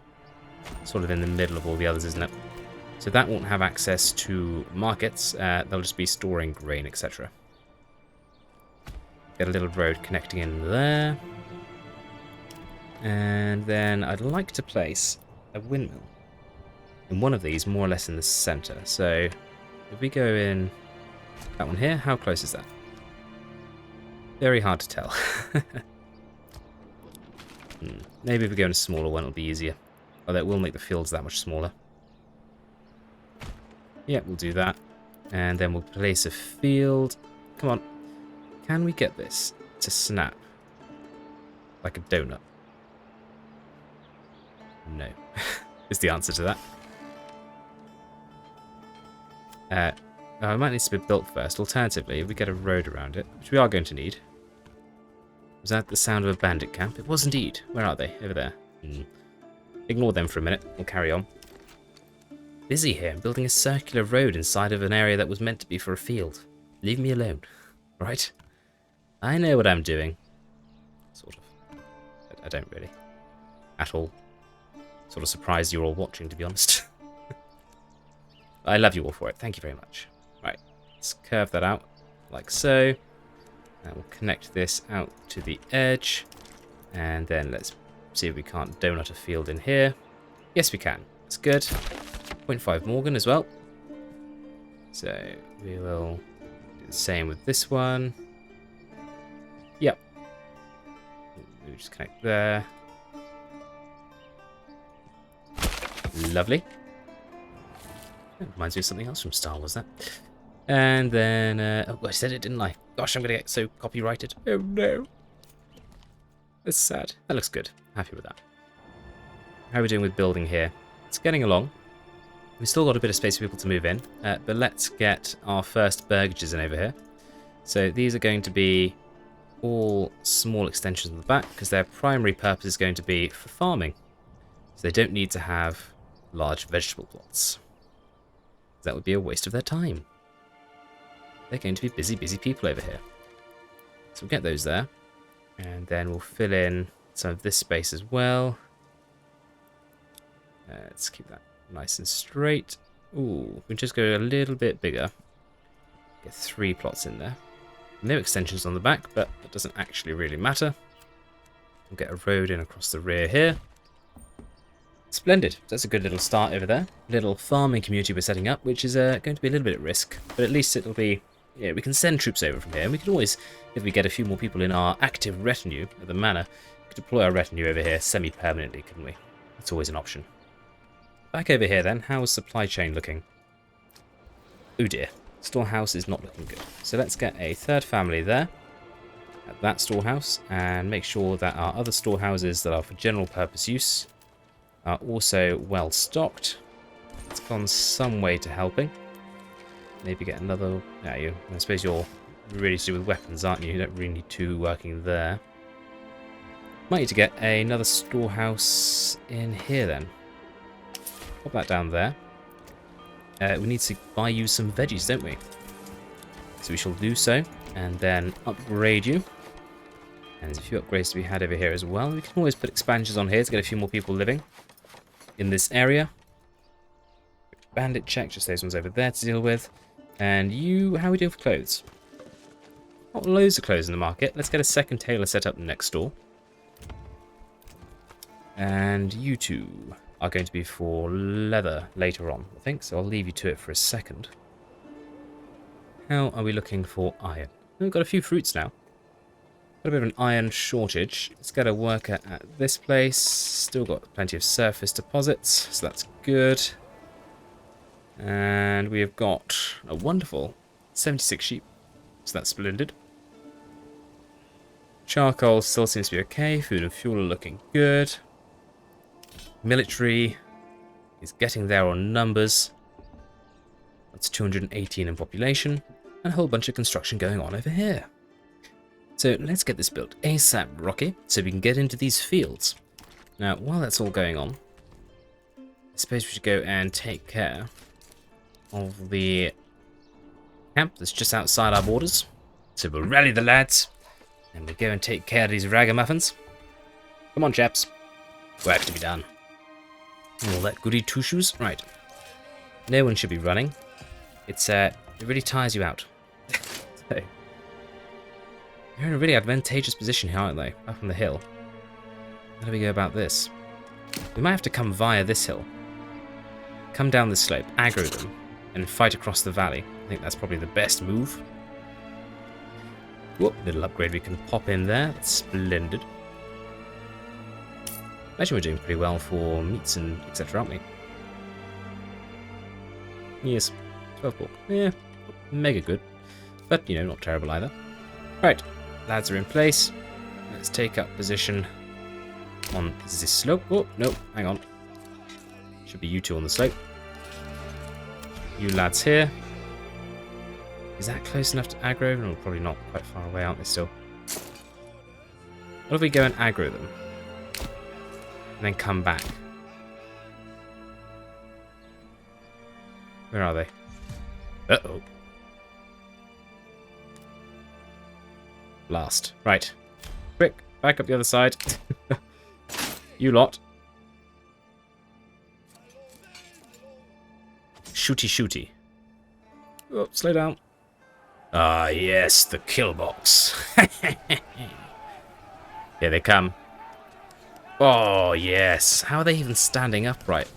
Sort of in the middle of all the others, isn't it? So that won't have access to markets. They'll just be storing grain, etc. Get a little road connecting in there. And then I'd like to place a windmill in one of these, more or less in the center. So if we go in that one here, how close is that? Very hard to tell. Maybe if we go in a smaller one, it'll be easier. Although it will make the fields that much smaller. Yeah, we'll do that. And then we'll place a field. Come on. Can we get this to snap like a donut? No. Is the answer to that. It might need to be built first. Alternatively, if we get a road around it, which we are going to need. Was that the sound of a bandit camp? It was indeed. Where are they? Over there. Ignore them for a minute. We'll carry on. Busy here, building a circular road inside of an area that was meant to be for a field. Leave me alone. Right? I know what I'm doing. Sort of. I don't really. At all. Sort of surprised you're all watching, to be honest. I love you all for it. Thank you very much. Right. Let's curve that out like so. And we'll connect this out to the edge. And then let's see if we can't donut a field in here. Yes, we can. That's good. 0.5 Morgan as well. So we will do the same with this one. Yep. We'll just connect there. Lovely. That reminds me of something else from Star Wars, that. And then, oh, I said it, didn't I? Gosh, I'm going to get so copyrighted. Oh, no. That's sad. That looks good. Happy with that. How are we doing with building here? It's getting along. We've still got a bit of space for people to move in, but let's get our first burgages in over here. So these are going to be all small extensions on the back, because their primary purpose is going to be for farming. So they don't need to have large vegetable plots. That would be a waste of their time. They're going to be busy, busy people over here. So we'll get those there. And then we'll fill in some of this space as well. Let's keep that nice and straight. Ooh, we'll just go a little bit bigger. Get 3 plots in there. No extensions on the back, but that doesn't actually really matter. We'll get a road in across the rear here. Splendid. That's a good little start over there. Little farming community we're setting up, which is going to be a little bit at risk. But at least it'll be... Yeah, we can send troops over from here. And we can always, if we get a few more people in our active retinue at the manor, we could deploy our retinue over here semi-permanently, couldn't we? It's always an option. Back over here then, how is supply chain looking? Oh dear, storehouse is not looking good. So let's get a 3rd family there at that storehouse and make sure that our other storehouses that are for general purpose use are also well stocked. It's gone some way to helping. Maybe get another... Yeah, I suppose you're really to do with weapons, aren't you? You don't really need 2 working there. Might need to get another storehouse in here then. Pop that down there. We need to buy you some veggies, don't we? So we shall do so, and then upgrade you. And there's a few upgrades to be had over here as well. We can always put expansions on here to get a few more people living in this area. Bandit check, just those ones over there to deal with. And you, how are we doing for clothes? Not loads of clothes in the market. Let's get a 2nd tailor set up next door. And you two are going to be for leather later on, I think. So I'll leave you to it for a second. How are we looking for iron? We've got a few fruits now. Got a bit of an iron shortage. Let's get a worker at this place. Still got plenty of surface deposits, so that's good. And we have got a wonderful 76 sheep, so that's splendid. Charcoal still seems to be okay. Food and fuel are looking good. Military is getting there on numbers. That's 218 in population, and a whole bunch of construction going on over here. So let's get this built ASAP, Rocky, so we can get into these fields. Now, while that's all going on, I suppose we should go and take care of the camp that's just outside our borders. So we'll rally the lads, and we'll go and take care of these ragamuffins. Come on, chaps. Work to be done. All that goody two-shoes. Right. No one should be running. It really tires you out. So, they're in a really advantageous position here, aren't they? Up on the hill. How do we go about this? We might have to come via this hill. Come down the slope, aggro them, and fight across the valley. I think that's probably the best move. Whoop, little upgrade we can pop in there. That's splendid. Actually, we're doing pretty well for meats and etc., aren't we? Yes, 12 pork. Yeah, mega good. But, you know, not terrible either. Right, lads are in place. Let's take up position on this slope. Oh, no, hang on. Should be you two on the slope. You lads here. Is that close enough to aggro? No, probably not. Quite far away, aren't they still? What if we go and aggro them? And then come back. Where are they? Uh-oh. Blast. Right. Quick, back up the other side. You lot. Shooty shooty. Oh, slow down. Ah, yes, the kill box. Here they come. Oh, yes. How are they even standing upright?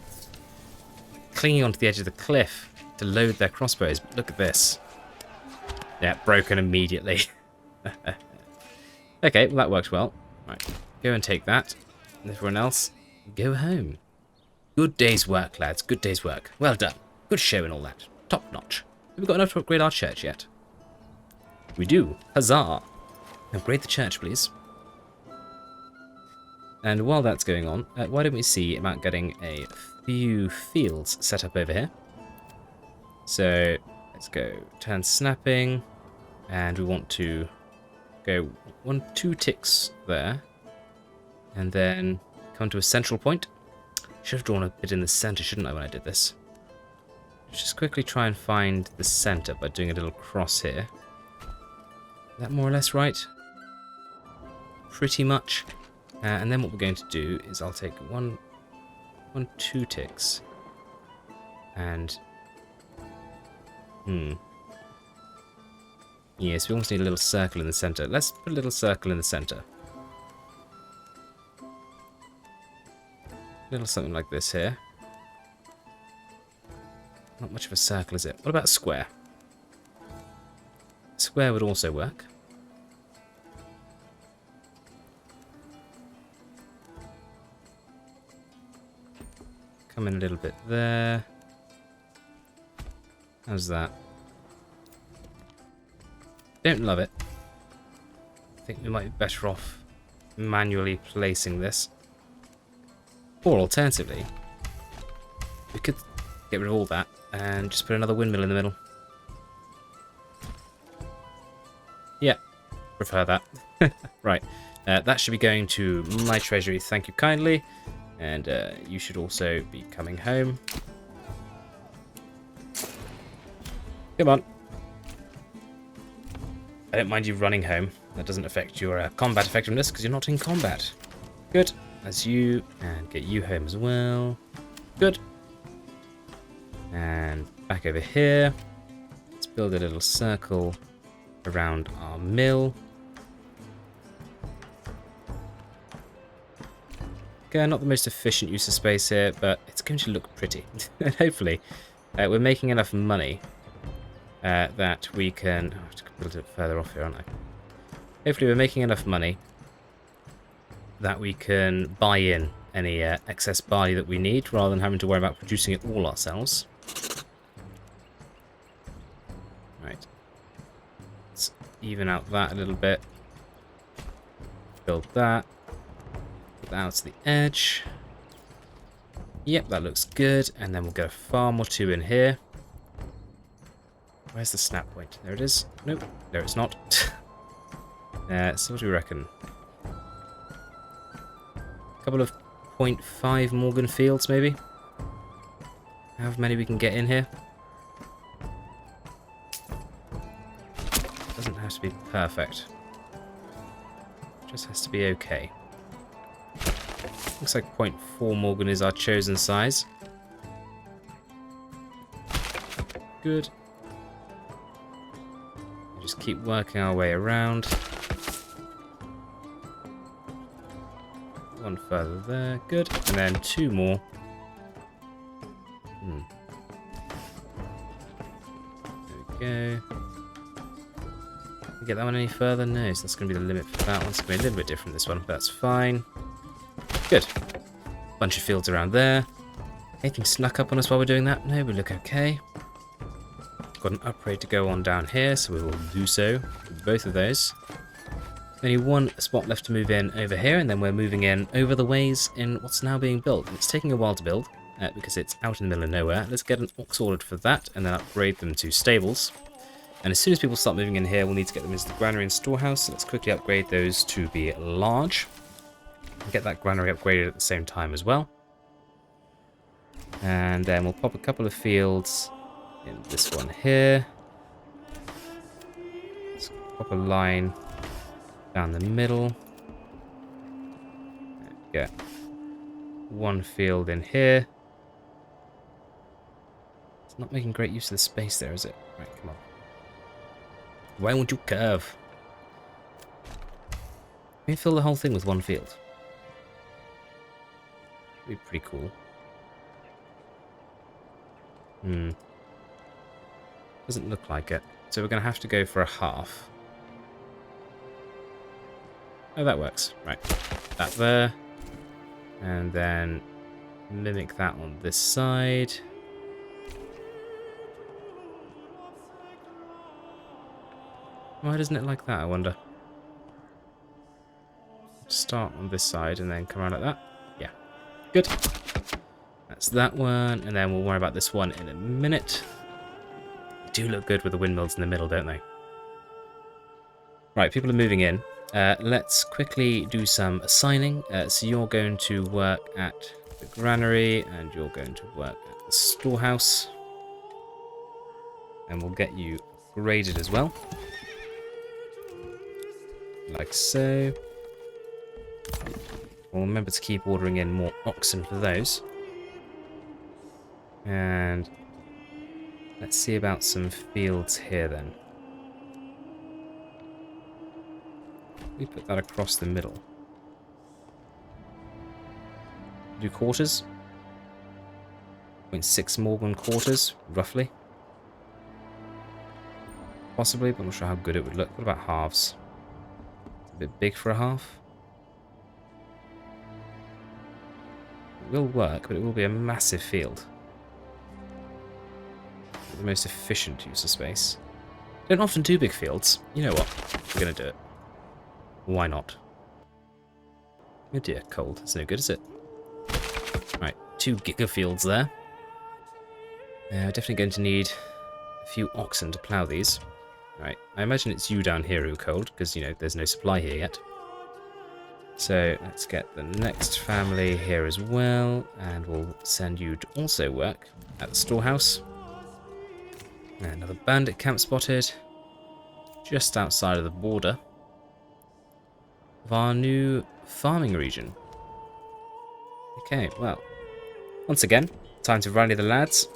Clinging onto the edge of the cliff to load their crossbows. Look at this. Yeah, broken immediately. Okay, well, that worked well. Right, go and take that. And everyone else, go home. Good day's work, lads. Good day's work. Well done. Good show and all that. Top notch. Have we got enough to upgrade our church yet? We do. Huzzah. Upgrade the church, please. And while that's going on, why don't we see about getting a few fields set up over here. So let's go turn snapping, and we want to go 2 ticks there, and then come to a central point. Should have drawn a bit in the center, shouldn't I, when I did this? Just quickly try and find the center by doing a little cross here. Is that more or less right? Pretty much. And then what we're going to do is I'll take 2 ticks. And... yes, we almost need a little circle in the center. Let's put a little circle in the center. A little something like this here. Not much of a circle, is it? What about a square? A square would also work. Come in a little bit there. How's that? Don't love it. I think we might be better off manually placing this. Or alternatively, we could get rid of all that and just put another windmill in the middle. Yeah, prefer that. Right, that should be going to my treasury, thank you kindly. And you should also be coming home. Come on. I don't mind you running home. That doesn't affect your combat effectiveness because you're not in combat. Good. That's you. And get you home as well. Good. And back over here. Let's build a little circle around our mill. Okay, not the most efficient use of space here, but it's going to look pretty. And hopefully, we're making enough money that we can... Oh, I have to build it further off here, aren't I? Hopefully we're making enough money that we can buy in any excess barley that we need, rather than having to worry about producing it all ourselves. Right. Let's even out that a little bit. Build that. Put that out to the edge. Yep, that looks good. And then we'll go a farm or 2 in here. Where's the snap point? There it is. Nope. No, it's not. So what do we reckon? A couple of 0.5 Morgan fields, maybe? However many we can get in here. Doesn't have to be perfect. Just has to be okay. Looks like 0.4 Morgan is our chosen size. Good. Just keep working our way around. One further there. Good. And then 2 more. There we go. Can we get that one any further? No, so that's going to be the limit for that one. It's going to be a little bit different this one, but that's fine. Good. Bunch of fields around there. Anything snuck up on us while we're doing that? No, we look okay. Got an upgrade to go on down here, so we will do so with both of those. Only one spot left to move in over here, and then we're moving in over the ways in what's now being built. It's taking a while to build, because it's out in the middle of nowhere. Let's get an ox ordered for that, and then upgrade them to stables. And as soon as people start moving in here, we'll need to get them into the granary and storehouse, so let's quickly upgrade those to be large. And get that granary upgraded at the same time as well. And then we'll pop a couple of fields in this one here. Let's pop a line down the middle. Get one field in here. It's not making great use of the space there, is it? Right, come on. Why won't you curve? Maybe fill the whole thing with one field. That'd be pretty cool. Doesn't look like it. So we're going to have to go for a half. Oh, that works. Right. That there. And then mimic that on this side. Why doesn't it like that, I wonder? Start on this side and then come around like that. Yeah. Good. That's that one. And then we'll worry about this one in a minute. Do look good with the windmills in the middle, don't they? Right, people are moving in. Let's quickly do some assigning. So you're going to work at the granary, and you're going to work at the storehouse. And we'll get you graded as well. Like so. We'll remember to keep ordering in more oxen for those. And let's see about some fields here then. We put that across the middle. Do quarters. 0.6 Morgan quarters, roughly. Possibly, but I'm not sure how good it would look. What about halves? It's a bit big for a half. It will work, but it will be a massive field. The most efficient use of space. Don't often do big fields. You know what? We're going to do it. Why not? Oh dear, cold. It's no good, is it? Right, 2 giga fields there. We're definitely going to need a few oxen to plough these. Right, I imagine it's you down here who are cold, because, you know, there's no supply here yet. So let's get the next family here as well, and we'll send you to also work at the storehouse. Another bandit camp spotted, just outside of the border of our new farming region. Okay, well, once again, time to rally the lads.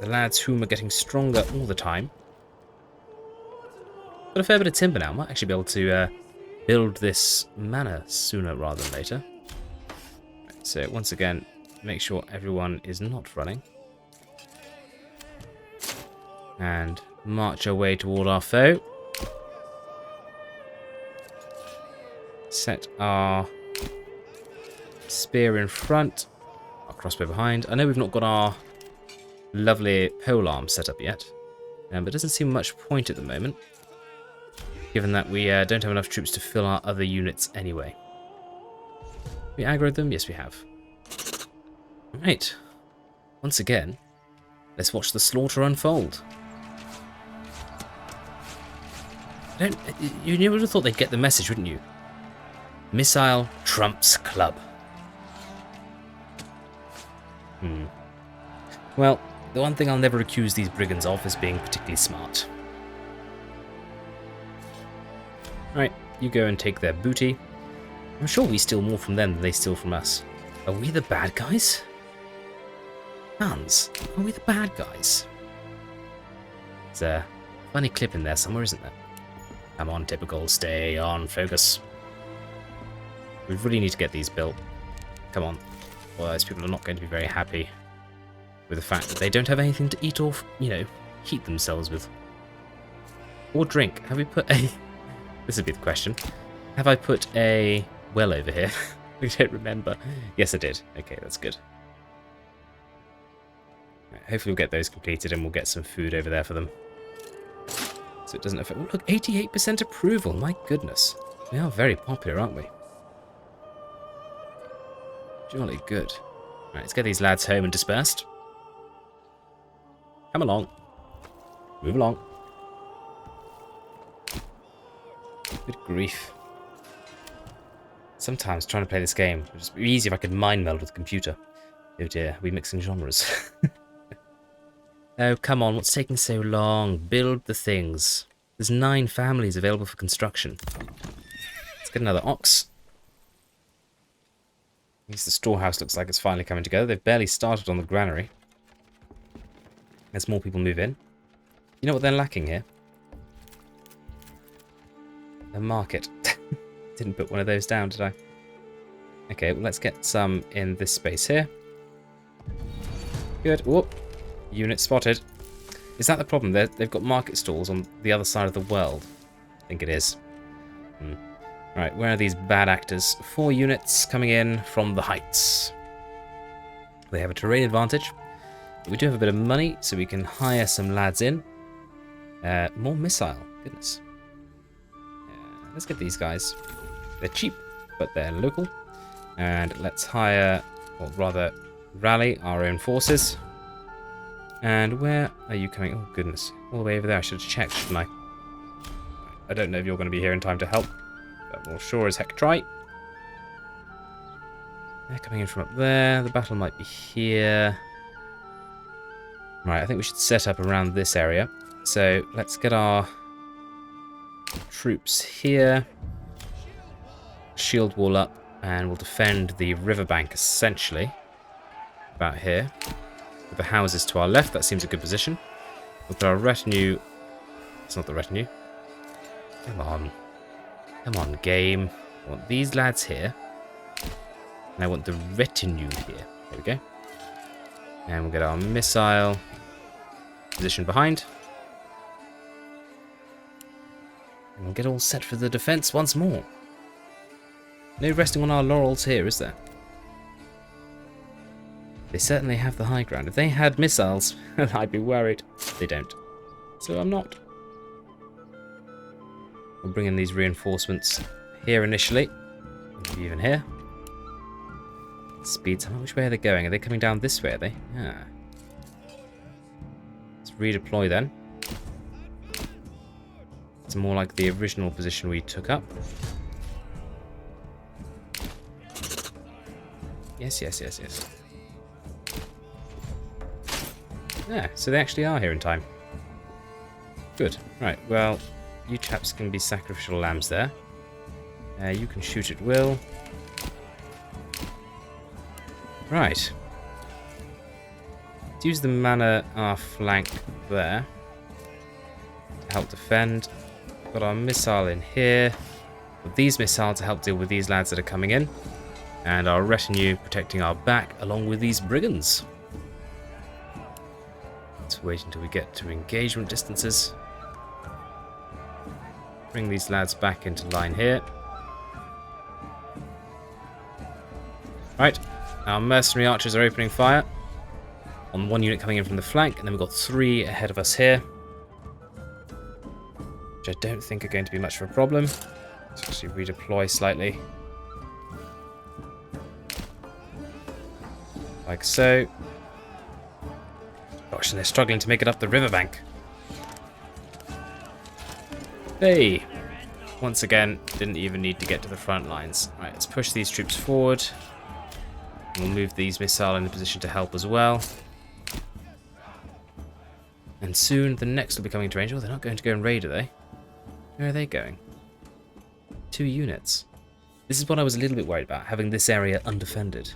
The lads whom are getting stronger all the time. Got a fair bit of timber now. Might actually be able to build this manor sooner rather than later. Right, so once again, make sure everyone is not running. And march our way toward our foe. Set our spear in front, our crossbow behind. I know we've not got our lovely polearm set up yet, but it doesn't seem much point at the moment, given that we don't have enough troops to fill our other units anyway. We aggroed them? Yes, we have. Right. Once again, let's watch the slaughter unfold. You would have thought they'd get the message, wouldn't you? Missile trumps club. Well, the one thing I'll never accuse these brigands of is being particularly smart. Right, you go and take their booty. I'm sure we steal more from them than they steal from us. Are we the bad guys? Hans, are we the bad guys? There's a funny clip in there somewhere, isn't there? Come on, typical, stay on focus. We really need to get these built. Come on. Otherwise people are not going to be very happy with the fact that they don't have anything to eat or, you know, heat themselves with. Or drink. Have we put a... This would be the question. Have I put a well over here? I don't remember. Yes, I did. Okay, that's good. Right, hopefully we'll get those completed and we'll get some food over there for them. So it doesn't affect... Oh, look, 88% approval. My goodness. We are very popular, aren't we? Jolly good. Right, let's get these lads home and dispersed. Come along. Move along. Good grief. Sometimes trying to play this game would just be easy if I could mind meld with the computer. Oh dear, we're mixing genres. Oh, come on, what's taking so long? Build the things. There's 9 families available for construction. Let's get another ox. At least the storehouse looks like it's finally coming together. They've barely started on the granary. As more people move in. You know what they're lacking here? A market. Didn't put one of those down, did I? Okay, well, let's get some in this space here. Good. Whoop. Unit spotted. Is that the problem? They've got market stalls on the other side of the world. I think it is. Right, where are these bad actors? 4 units coming in from the heights. They have a terrain advantage. But we do have a bit of money, so we can hire some lads in. More missile. Goodness. Let's get these guys. They're cheap, but they're local. And let's hire, or rather, rally our own forces. And where are you coming? Oh, goodness. All the way over there. I should have checked, shouldn't I? I don't know if you're going to be here in time to help. But we'll sure as heck try. They're coming in from up there. The battle might be here. Right, I think we should set up around this area. So let's get our troops here. Shield wall up. And we'll defend the riverbank, essentially. About here. With the houses to our left. That seems a good position. We'll put our retinue... It's not the retinue. Come on. Come on, game. I want these lads here. And I want the retinue here. There we go. And we'll get our missile position behind. And we'll get all set for the defense once more. No resting on our laurels here, is there? They certainly have the high ground. If they had missiles, I'd be worried. They don't. So I'm not. We'll bring in these reinforcements here initially. Maybe even here. Speed time. Which way are they going? Are they coming down this way, are they? Yeah. Let's redeploy then. It's more like the original position we took up. Yes, yes, yes, yes. Yeah, so they actually are here in time. Good. Right, well, you chaps can be sacrificial lambs there. You can shoot at will. Right. Let's use the manor our flank there to help defend. Got our missile in here. With these missiles to help deal with these lads that are coming in. And our retinue protecting our back along with these brigands. Let's wait until we get to engagement distances. Bring these lads back into line here. Right, our mercenary archers are opening fire on one unit coming in from the flank, and then we've got 3 ahead of us here, which I don't think are going to be much of a problem. Let's actually redeploy slightly. Like so. Gosh, and they're struggling to make it up the riverbank. Hey! Once again, didn't even need to get to the front lines. Right, let's push these troops forward. We'll move these missiles in a position to help as well. And soon the next will be coming to range. Oh, they're not going to go and raid, are they? Where are they going? 2 units. This is what I was a little bit worried about, having this area undefended.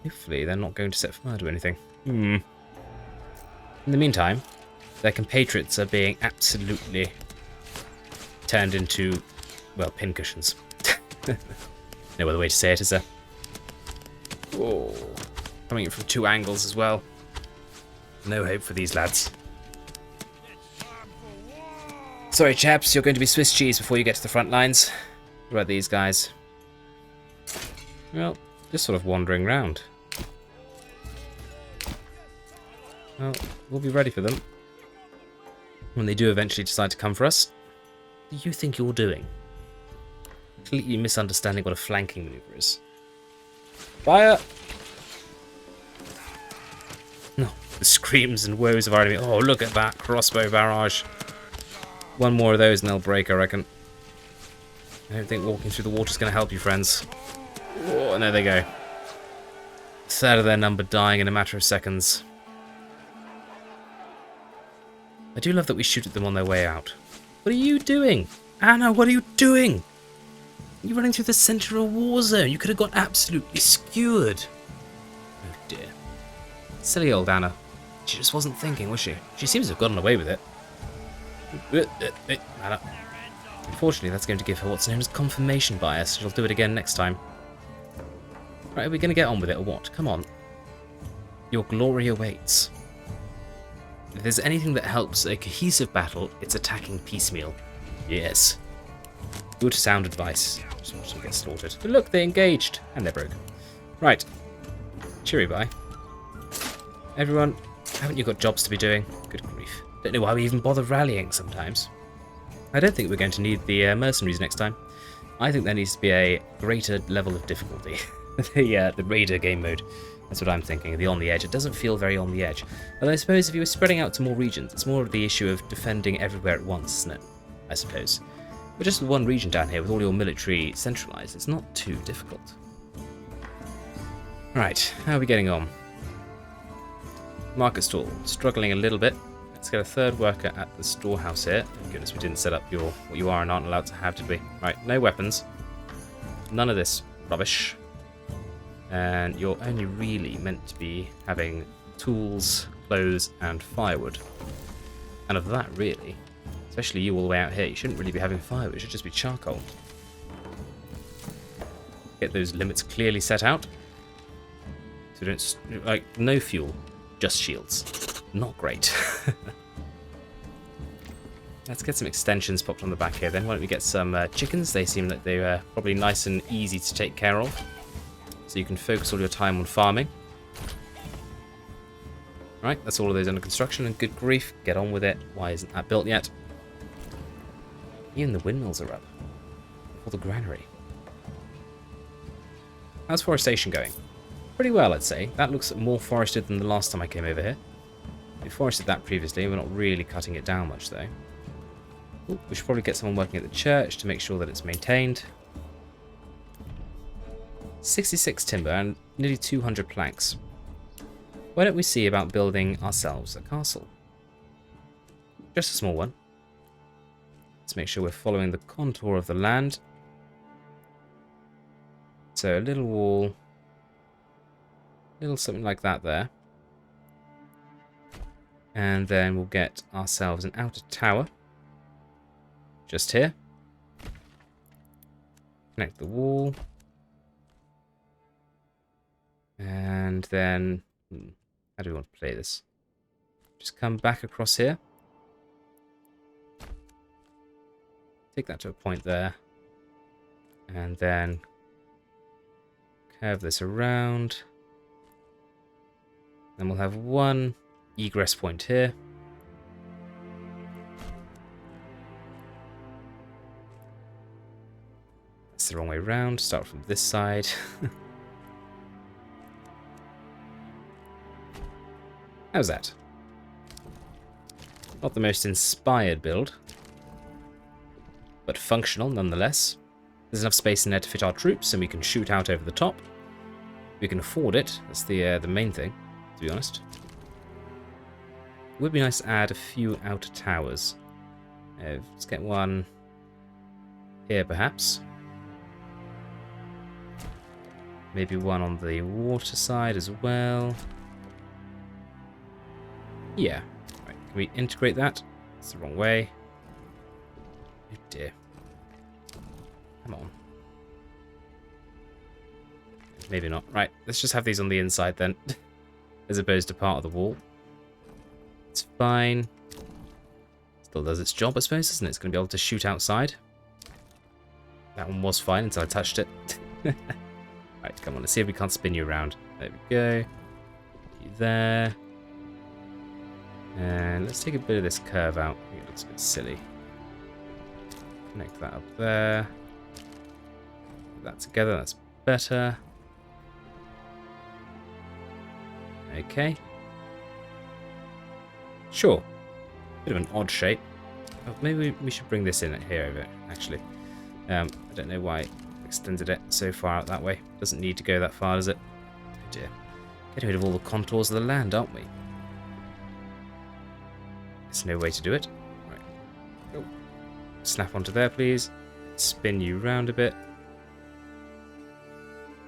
Hopefully they're not going to set fire to anything. In the meantime, their compatriots are being absolutely turned into, well, pincushions. No other way to say it, is there? Whoa. Coming in from 2 angles as well. No hope for these lads. Sorry, chaps, you're going to be Swiss cheese before you get to the front lines. What about these guys? Well, just sort of wandering around. Well, we'll be ready for them when they do eventually decide to come for us. What do you think you're doing? Completely misunderstanding what a flanking maneuver is. Fire! No, the screams and woes of our enemy. Oh, look at that crossbow barrage. One more of those and they'll break, I reckon. I don't think walking through the water is going to help you, friends. Oh, and there they go. A third of their number dying in a matter of seconds. I do love that we shoot at them on their way out. What are you doing? Anna, what are you doing? You're running through the center of a war zone. You could have got absolutely skewered. Oh dear. Silly old Anna. She just wasn't thinking, was she? She seems to have gotten away with it. Anna. Unfortunately, that's going to give her what's known as confirmation bias. She'll do it again next time. Right, are we going to get on with it or what? Come on. Your glory awaits. If there's anything that helps a cohesive battle, it's attacking piecemeal. Yes. Good sound advice. Just watch them get slaughtered. But look, they engaged. And they're broken. Right. Cheery bye. Everyone, haven't you got jobs to be doing? Good grief. Don't know why we even bother rallying sometimes. I don't think we're going to need the mercenaries next time. I think there needs to be a greater level of difficulty. The raider game mode. That's what I'm thinking. The on the edge. It doesn't feel very on the edge. But I suppose if you were spreading out to more regions, it's more of the issue of defending everywhere at once, isn't it? I suppose. But just one region down here with all your military centralised, it's not too difficult. Right, how are we getting on? Market stall. Struggling a little bit. Let's get a third worker at the storehouse here. Thank goodness we didn't set up what you are and aren't allowed to have, did we? Right, no weapons. None of this rubbish. And you're only really meant to be having tools, clothes, and firewood. And of that, really. Especially you all the way out here. You shouldn't really be having firewood. It should just be charcoal. Get those limits clearly set out. So don't... Like, no fuel. Just shields. Not great. Let's get some extensions popped on the back here then. Why don't we get some chickens? They seem like they're probably nice and easy to take care of. So you can focus all your time on farming. Right, that's all of those under construction, and good grief, get on with it. Why isn't that built yet? Even the windmills are up. Or the granary. How's forestation going? Pretty well, I'd say. That looks more forested than the last time I came over here. We forested that previously, we're not really cutting it down much though. Ooh, we should probably get someone working at the church to make sure that it's maintained. 66 timber and nearly 200 planks. Why don't we see about building ourselves a castle? Just a small one. Let's make sure we're following the contour of the land. So a little wall, little something like that there. And then we'll get ourselves an outer tower. Just here. Connect the wall. And then, how do we want to play this? Just come back across here. Take that to a point there. And then curve this around. Then we'll have one egress point here. That's the wrong way around. Start from this side. How's that? Not the most inspired build. but functional nonetheless. There's enough space in there to fit our troops, and we can shoot out over the top. We can afford it. That's the main thing, to be honest. It would be nice to add a few outer towers. Let's get one here, perhaps. Maybe one on the water side as well. Yeah. Right. Can we integrate that? It's the wrong way. Oh dear. Come on. Maybe not. Right. Let's just have these on the inside then, as opposed to part of the wall. It's fine. Still does its job, I suppose, isn't it? It's going to be able to shoot outside. That one was fine until I touched it. Right, come on, let's see if we can't spin you around. There we go. You there. And let's take a bit of this curve out. I think it looks a bit silly. Connect that up there. Put that together, that's better. Okay. Sure. Bit of an odd shape. Oh, maybe we should bring this in here over, actually. I don't know why I extended it so far out that way. Doesn't need to go that far, does it? Oh dear. Getting rid of all the contours of the land, aren't we? There's no way to do it. Right. Oh. Snap onto there, please. Spin you round a bit.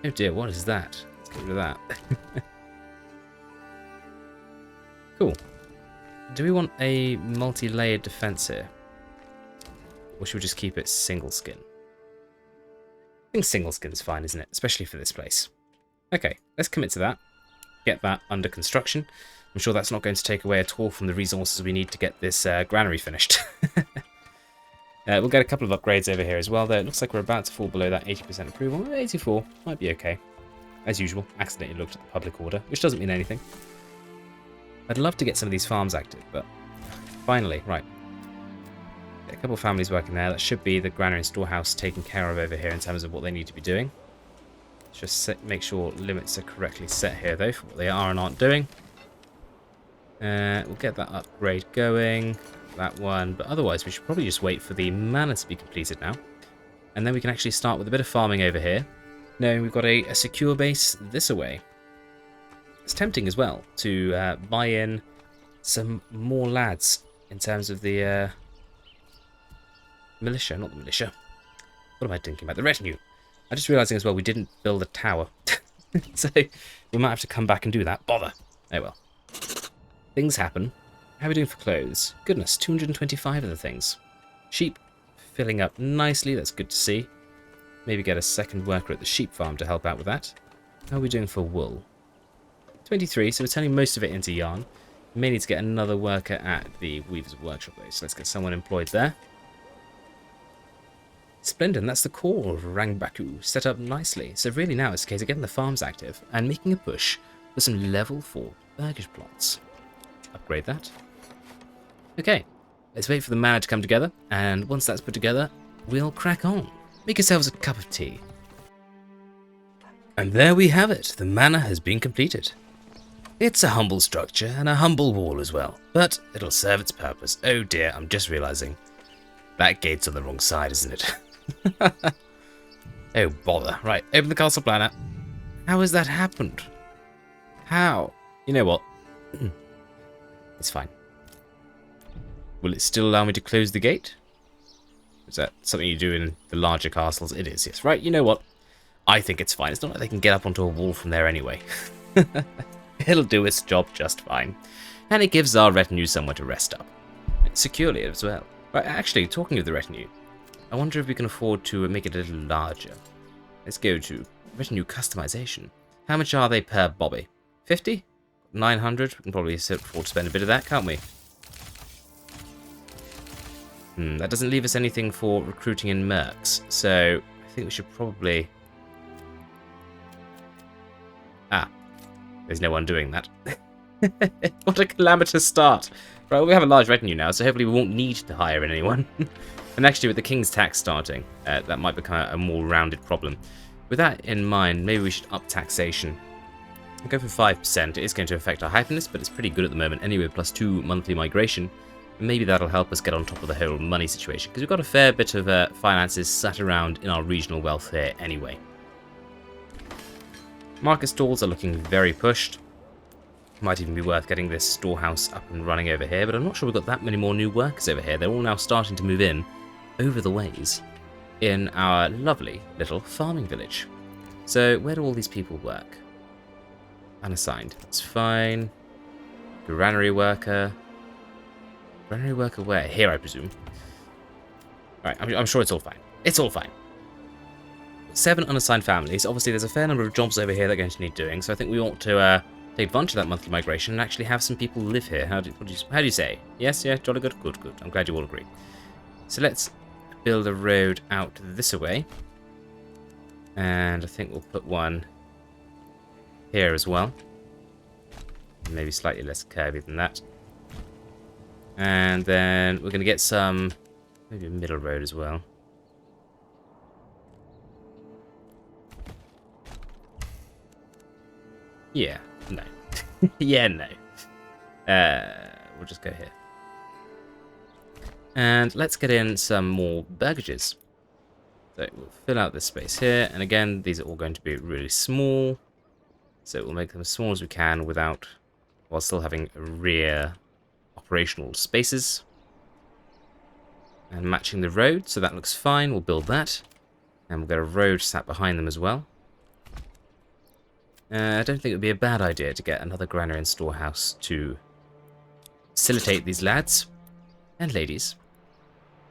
Oh dear, what is that? Let's get rid of that. Cool. Do we want a multi-layered defense here? Or should we just keep it single skin? I think single skin's fine, isn't it? Especially for this place. Okay, let's commit to that. Get that under construction. I'm sure that's not going to take away at all from the resources we need to get this granary finished. We'll get a couple of upgrades over here as well, though. It looks like we're about to fall below that 80% approval. 84 might be okay. As usual, accidentally looked at the public order, which doesn't mean anything. I'd love to get some of these farms active, but finally, right. A couple of families working there. That should be the granary and storehouse taken care of over here in terms of what they need to be doing. Just make sure limits are correctly set here, though, for what they are and aren't doing. We'll get that upgrade going, that one, but otherwise we should probably just wait for the manor to be completed now. And then we can actually start with a bit of farming over here. No, we've got a secure base this away. It's tempting as well to buy in some more lads in terms of the militia, not the militia. What am I thinking about? The retinue. I'm just realising as well we didn't build a tower. So we might have to come back and do that. Bother. Oh well. Things happen. How are we doing for clothes? Goodness, 225 of the things. Sheep filling up nicely. That's good to see. Maybe get a second worker at the sheep farm to help out with that. How are we doing for wool? 23, so we're turning most of it into yarn. We may need to get another worker at the Weaver's Workshop though, so let's get someone employed there. Splendid, that's the core of Rangbaku, set up nicely. So really now it's a case of getting the farms active and making a push for some level 4 burgage plots. Upgrade that. Okay, let's wait for the manor to come together, and once that's put together, we'll crack on. Make yourselves a cup of tea. And there we have it, the manor has been completed. It's a humble structure and a humble wall as well, but it'll serve its purpose. Oh dear, I'm just realising. That gate's on the wrong side, isn't it? Oh bother. Right, open the castle planner. How has that happened? How? You know what? It's fine. Will it still allow me to close the gate? Is that something you do in the larger castles? It is, yes. Right, you know what? I think it's fine. It's not like they can get up onto a wall from there anyway. It'll do its job just fine. And it gives our retinue somewhere to rest up. Securely as well. Right, actually, talking of the retinue, I wonder if we can afford to make it a little larger. Let's go to retinue customization. How much are they per bobby? 50? 900? We can probably afford to spend a bit of that, can't we? That doesn't leave us anything for recruiting in mercs, so I think we should probably... There's no one doing that. What a calamitous start. Right, well, we have a large retinue now, so hopefully we won't need to hire anyone. And actually, with the King's tax starting, that might become a more rounded problem. With that in mind, maybe we should up taxation. I'll go for 5%. It is going to affect our happiness, but it's pretty good at the moment anyway, +2 monthly migration. Maybe that'll help us get on top of the whole money situation, because we've got a fair bit of finances sat around in our regional wealth here anyway. Market stalls are looking very pushed. Might even be worth getting this storehouse up and running over here, but I'm not sure we've got that many more new workers over here. They're all now starting to move in over the ways in our lovely little farming village. So where do all these people work? Unassigned. That's fine. Granary worker. Granary worker where? Here, I presume. Alright, I'm sure it's all fine. It's all fine. 7 unassigned families. Obviously, there's a fair number of jobs over here that are going to need doing, so I think we ought to take advantage of that monthly migration and actually have some people live here. How do you say? Yes, yeah, jolly good? Good, good. I'm glad you all agree. So let's build a road out this way. And I think we'll put one here as well. Maybe slightly less curvy than that. And then we're going to get some, maybe a middle road as well. Yeah, no. Yeah, no. We'll just go here. And let's get in some more burgages. So we'll fill out this space here. And again, these are all going to be really small. So we'll make them as small as we can while still having rear operational spaces. And matching the road, so that looks fine. We'll build that. And we'll get a road sat behind them as well. I don't think it would be a bad idea to get another granary and storehouse to facilitate these lads and ladies.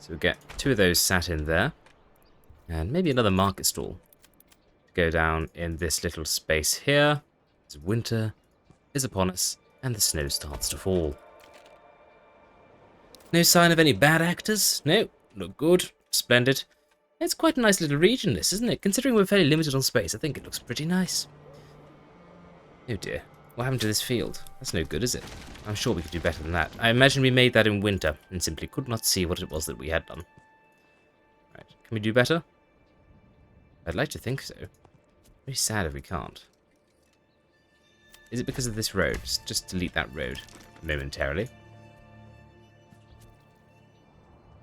So we'll get 2 of those sat in there. And maybe another market stall to go down in this little space here. As winter is upon us and the snow starts to fall. No sign of any bad actors? No, look good, splendid. It's quite a nice little region, this, isn't it? Considering we're fairly limited on space, I think it looks pretty nice. Oh dear, what happened to this field? That's no good, is it? I'm sure we could do better than that. I imagine we made that in winter and simply could not see what it was that we had done. Right, can we do better? I'd like to think so. Very sad if we can't. Is it because of this road? Just delete that road momentarily.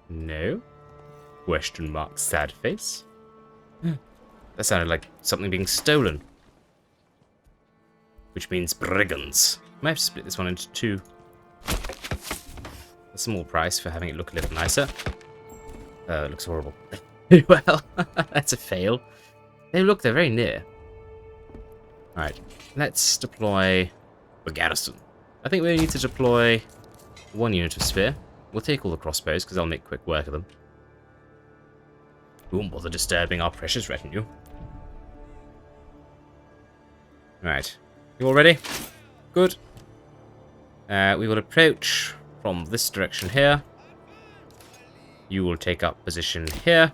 No? Question mark, sad face. That sounded like something being stolen. Which means brigands. Might have to split this one into 2. A small price for having it look a little nicer. It looks horrible. Well, that's a fail. Hey, look, they're very near. Alright, let's deploy a garrison. I think we need to deploy 1 unit of spear. We'll take all the crossbows, because I'll make quick work of them. We won't bother disturbing our precious retinue. Right. You all ready? Good. We will approach from this direction here. You will take up position here.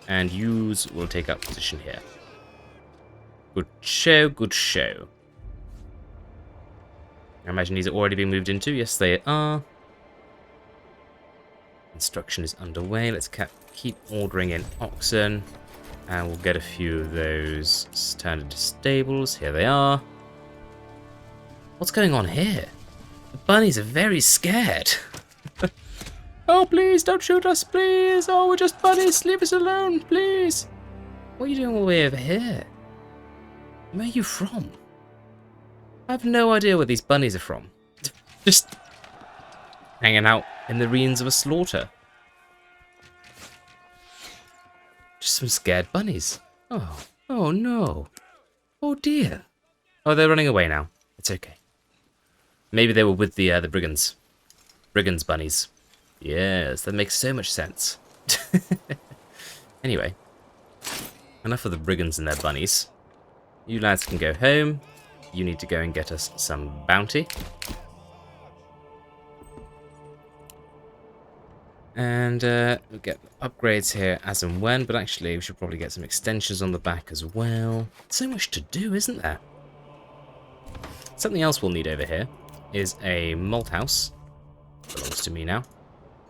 And yous will take up position here. Good show, good show. I imagine these are already being moved into. Yes, they are. Construction is underway. Let's keep ordering in oxen. And we'll get a few of those turned into stables. Here they are. What's going on here? The bunnies are very scared. Oh, please, don't shoot us, please. Oh, we're just bunnies. Leave us alone, please. What are you doing all the way over here? Where are you from? I have no idea where these bunnies are from. Just hanging out in the ruins of a slaughter. Just some scared bunnies. Oh, oh no. Oh dear. Oh, they're running away now. It's okay. Maybe they were with the brigands. Brigands bunnies. Yes, that makes so much sense. Anyway, enough of the brigands and their bunnies. You lads can go home. You need to go and get us some bounty. And we'll get upgrades here as and when, but actually we should probably get some extensions on the back as well. So much to do, isn't there? Something else we'll need over here is a malt house. Belongs to me now.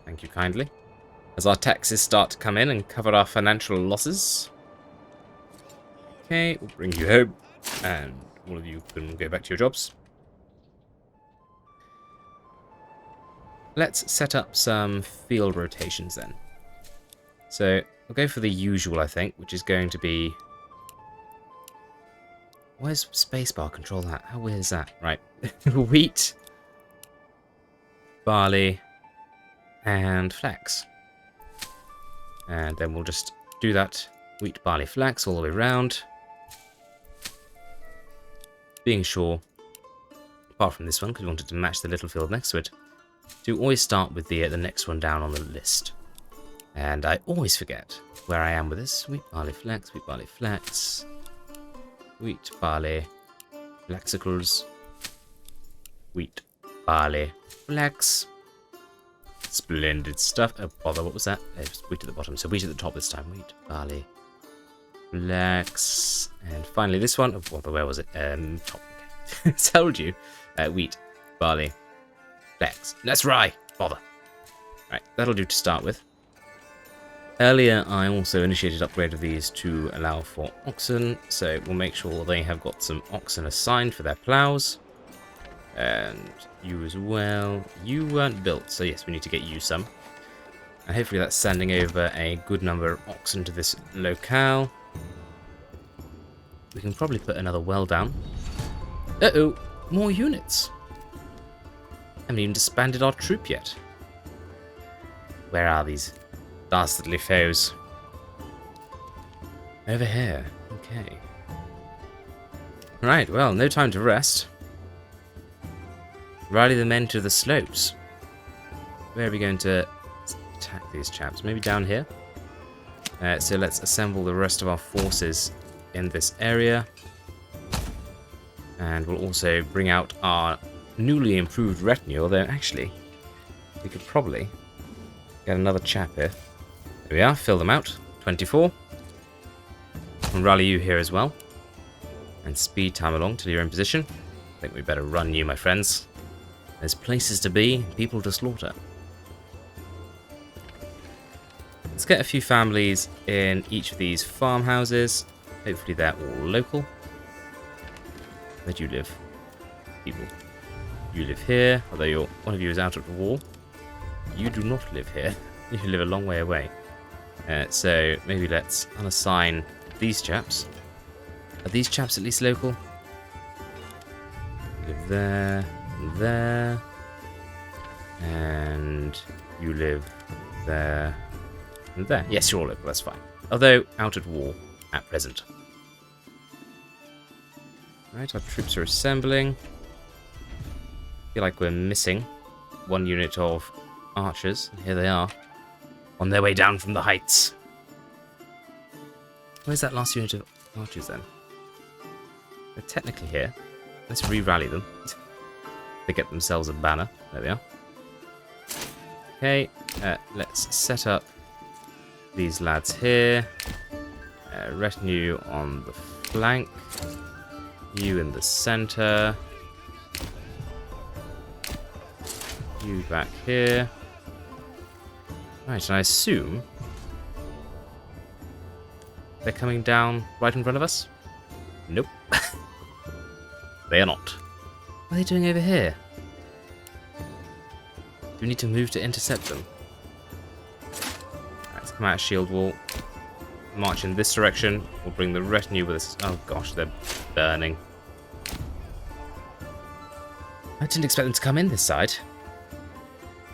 Thank you kindly. As our taxes start to come in and cover our financial losses. Okay, we'll bring you home. And all of you can go back to your jobs. let's set up some field rotations then. So we'll go for the usual, I think, which is going to be... Why does spacebar control that? How weird is that? Right. Wheat, barley, and flax. And then we'll just do that wheat, barley, flax all the way around. Being sure, apart from this one, because we wanted to match the little field next to it, to always start with the next one down on the list. And I always forget where I am with this. Wheat, barley, flax, wheat, barley, flax. Wheat, barley, flaxicles. Wheat, barley, flax. Splendid stuff. Oh, bother, what was that? It was wheat at the bottom, so wheat at the top this time. Wheat, barley, flax. And finally this one. Oh, bother, where was it? Top. Okay. Told you. Wheat, barley, flax. That's rye. Bother. Right, that'll do to start with. Earlier, I also initiated upgrade of these to allow for oxen, so we'll make sure they have got some oxen assigned for their plows. And you as well. You weren't built, so yes, we need to get you some. And hopefully that's sending over a good number of oxen to this locale. We can probably put another well down. Uh-oh, more units. Haven't even disbanded our troop yet. Where are these dastardly foes? Over here. Okay. Right, well, no time to rest. Rally the men to the slopes. Where are we going to attack these chaps? Maybe down here? So let's assemble the rest of our forces in this area. And we'll also bring out our newly improved retinue, although actually, we could probably get another chap here. There we are, fill them out. 24. And rally you here as well. And speed time along till you're in position. I think we better run you, my friends. There's places to be, people to slaughter. Let's get a few families in each of these farmhouses. Hopefully they're all local. Where do you live? People. You live here, although one of you is out at the wall. You do not live here. You live a long way away. So maybe let's unassign these chaps. Are these chaps at least local? Live there, and there. And you live there, and there. Yes, you're all local, that's fine. Although out at war at present. Right, our troops are assembling. I feel like we're missing one unit of archers. Here they are, on their way down from the heights. Where's that last unit of archers then? They're technically here. Let's re-rally them. They get themselves a banner. There they are. Okay, let's set up these lads here. Retinue on the flank. You in the center. You back here. Right, and I assume they're coming down right in front of us? Nope. They are not. What are they doing over here? Do we need to move to intercept them? Right, let's come out of shield wall. March in this direction. We'll bring the retinue with us. Oh gosh, they're burning. I didn't expect them to come in this side.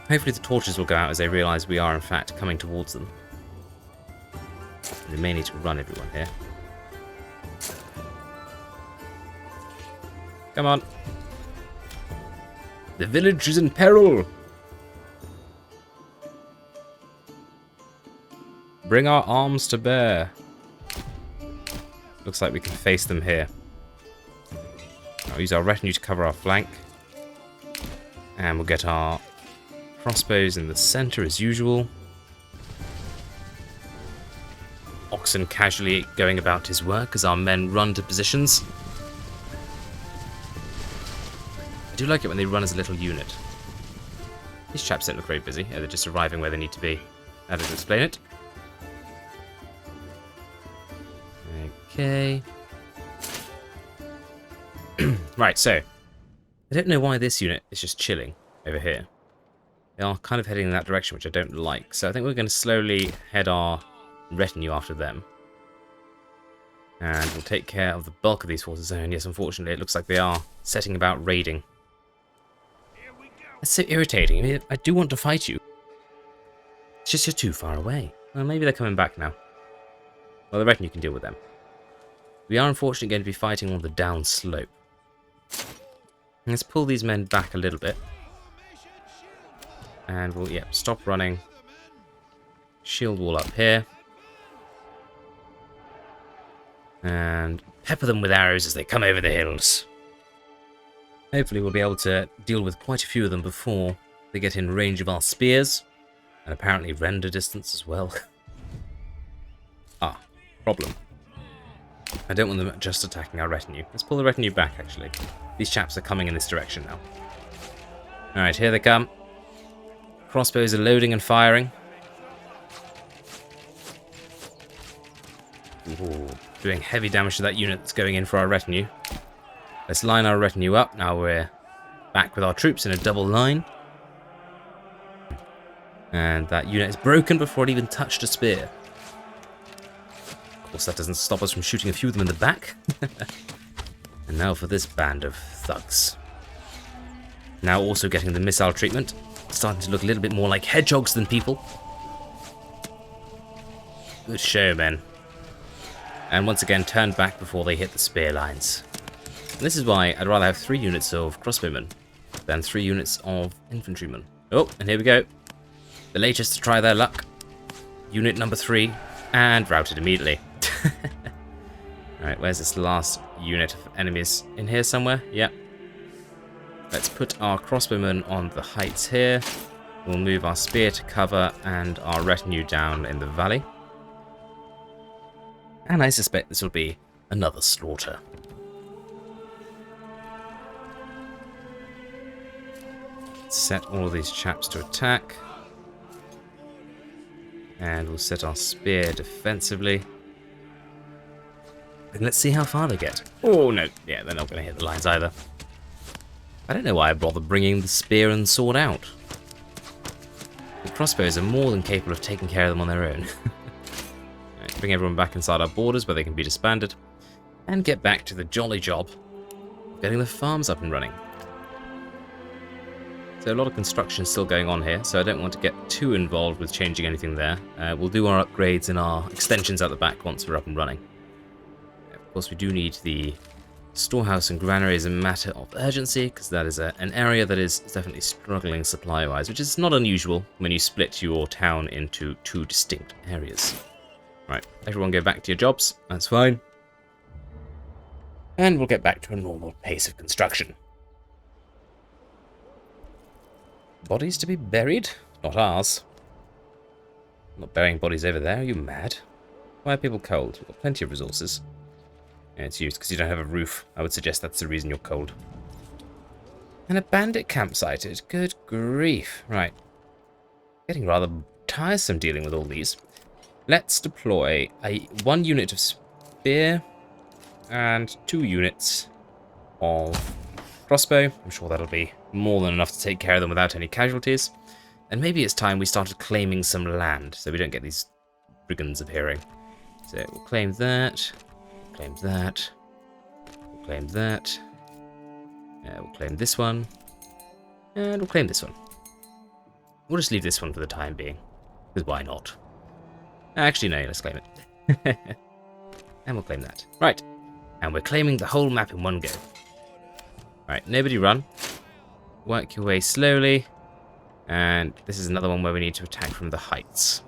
Hopefully the torches will go out as they realise we are in fact coming towards them. We may need to run everyone here. Come on. The village is in peril. Bring our arms to bear. Looks like we can face them here. I'll use our retinue to cover our flank. And we'll get our crossbows in the center as usual. Oxen casually going about his work as our men run to positions. I do like it when they run as a little unit. These chaps don't look very busy. Yeah, they're just arriving where they need to be. How does it explain it? Okay. Right, so I don't know why this unit is just chilling over here. They are kind of heading in that direction, which I don't like. So I think we're going to slowly head our retinue after them. And we'll take care of the bulk of these forces. And yes, unfortunately, it looks like they are setting about raiding. That's so irritating. I mean, I do want to fight you. It's just you're too far away. Well, maybe they're coming back now. Well, the retinue can deal with them. We are unfortunately going to be fighting on the down slope. Let's pull these men back a little bit. And we'll, stop running. Shield wall up here. And pepper them with arrows as they come over the hills. Hopefully we'll be able to deal with quite a few of them before they get in range of our spears. And apparently render distance as well. Problem. I don't want them just attacking our retinue. Let's pull the retinue back, actually. These chaps are coming in this direction now. Alright, here they come. Crossbows are loading and firing. Ooh, doing heavy damage to that unit that's going in for our retinue. Let's line our retinue up. Now we're back with our troops in a double line. And that unit is broken before it even touched a spear. Of course, that doesn't stop us from shooting a few of them in the back. And now for this band of thugs. Now also getting the missile treatment. Starting to look a little bit more like hedgehogs than people. Good show, men. And once again, turned back before they hit the spear lines. And this is why I'd rather have 3 units of crossbowmen than 3 units of infantrymen. Oh, and here we go. The latest to try their luck. Unit number 3, and routed immediately. Alright, where's this last unit of enemies? In here somewhere? Yep. Let's put our crossbowmen on the heights here. We'll move our spear to cover and our retinue down in the valley. And I suspect this will be another slaughter. Set all of these chaps to attack. And we'll set our spear defensively. And let's see how far they get. Oh, no. Yeah, they're not going to hit the lines either. I don't know why I bother bringing the spear and sword out. The crossbows are more than capable of taking care of them on their own. Right, bring everyone back inside our borders where they can be disbanded. And get back to the jolly job of getting the farms up and running. So a lot of construction still going on here, so I don't want to get too involved with changing anything there. We'll do our upgrades and our extensions at the back once we're up and running. Of course, we do need the storehouse and granary as a matter of urgency, because that is an area that is definitely struggling supply-wise, which is not unusual when you split your town into 2 distinct areas. Right, everyone go back to your jobs, that's fine. And we'll get back to a normal pace of construction. Bodies to be buried? Not ours. I'm not burying bodies over there, are you mad? Why are people cold? We've got plenty of resources. Yeah, it's used because you don't have a roof. I would suggest that's the reason you're cold. And a bandit campsite. Good grief. Right. Getting rather tiresome dealing with all these. Let's deploy 1 unit of spear and 2 units of crossbow. I'm sure that'll be more than enough to take care of them without any casualties. And maybe it's time we started claiming some land so we don't get these brigands appearing. So we'll claim that. Claim that. We'll claim that. We'll claim this one. And we'll claim this one. We'll just leave this one for the time being. Because why not? Actually, no, let's claim it. And we'll claim that. Right. And we're claiming the whole map in one go. Right, nobody run. Work your way slowly. And this is another one where we need to attack from the heights.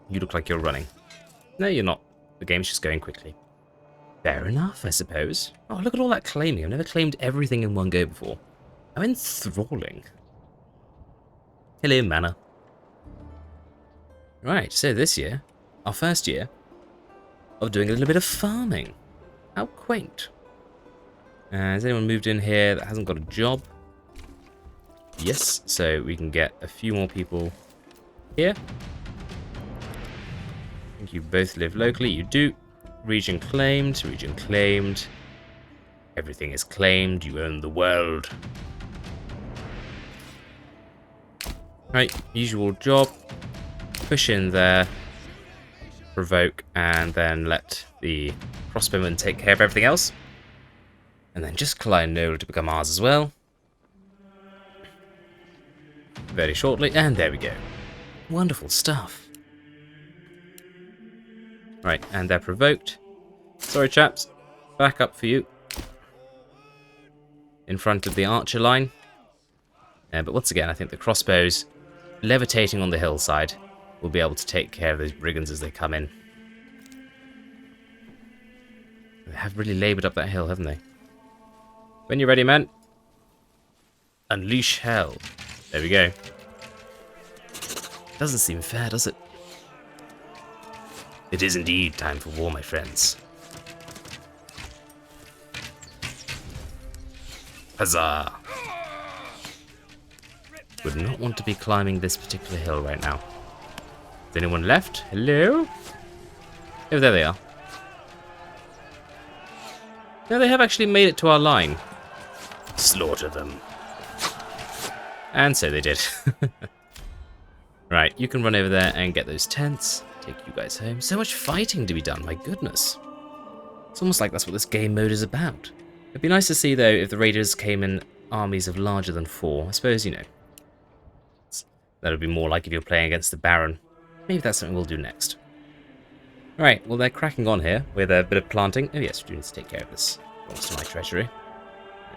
You look like you're running. No, you're not. The game's just going quickly. Fair enough, I suppose. Oh, look at all that claiming. I've never claimed everything in one go before. How enthralling. Hello, Manor. Right, so this year, our first year of doing a little bit of farming. How quaint. Has anyone moved in here that hasn't got a job? Yes, so we can get a few more people here. I think you both live locally. You do. Region claimed. Region claimed. Everything is claimed. You own the world. Right, usual job. Push in there, provoke, and then let the crossbowmen take care of everything else. And then just climb over to become ours as well. Very shortly, and there we go. Wonderful stuff. Right, and they're provoked. Sorry, chaps. Back up for you. In front of the archer line. But once again, I think the crossbows levitating on the hillside will be able to take care of those brigands as they come in. They have really laboured up that hill, haven't they? When you're ready, man. Unleash hell. There we go. Doesn't seem fair, does it? It is indeed time for war, my friends. Huzzah! Would not want to be climbing this particular hill right now. Is anyone left? Hello? Oh, there they are. No, they have actually made it to our line. Slaughter them. And so they did. Right, you can run over there and get those tents. Take you guys home. So much fighting to be done, my goodness. It's almost like that's what this game mode is about. It'd be nice to see, though, if the raiders came in armies of larger than 4. I suppose, you know, that would be more like if you're playing against the Baron. Maybe that's something we'll do next. Alright, well, they're cracking on here with a bit of planting. Oh yes, we do need to take care of this. Belongs to my treasury.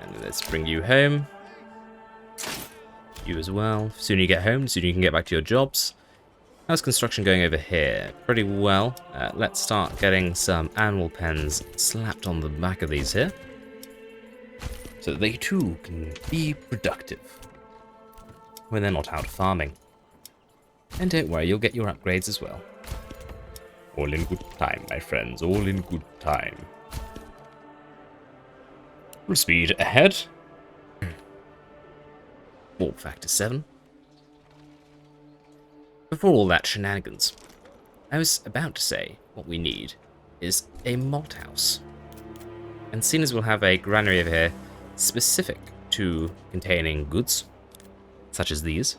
And let's bring you home. You as well. The sooner you get home, the sooner you can get back to your jobs. How's construction going over here? Pretty well. Let's start getting some animal pens slapped on the back of these here, so that they too can be productive when they're not out farming. And don't worry, you'll get your upgrades as well. All in good time, my friends. All in good time. Full speed ahead. Warp factor 7. Before all that shenanigans, I was about to say what we need is a malt house. And seeing as we'll have a granary over here specific to containing goods, such as these,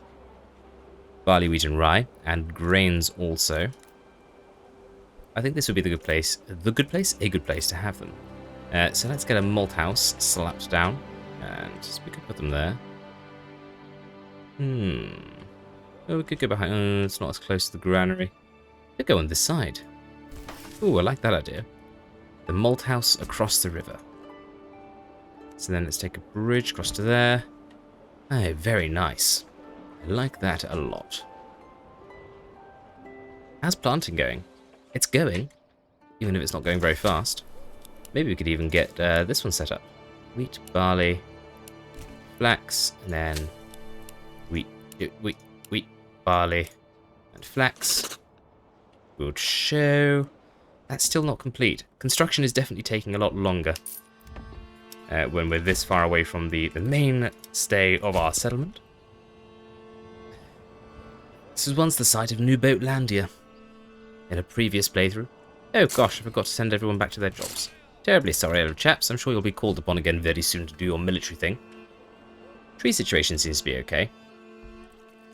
barley, wheat and rye, and grains also, I think this would be the good place, a good place to have them. So let's get a malt house slapped down, and we could put them there. Oh, we could go behind. It's not as close to the granary. We could go on this side. Ooh, I like that idea. The malt house across the river. So then let's take a bridge across to there. Oh, very nice. I like that a lot. How's planting going? It's going, even if it's not going very fast. Maybe we could even get this one set up. Wheat, barley, flax, and then wheat, barley, and flax. Good show. That's still not complete. Construction is definitely taking a lot longer when we're this far away from the mainstay of our settlement. This was once the site of New Boatlandia in a previous playthrough. Oh gosh, I forgot to send everyone back to their jobs. Terribly sorry, little chaps. I'm sure you'll be called upon again very soon to do your military thing. Tree situation seems to be okay.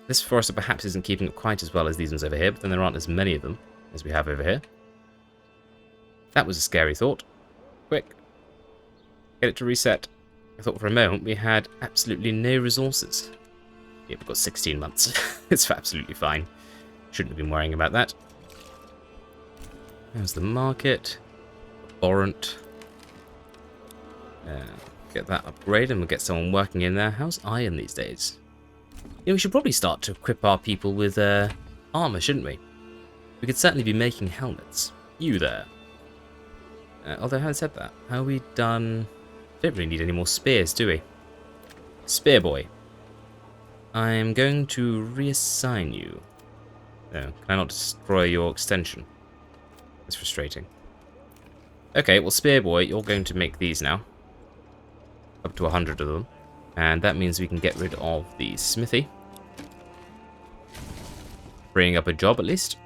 This forest perhaps isn't keeping up quite as well as these ones over here, but then there aren't as many of them as we have over here. That was a scary thought. Quick. Get it to reset. I thought for a moment we had absolutely no resources. Yeah, we've got 16 months. It's absolutely fine. Shouldn't have been worrying about that. There's the market. Warrant. Get that upgraded and we'll get someone working in there. How's iron these days? Yeah, we should probably start to equip our people with armor, shouldn't we? We could certainly be making helmets. You there. Although, having said that, how are we done? Don't really need any more spears, do we? Spear boy. I'm going to reassign you. No, can I not destroy your extension? That's frustrating. Okay, well, spear boy, you're going to make these now. Up to 100 of them. And that means we can get rid of the smithy. Freeing up a job, at least.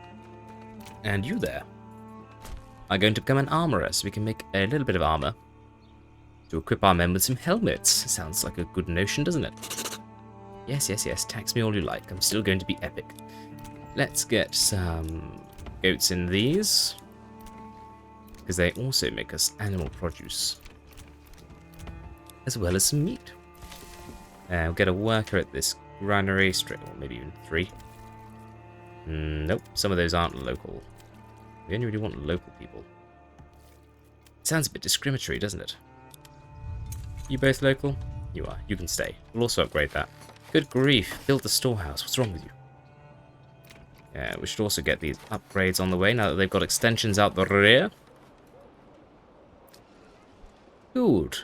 And you there are going to become an armorer, so we can make a little bit of armor to equip our men with some helmets. Sounds like a good notion, doesn't it? Yes, yes, yes. Tax me all you like. I'm still going to be epic. Let's get some goats in these, because they also make us animal produce, as well as some meat. We'll get a worker at this granary, straight, or maybe even 3. Nope, some of those aren't local. We only really want local people. It sounds a bit discriminatory, doesn't it? You both local? You are. You can stay. We'll also upgrade that. Good grief, build the storehouse. What's wrong with you? Yeah, we should also get these upgrades on the way now that they've got extensions out the rear. Good.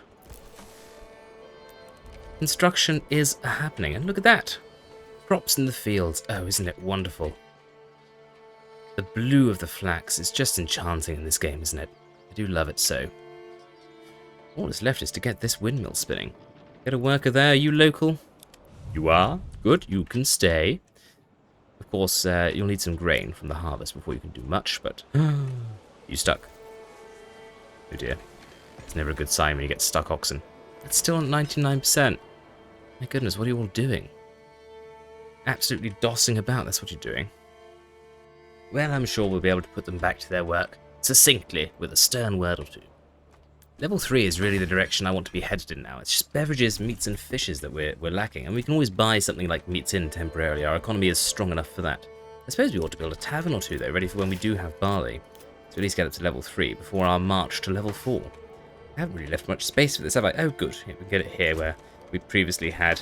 Construction is happening, and look at that. Crops in the fields. Oh, isn't it wonderful? The blue of the flax is just enchanting in this game, isn't it? I do love it so. All that's left is to get this windmill spinning. Get a worker there. Are you local? You are? Good, you can stay. Of course, you'll need some grain from the harvest before you can do much, but... You stuck. Oh dear. It's never a good sign when you get stuck oxen. It's still at 99%. My goodness, what are you all doing? Absolutely dossing about, that's what you're doing. Well, I'm sure we'll be able to put them back to their work, succinctly, with a stern word or 2. Level 3 is really the direction I want to be headed in now. It's just beverages, meats and fishes that we're lacking, and we can always buy something like meats in temporarily. Our economy is strong enough for that. I suppose we ought to build a tavern or 2 though, ready for when we do have barley, to at least get up to level 3 before our march to level 4. I haven't really left much space for this, have I? Oh good, we can get it here where we previously had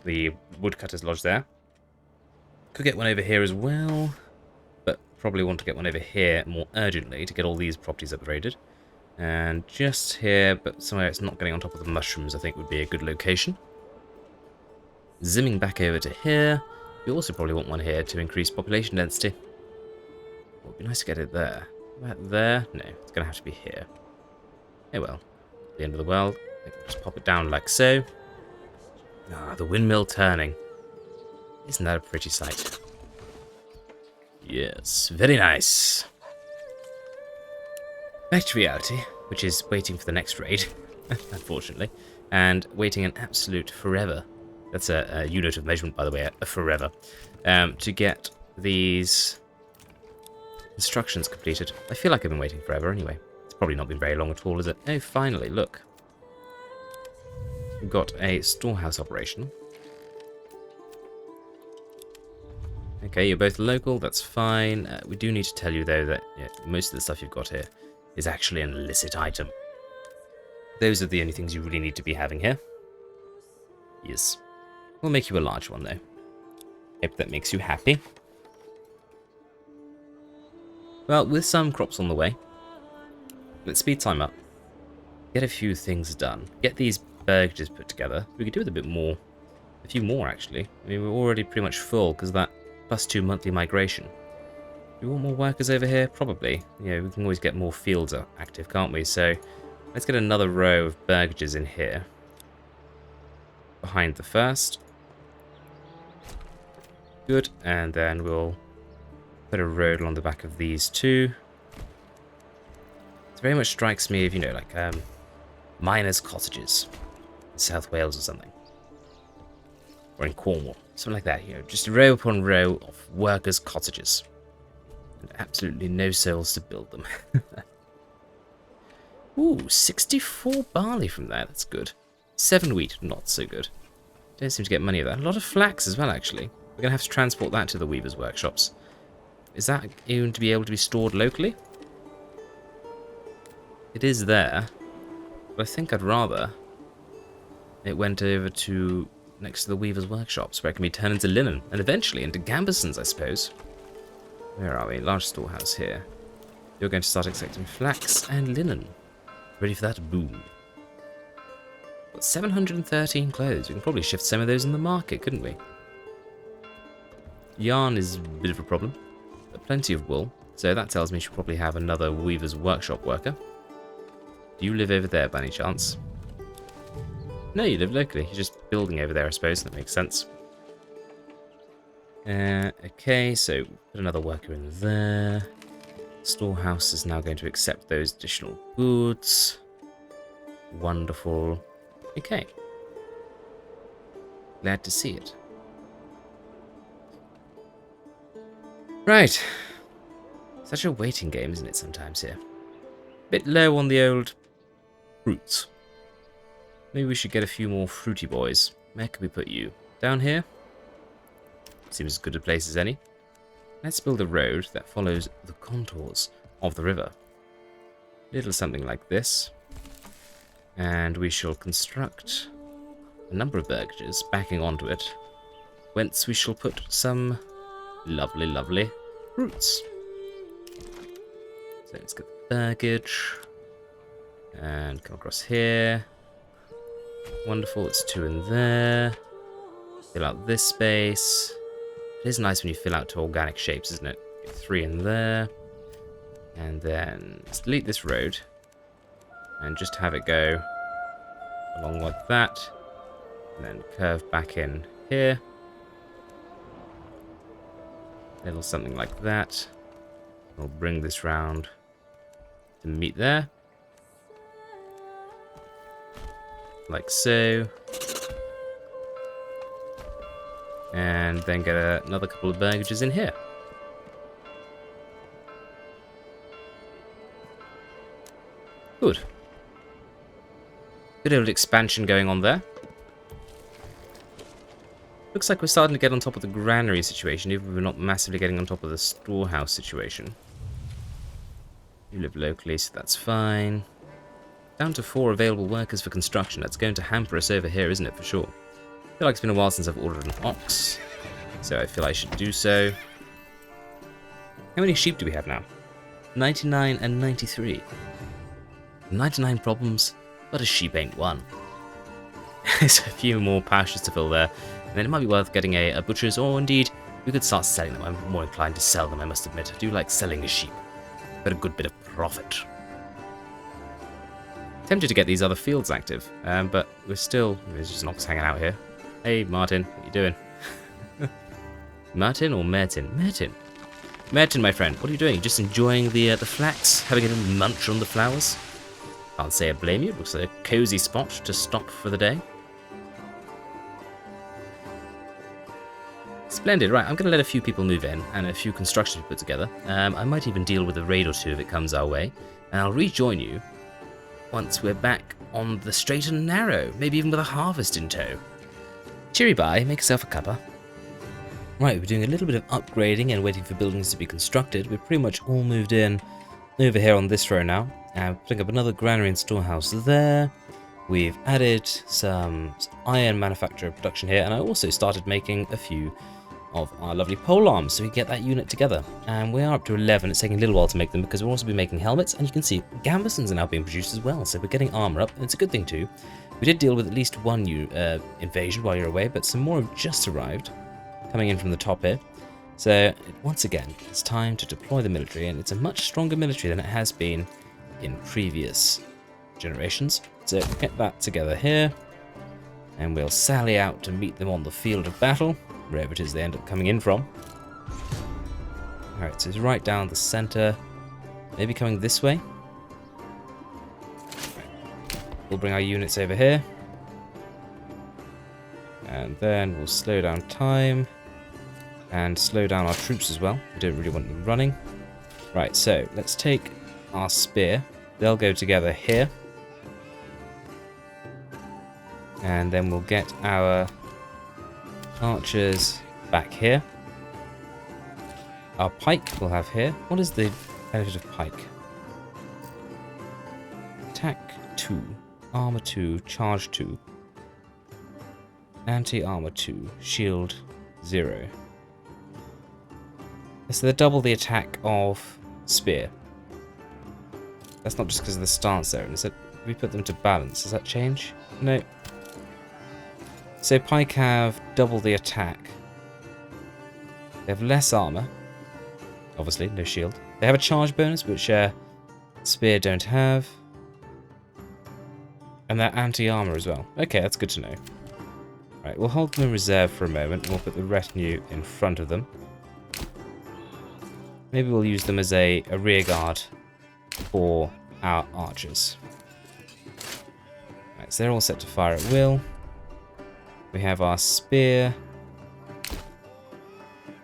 the woodcutter's lodge there. Could get one over here as well, but probably want to get one over here more urgently to get all these properties upgraded. And just here, but somewhere it's not getting on top of the mushrooms, I think would be a good location. Zimming back over to here. We also probably want one here to increase population density. It would be nice to get it there. About there? No, it's going to have to be here. Oh well, the end of the world. I can just pop it down like so. Ah, the windmill turning. Isn't that a pretty sight? Yes, very nice. Back to reality, which is waiting for the next raid, unfortunately, and waiting an absolute forever. That's a unit of measurement, by the way, a forever, to get these instructions completed. I feel like I've been waiting forever anyway. It's probably not been very long at all, is it? Oh, finally, look. We've got a storehouse operation. Okay, you're both local, that's fine. We do need to tell you, though, that most of the stuff you've got here is actually an illicit item. Those are the only things you really need to be having here. Yes. We'll make you a large one, though. Hope that makes you happy. Well, with some crops on the way, let's speed time up. Get a few things done. Get these burgages put together. We could do with a bit more. A few more, actually. I mean, we're already pretty much full because of that +2 monthly migration. Do we want more workers over here? Probably. Yeah, we can always get more fields active, can't we? So let's get another row of burgages in here. Behind the first. Good. And then we'll put a road along the back of these 2. It very much strikes me of, you know, like miners' cottages in South Wales or something. Or in Cornwall. Something like that, you know, just row upon row of workers' cottages. And absolutely no souls to build them. Ooh, 64 barley from there, that's good. 7 wheat, not so good. Don't seem to get money of that. A lot of flax as well, actually. We're going to have to transport that to the weavers' workshops. Is that going to be able to be stored locally? It is there. But I think I'd rather it went over to next to the weavers' workshops, where it can be turned into linen, and eventually into gambesons, I suppose. Where are we? Large storehouse here. You're going to start accepting flax and linen. Ready for that boom. Got 713 clothes. We can probably shift some of those in the market, couldn't we? Yarn is a bit of a problem, but plenty of wool, so that tells me we should probably have another weaver's workshop worker. Do you live over there by any chance? No, you live locally. You're just building over there, I suppose. That makes sense. Okay, so put another worker in there. Storehouse is now going to accept those additional goods. Wonderful. Okay. Glad to see it. Right. Such a waiting game, isn't it, sometimes here? Bit low on the old fruits. Maybe we should get a few more fruity boys. Where can we put you? Down here? Seems as good a place as any. Let's build a road that follows the contours of the river. Little something like this. And we shall construct a number of burgages backing onto it, whence we shall put some lovely, lovely fruits. So let's get the burgage and come across here. Wonderful, it's 2 in there. Fill out this space. It is nice when you fill out to organic shapes, isn't it? Get 3 in there. And then let's delete this road and just have it go along like that. And then curve back in here. Little something like that. We'll bring this round to meet there. Like so. And then get another couple of burgages in here. Good. Good old expansion going on there. Looks like we're starting to get on top of the granary situation, even if we're not massively getting on top of the storehouse situation. You live locally, so that's fine. Down to 4 available workers for construction. That's going to hamper us over here, isn't it, for sure? I feel like it's been a while since I've ordered an ox, so I feel I should do so. How many sheep do we have now? 99 and 93. 99 problems, but a sheep ain't one. There's a few more pastures to fill there, and then it might be worth getting a butcher's, or indeed, we could start selling them. I'm more inclined to sell them, I must admit. I do like selling a sheep. Got a good bit of profit. Tempted to get these other fields active, but we're still... There's just an ox hanging out here. Hey, Martin, what you doing? Martin or Mertin? Mertin. Mertin, my friend, what are you doing? You just enjoying the flax? Having a little munch on the flowers? Can't say I blame you. It looks like a cozy spot to stop for the day. Splendid. Right, I'm going to let a few people move in and a few construction be put together. I might even deal with a raid or 2 if it comes our way. And I'll rejoin you once we're back on the straight and narrow, maybe even with a harvest in tow. Cheery bye, make yourself a cuppa. Right, we're doing a little bit of upgrading and waiting for buildings to be constructed. We're pretty much all moved in over here on this row now. Putting up another granary and storehouse there. We've added some iron manufacture production here, and I also started making a few of our lovely pole arms so we can get that unit together. And we are up to 11. It's taking a little while to make them because we'll also be making helmets, and you can see gambesons are now being produced as well, so we're getting armor up, and it's a good thing too. We did deal with at least one invasion while you're away, but some more have just arrived, coming in from the top here. So once again, it's time to deploy the military, and it's a much stronger military than it has been in previous generations. So get that together here, and we'll sally out to meet them on the field of battle, wherever it is they end up coming in from. Alright, so it's right down the center, maybe coming this way. We'll bring our units over here, and then we'll slow down time and slow down our troops as well. We don't really want them running. Right, so let's take our spear. They'll go together here, and then we'll get our archers back here. Our pike we'll have here. What is the benefit of pike? Attack 2, armor 2, charge 2, anti-armor 2, shield 0. So they double the attack of spear. That's not just because of the stance there. Is it? We put them to balance. Does that change? No. So pike have double the attack. They have less armor. Obviously, no shield. They have a charge bonus, which spear don't have. And they're anti-armor as well. Okay, that's good to know. Right, we'll hold them in reserve for a moment, and we'll put the retinue in front of them. Maybe we'll use them as a rear guard for our archers. Right, so they're all set to fire at will. We have our spear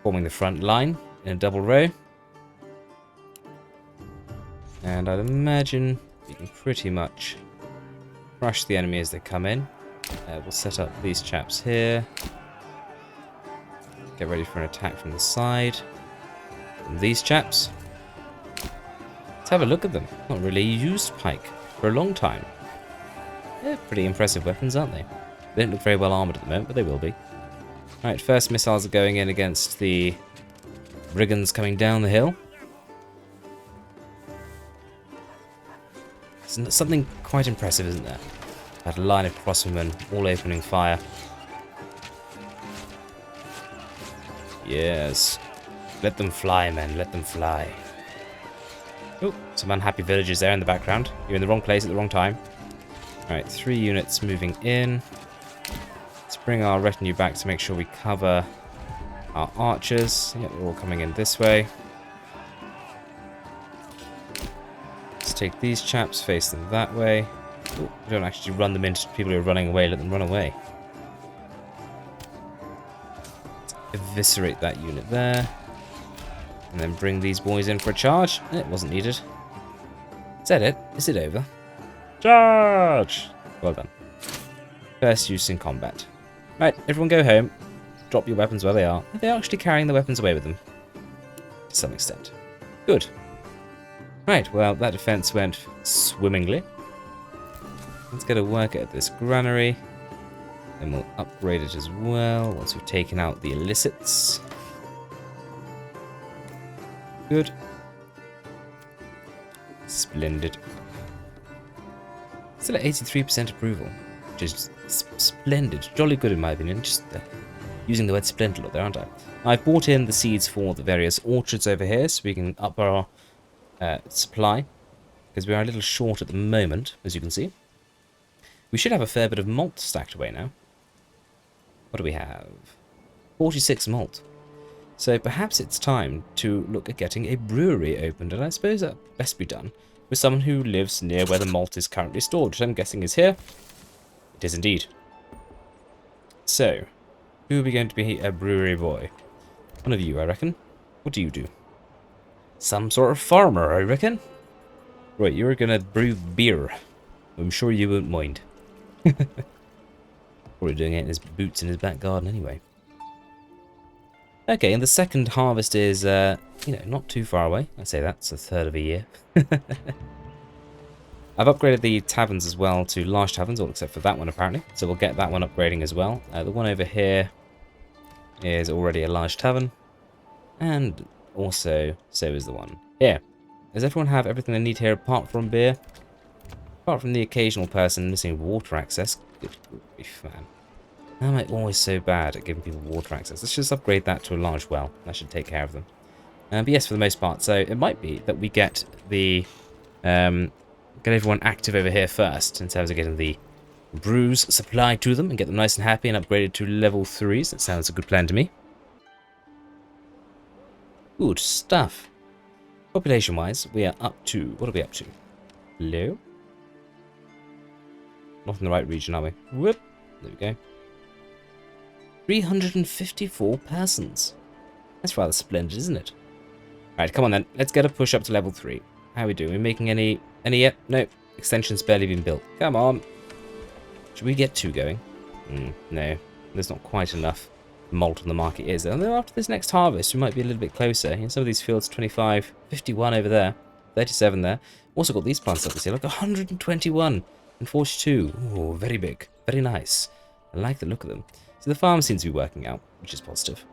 forming the front line. in a double row. And I'd imagine you can pretty much crush the enemy as they come in. We'll set up these chaps here. Get ready for an attack from the side. And these chaps. Let's have a look at them. Not really used pike for a long time. They're pretty impressive weapons, aren't they? They don't look very well armoured at the moment, but they will be. Alright, first missiles are going in against the brigands coming down the hill. It's something quite impressive, isn't there? That line of crossbowmen all opening fire. Yes. Let them fly, men. Let them fly. Oh, some unhappy villagers there in the background. You're in the wrong place at the wrong time. Alright, 3 units moving in. Let's bring our retinue back to make sure we cover our archers. Yeah, they're all coming in this way. Let's take these chaps, face them that way. Ooh, we don't actually run them into people who are running away, let them run away. Let's eviscerate that unit there. And then bring these boys in for a charge. It wasn't needed. Is that it? Is it over? Charge! Well done. First use in combat. Right, everyone go home. Drop your weapons where they are. They're actually carrying the weapons away with them. To some extent. Good. Right, well, that defense went swimmingly. Let's get a work at this granary. Then we'll upgrade it as well once we've taken out the illicits. Good. Splendid. Still at 83% approval, which is splendid. Jolly good in my opinion. Just using the word splendid a lot there, aren't I? I've bought in the seeds for the various orchards over here so we can up our supply, because we are a little short at the moment, as you can see. We should have a fair bit of malt stacked away now. What do we have? 46 malt. So perhaps it's time to look at getting a brewery opened, and I suppose that best be done with someone who lives near where the malt is currently stored, which I'm guessing is here. It is indeed. So, who are we going to be a brewery boy? One of you, I reckon. What do you do? Some sort of farmer, I reckon. Right, you're gonna brew beer. I'm sure you won't mind. Probably doing it in his boots in his back garden anyway. Okay, and the second harvest is, not too far away. I say that's a third of a year. I've upgraded the taverns as well to large taverns, all except for that one apparently. So we'll get that one upgrading as well. The one over here is already a large tavern. And also, so is the one here. Does everyone have everything they need here apart from beer? Apart from the occasional person missing water access. Good grief, man. How am I always so bad at giving people water access? Let's just upgrade that to a large well. That should take care of them. But yes, for the most part. So it might be that we get the get everyone active over here first in terms of getting the brews supplied to them and get them nice and happy and upgraded to level 3s. That sounds a good plan to me. Good stuff. Population-wise, we are up to... What are we up to? Hello? Not in the right region, are we? Whoop. There we go. 354 persons. That's rather splendid, isn't it? Alright, come on then. Let's get a push up to level 3. How are we doing? Are we making any yet? Nope. Extension's barely been built. Come on. Should we get 2 going? No. There's not quite enough malt on the market, is there? And then after this next harvest, we might be a little bit closer. In some of these fields, 25, 51 over there, 37 there. Also got these plants up this here, like 121 and 42. Oh, very big. Very nice. I like the look of them. So the farm seems to be working out, which is positive.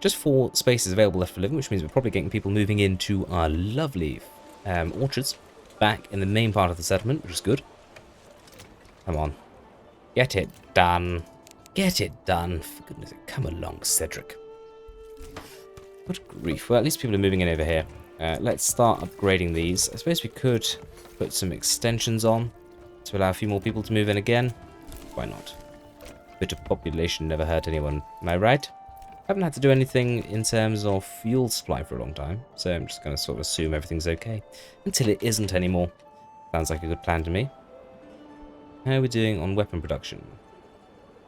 Just 4 spaces available left for living, which means we're probably getting people moving into our lovely orchards back in the main part of the settlement, which is good. Come on. Get it done. Get it done. For goodness sake, come along, Cedric. Good grief. Well, at least people are moving in over here. Let's start upgrading these. I suppose we could put some extensions on to allow a few more people to move in again. Why not? A bit of population never hurt anyone. Am I right? Haven't had to do anything in terms of fuel supply for a long time, so I'm just going to sort of assume everything's okay until it isn't anymore. Sounds like a good plan to me. How are we doing on weapon production?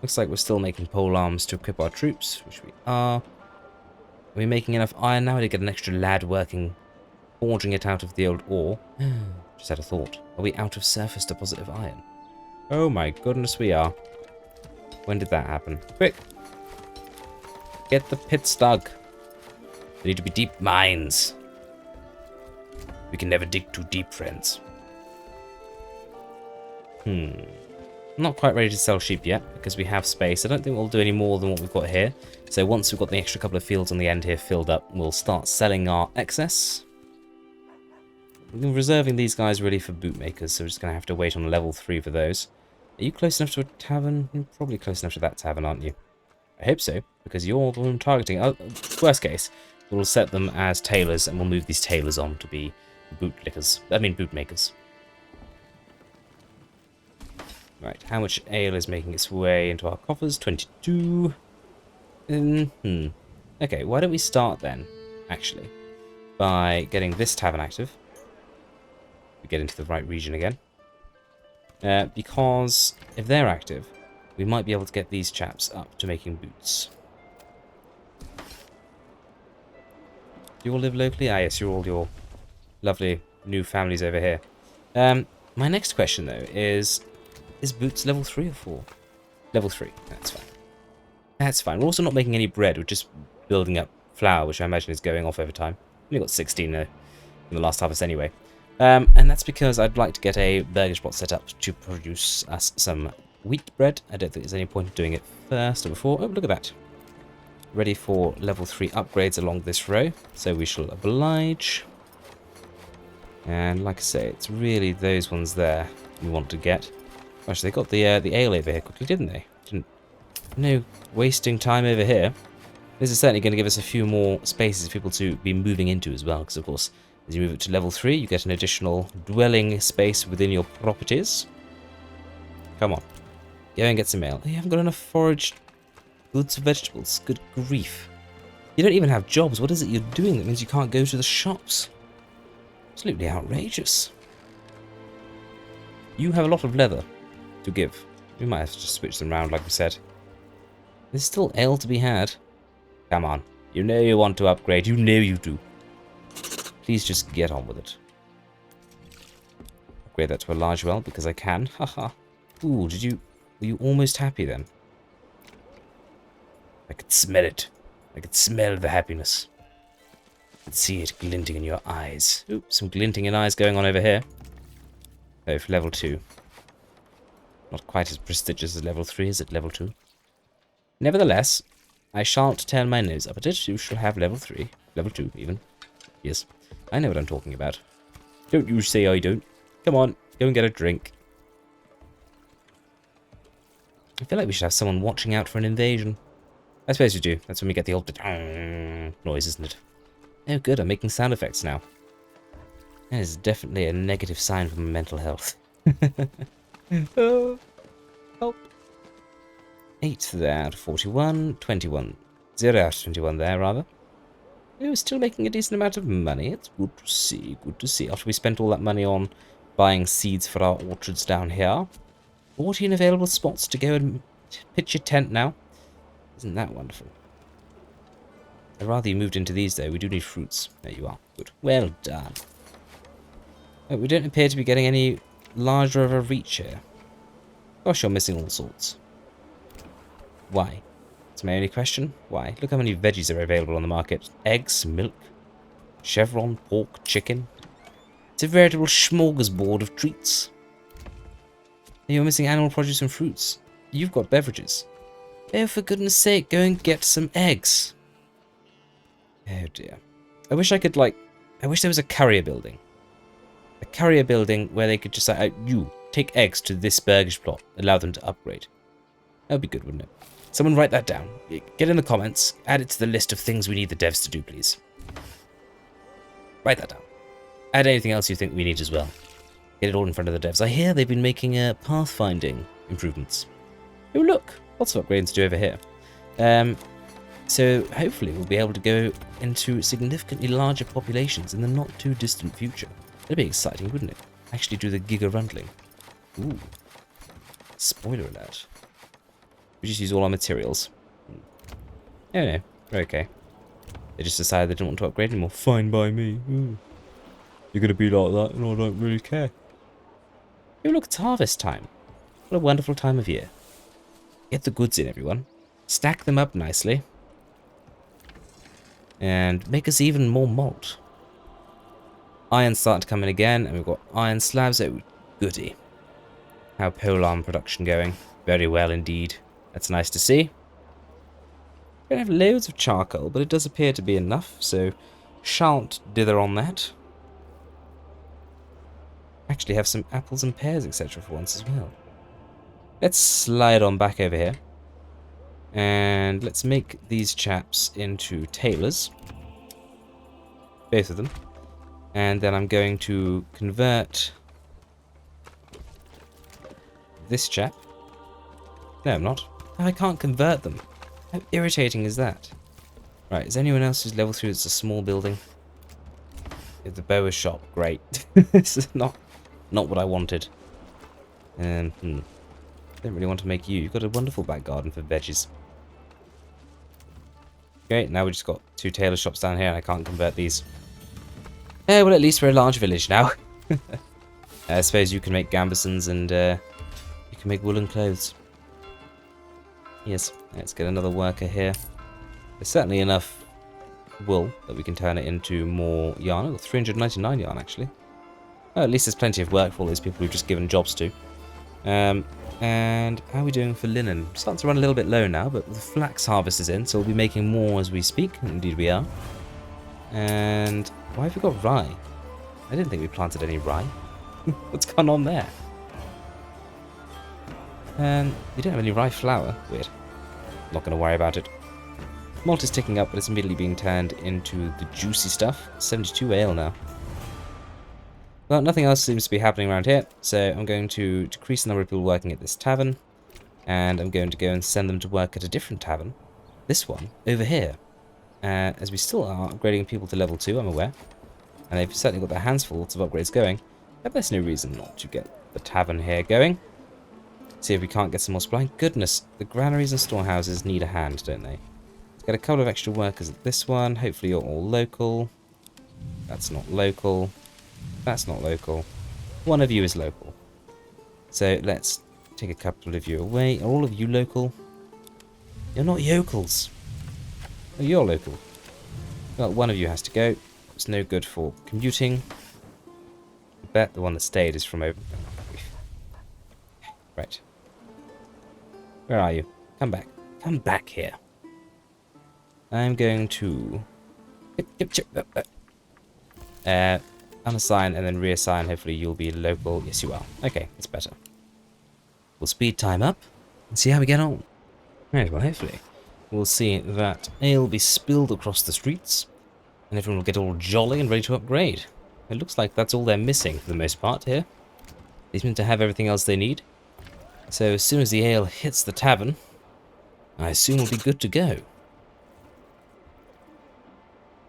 Looks like we're still making pole arms to equip our troops, which we are. we making enough iron now to get an extra lad working, forging it out of the old ore? Just had a thought. Are we out of surface deposit of iron? Oh my goodness, we are. When did that happen? Quick! Get the pits dug. They need to be deep mines. We can never dig too deep, friends. Not quite ready to sell sheep yet, because we have space. I don't think we'll do any more than what we've got here. So once we've got the extra couple of fields on the end here filled up, we'll start selling our excess. We're reserving these guys really for bootmakers, so we're just going to have to wait on level 3 for those. Are you close enough to a tavern? You're probably close enough to that tavern, aren't you? I hope so, because you're the one I'm targeting. Worst case, we'll set them as tailors, and we'll move these tailors on to be bootmakers. Right, how much ale is making its way into our coffers? 22. Okay, why don't we start then, actually, by getting this tavern active. We get into the right region again. Because if they're active, we might be able to get these chaps up to making boots. Do you all live locally? Ah, yes, you're all your lovely new families over here. My next question, though, is boots level 3 or 4? Level 3, that's fine. That's fine. We're also not making any bread, we're just building up flour, which I imagine is going off over time. We only got 16 in the last harvest anyway. And that's because I'd like to get a burgage bot set up to produce us some wheat bread. I don't think there's any point in doing it first or before. Oh, look at that. Ready for level 3 upgrades along this row. So we shall oblige. And like I say, it's really those ones there we want to get. Gosh, they got the ale over here quickly, didn't they? No wasting time over here. This is certainly going to give us a few more spaces for people to be moving into as well, because of course, as you move it to level 3, you get an additional dwelling space within your properties. Come on. Go and get some ale. Oh, you haven't got enough foraged goods or vegetables. Good grief. You don't even have jobs. What is it you're doing that means you can't go to the shops? Absolutely outrageous. You have a lot of leather to give. We might have to just switch them around like we said. There's still ale to be had. Come on. You know you want to upgrade. You know you do. Please just get on with it. Upgrade that to a large well because I can. Haha. Ooh, were you almost happy then? I could smell it. I could smell the happiness. I could see it glinting in your eyes. Ooh, some glinting in eyes going on over here. Oh, for level 2. Not quite as prestigious as level 3, is it? Level 2. Nevertheless, I shan't turn my nose up at it. You shall have level 3. Level 2, even. Yes, I know what I'm talking about. Don't you say I don't. Come on, go and get a drink. I feel like we should have someone watching out for an invasion. I suppose we do. That's when we get the old noise, isn't it? Oh, good. I'm making sound effects now. That is definitely a negative sign for my mental health. Oh, help. 8 there out of 41. 21. 0 out of 21 there, rather. We're still making a decent amount of money. It's good to see. Good to see. After we spent all that money on buying seeds for our orchards down here. 14 available spots to go and pitch your tent now. Isn't that wonderful? I'd rather you moved into these, though. We do need fruits. There you are. Good. Well done. Oh, we don't appear to be getting any larger of a reach here. Gosh, you're missing all sorts. Why? That's my only question. Why? Look how many veggies are available on the market. Eggs, milk, chevron, pork, chicken. It's a veritable smorgasbord of treats. And you're missing animal produce and fruits. You've got beverages. Oh, for goodness sake, go and get some eggs. Oh dear. I wish I could, I wish there was a carrier building. A carrier building where they could just say, you, take eggs to this burgage plot. Allow them to upgrade. That would be good, wouldn't it? Someone write that down. Get in the comments. Add it to the list of things we need the devs to do, please. Write that down. Add anything else you think we need as well. Get it all in front of the devs. I hear they've been making pathfinding improvements. Oh, look. Lots of upgrades to do over here. So hopefully we'll be able to go into significantly larger populations in the not too distant future. That'd be exciting, wouldn't it? Actually do the giga rundling. Ooh. Spoiler alert. We just use all our materials. Oh no, we're okay. They just decided they didn't want to upgrade anymore. Fine by me. Ooh. You're going to be like that and I don't really care. Oh look, it's harvest time. What a wonderful time of year. Get the goods in, everyone. Stack them up nicely. And make us even more malt. Iron's starting to come in again, and we've got iron slabs. Oh, goody. How polearm production going? Very well indeed. That's nice to see. We don't have loads of charcoal, but it does appear to be enough, so shan't dither on that. Actually have some apples and pears, etc. for once as well. Let's slide on back over here. And let's make these chaps into tailors. Both of them. And then I'm going to convert this chap. No, I'm not. Oh, I can't convert them. How irritating is that? Right, is anyone else who's level 3? It's a small building. If the bow is shop, great. This is not what I wanted. Don't really want to make you. You've got a wonderful back garden for veggies. Okay, now we've just got 2 tailor shops down here and I can't convert these. Well, at least we're a large village now. I suppose you can make gambesons and you can make woolen clothes. Yes, let's get another worker here. There's certainly enough wool that we can turn it into more yarn. Oh, 399 yarn actually. Oh, at least there's plenty of work for all these people we've just given jobs to. And how are we doing for linen? Starting to run a little bit low now, but the flax harvest is in, so we'll be making more as we speak. Indeed we are. And why have we got rye? I didn't think we planted any rye. What's gone on there? We don't have any rye flour. Weird. Not going to worry about it. Malt is ticking up, but it's immediately being turned into the juicy stuff. 72 ale now. Well, nothing else seems to be happening around here, so I'm going to decrease the number of people working at this tavern, and I'm going to go and send them to work at a different tavern. This one, over here. As we still are upgrading people to level 2, I'm aware. And they've certainly got their hands full, lots of upgrades going. But there's no reason not to get the tavern here going. See if we can't get some more supply. Goodness, the granaries and storehouses need a hand, don't they? Let's get a couple of extra workers at this one. Hopefully you're all local. That's not local. That's not local. One of you is local. So let's take a couple of you away. Are all of you local? You're not yokels. Oh, you're local. Well, one of you has to go. It's no good for commuting. I bet the one that stayed is from over... Right. Where are you? Come back. Come back here. I'm going to... unassign and then reassign. Hopefully you'll be local. Yes, you are. Okay, that's better. We'll speed time up and see how we get on. Right, well, hopefully we'll see that ale will be spilled across the streets and everyone will get all jolly and ready to upgrade. It looks like that's all they're missing for the most part here. They seem to have everything else they need. So as soon as the ale hits the tavern, I assume we'll be good to go.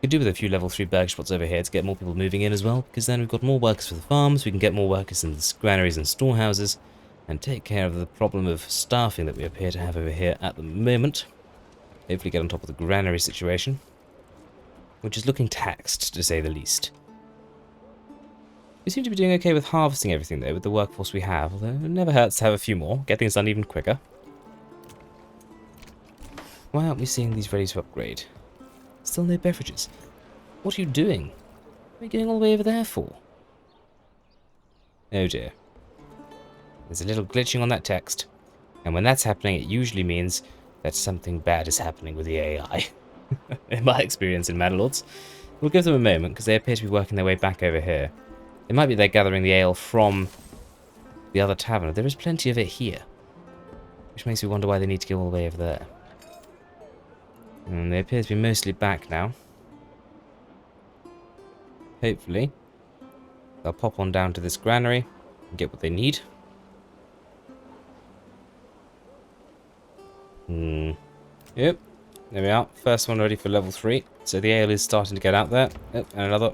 Could do with a few level 3 burg spots over here to get more people moving in as well, because then we've got more workers for the farms, we can get more workers in the granaries and storehouses, and take care of the problem of staffing that we appear to have over here at the moment. Hopefully get on top of the granary situation, which is looking taxed, to say the least. We seem to be doing okay with harvesting everything, though, with the workforce we have, although it never hurts to have a few more, get things done even quicker. Why aren't we seeing these ready to upgrade? Still no beverages. What are you doing? What are you going all the way over there for? Oh dear. There's a little glitching on that text. And when that's happening, it usually means that something bad is happening with the AI. In my experience in Manor Lords. We'll give them a moment, because they appear to be working their way back over here. It might be they're gathering the ale from the other tavern. There is plenty of it here. Which makes me wonder why they need to go all the way over there. And they appear to be mostly back now. Hopefully, they'll pop on down to this granary and get what they need. Yep, there we are. First one ready for level 3. So the ale is starting to get out there. Yep, and another.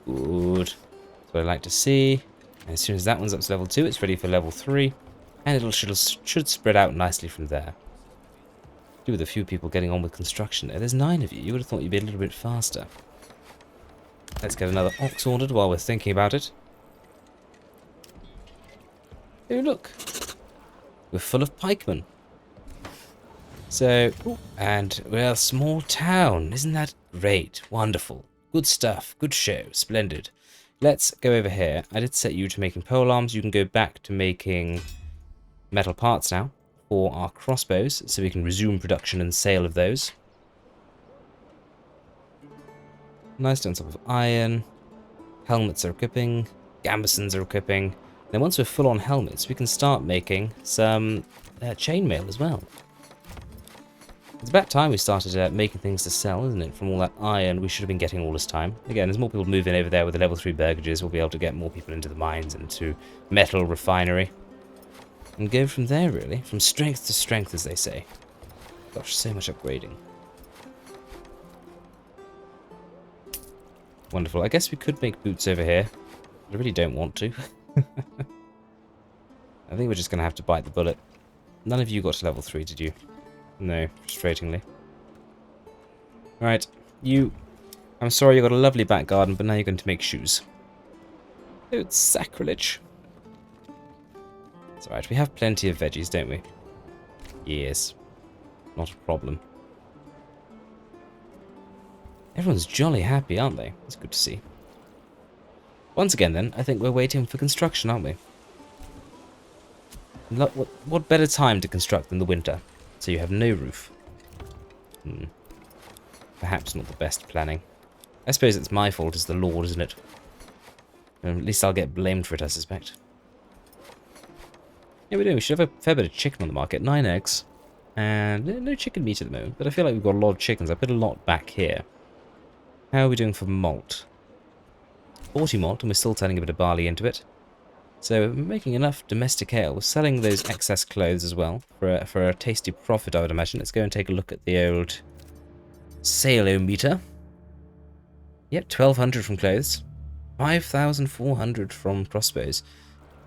Good. That's what I like to see. And as soon as that one's up to level 2, it's ready for level 3. And it should spread out nicely from there. Do with a few people getting on with construction there. There's 9 of you. You would have thought you'd be a little bit faster. Let's get another ox ordered while we're thinking about it. Oh, look. We're full of pikemen. So, and we're a small town. Isn't that great? Wonderful. Good stuff. Good show. Splendid. Let's go over here. I did set you to making pole arms. You can go back to making metal parts now for our crossbows, so we can resume production and sale of those. Nice tons of iron. Helmets are equipping. Gambesons are equipping. Then once we're full on helmets, we can start making some chainmail as well. It's about time we started making things to sell, isn't it? From all that iron we should have been getting all this time. Again, as more people move in over there with the level 3 burgages, we'll be able to get more people into the mines and to metal refinery. And go from there, really. From strength to strength, as they say. Gosh, so much upgrading. Wonderful. I guess we could make boots over here. I really don't want to. I think we're just going to have to bite the bullet. None of you got to level 3, did you? No, frustratingly. Right, you... I'm sorry you got a lovely back garden, but now you're going to make shoes. Oh, it's sacrilege. It's alright, we have plenty of veggies, don't we? Yes. Not a problem. Everyone's jolly happy, aren't they? It's good to see. Once again, then, I think we're waiting for construction, aren't we? What better time to construct than the winter? So you have no roof. Perhaps not the best planning. I suppose it's my fault as the Lord, isn't it? At least I'll get blamed for it, I suspect. Yeah, we do. We should have a fair bit of chicken on the market. 9 eggs. And no chicken meat at the moment. But I feel like we've got a lot of chickens. I put a lot back here. How are we doing for malt? 40 malt, and we're still turning a bit of barley into it. So we're making enough domestic ale. We're selling those excess clothes as well for a tasty profit, I would imagine. Let's go and take a look at the old sale-o-meter. Yep, 1,200 from clothes. 5,400 from crossbows.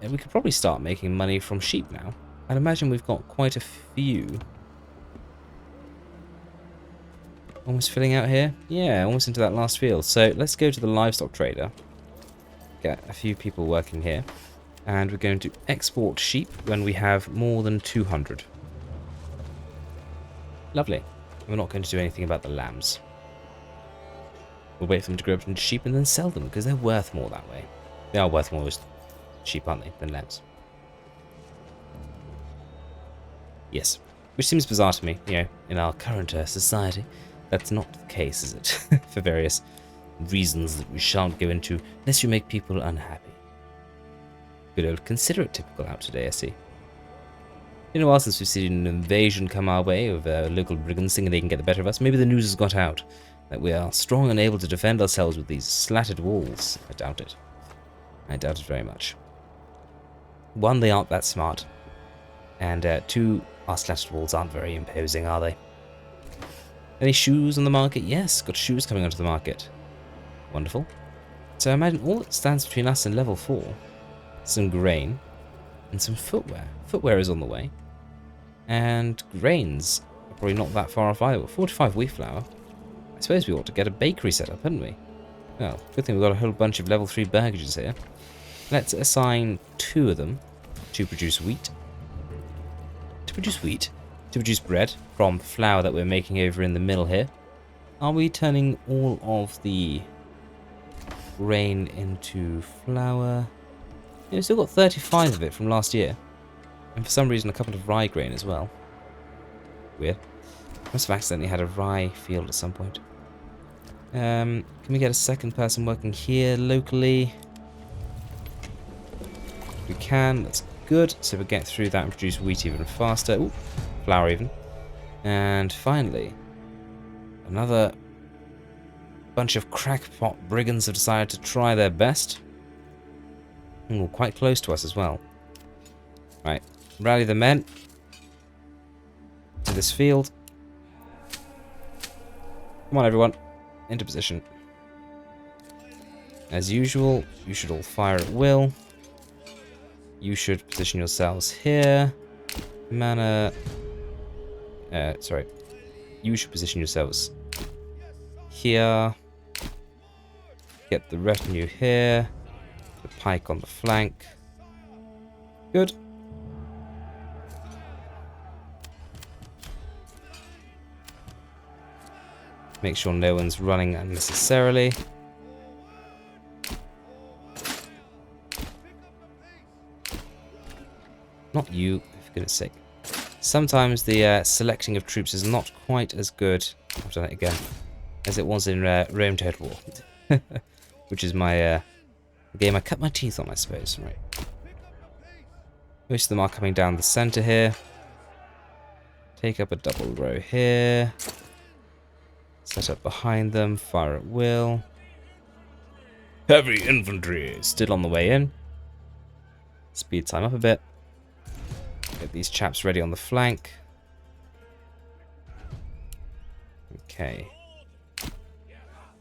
And we could probably start making money from sheep now. I'd imagine we've got quite a few. Almost filling out here? Yeah, almost into that last field. So let's go to the livestock trader. Get a few people working here. And we're going to export sheep when we have more than 200. Lovely. We're not going to do anything about the lambs. We'll wait for them to grow up into sheep and then sell them, because they're worth more that way. They are worth more as sheep, aren't they, than lambs? Yes. Which seems bizarre to me, you know, in our current society. That's not the case, is it? For various reasons that we shan't go into, unless you make people unhappy. Good old considerate typical out today, I see. In a while since we've seen an invasion come our way of local brigands thinking they can get the better of us. Maybe the news has got out that we are strong and able to defend ourselves with these slatted walls. I doubt it. I doubt it very much. 1, they aren't that smart. And 2, our slatted walls aren't very imposing, are they? Any shoes on the market? Yes, got shoes coming onto the market. Wonderful. So I imagine all that stands between us and level 4. Some grain. And some footwear. Footwear is on the way. And grains are probably not that far off either. 45 wheat flour. I suppose we ought to get a bakery set up, hadn't we? Well, good thing we've got a whole bunch of level 3 burgages here. Let's assign 2 of them to produce wheat. To produce wheat? To produce bread from flour that we're making over in the mill here. Are we turning all of the grain into flour? Yeah, we've still got 35 of it from last year. And for some reason a couple of rye grain as well. Weird. Must have accidentally had a rye field at some point. Can we get a second person working here locally? We can, that's good. So we'll get through that and produce wheat even faster. Ooh, flour even. And finally, another bunch of crackpot brigands have decided to try their best. Ooh, quite close to us as well. Right, rally the men to this field. Come on, everyone, into position. As usual, you should all fire at will. You should position yourselves here. Manor... you should position yourselves here. Get the retinue here. The pike on the flank. Good. Make sure no one's running unnecessarily. Not you, for goodness sake. Sometimes the selecting of troops is not quite as good, I've done it again, as it was in Rome Total War. Which is my game I cut my teeth on, I suppose. Right. Most of them are coming down the centre here. Take up a double row here. Set up behind them, fire at will. Heavy infantry still on the way in. Speed time up a bit. Get these chaps ready on the flank. Okay.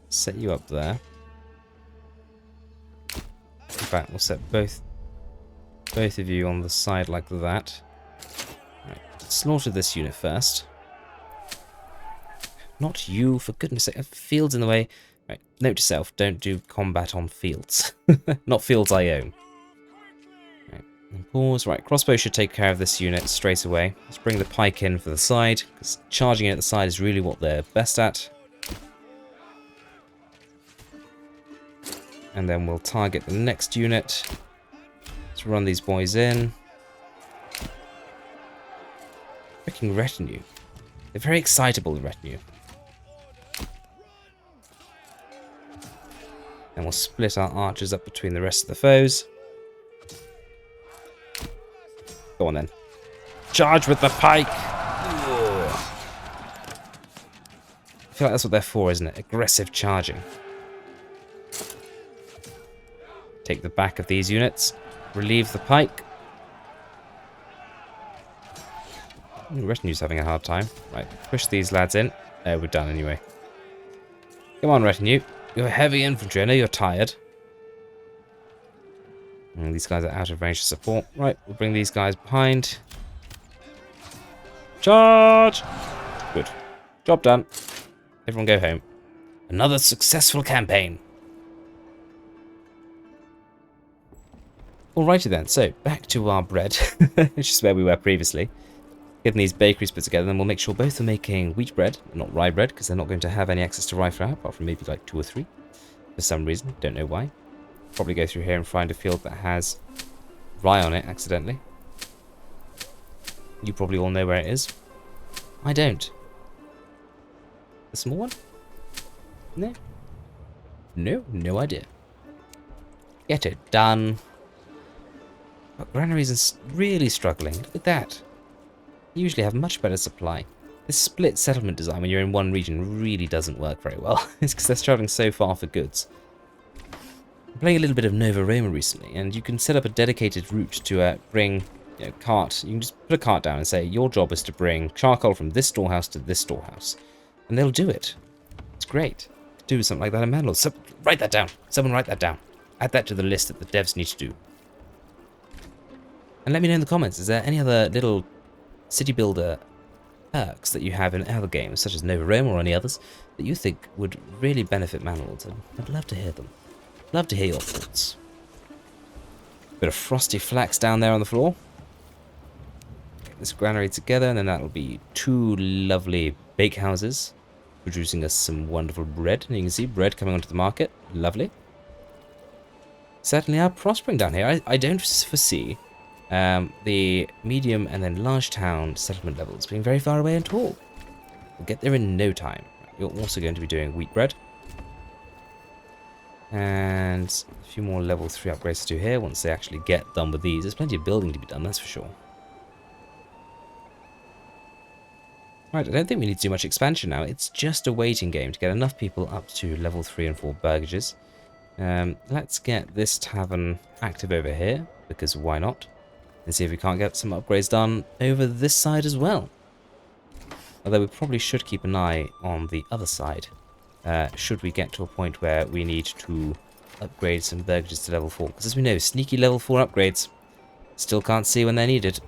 Set you up there. In fact, we'll set both of you on the side like that. Right. Slaughter this unit first. Not you, for goodness sake. Fields in the way. Right. Note to self, don't do combat on fields. Not fields I own. Right. And pause. Right, crossbow should take care of this unit straight away. Let's bring the pike in for the side, because charging in at the side is really what they're best at. And then we'll target the next unit. Let's run these boys in. Freaking retinue. They're very excitable, the retinue. And we'll split our archers up between the rest of the foes. Go on then. Charge with the pike! Ugh. I feel like that's what they're for, isn't it? Aggressive charging. Take the back of these units. Relieve the pike. Retinue's having a hard time. Right, push these lads in. We're done anyway. Come on, retinue. You're heavy infantry. I know you're tired. And these guys are out of range to support. Right, we'll bring these guys behind. Charge! Good. Job done. Everyone go home. Another successful campaign. Alrighty then, so back to our bread, which is where we were previously. Getting these bakeries put together, then we'll make sure both are making wheat bread, not rye bread, because they're not going to have any access to rye flour, apart from maybe like 2 or 3. For some reason, don't know why. Probably go through here and find a field that has rye on it accidentally. You probably all know where it is. I don't. The small one? No. No idea. Get it done. But granaries are really struggling. Look at that. You usually have much better supply. This split settlement design when you're in one region really doesn't work very well. It's because they're traveling so far for goods. I'm playing a little bit of Nova Roma recently, and you can set up a dedicated route to bring cart. You can just put a cart down and say, your job is to bring charcoal from this storehouse to this storehouse. And they'll do it. It's great. Do something like that in Manor Lords. So, write that down. Someone write that down. Add that to the list that the devs need to do. And let me know in the comments, is there any other little city builder perks that you have in other games, such as Nova Roma or any others, that you think would really benefit Manor Lords? I'd love to hear them. Love to hear your thoughts. Bit of frosty flax down there on the floor. Get this granary together, and then that'll be 2 lovely bakehouses, producing us some wonderful bread. And you can see bread coming onto the market. Lovely. Certainly are prospering down here. I don't foresee the medium and then large town settlement levels being very far away at all. We'll get there in no time. You're also going to be doing wheat bread. And a few more level 3 upgrades to do here once they actually get done with these. There's plenty of building to be done, that's for sure. Right, I don't think we need to do much expansion now. It's just a waiting game to get enough people up to level 3 and 4 burgages. Let's get this tavern active over here, because why not? And see if we can't get some upgrades done over this side as well. Although we probably should keep an eye on the other side. Should we get to a point where we need to upgrade some burgages to level 4. Because as we know, sneaky level 4 upgrades. Still can't see when they're needed.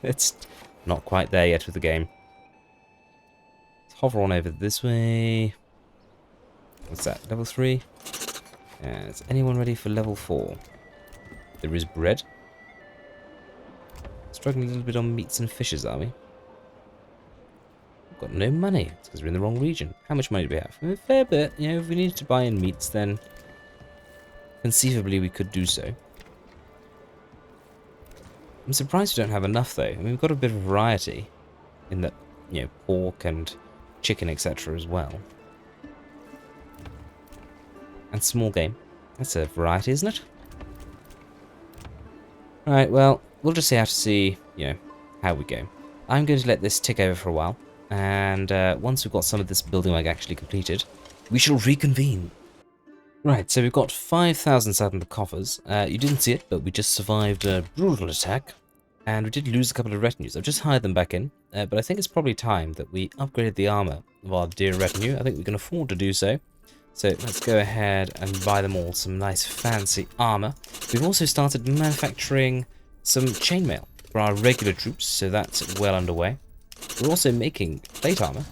It's not quite there yet with the game. It's hover on over this way. What's that? Level 3? Is anyone ready for level 4? There is bread. Struggling a little bit on meats and fishes, are we? We've got no money. It's because we're in the wrong region. How much money do we have? A fair bit. You know, if we needed to buy in meats, then conceivably we could do so. I'm surprised we don't have enough, though. I mean, we've got a bit of variety in that, you know, pork and chicken, etc. as well. And small game. That's a variety, isn't it? Alright, well, we'll just have to see, you know, how we go. I'm going to let this tick over for a while. And once we've got some of this building work actually completed, we shall reconvene. Right, so we've got 5,000 sat in the coffers. You didn't see it, but we just survived a brutal attack. And we did lose a couple of retinues. I've just hired them back in. But I think it's probably time that we upgraded the armor of our dear retinue. I think we can afford to do so. So let's go ahead and buy them all some nice fancy armor. We've also started manufacturing some chainmail for our regular troops, so that's well underway. We're also making plate armor,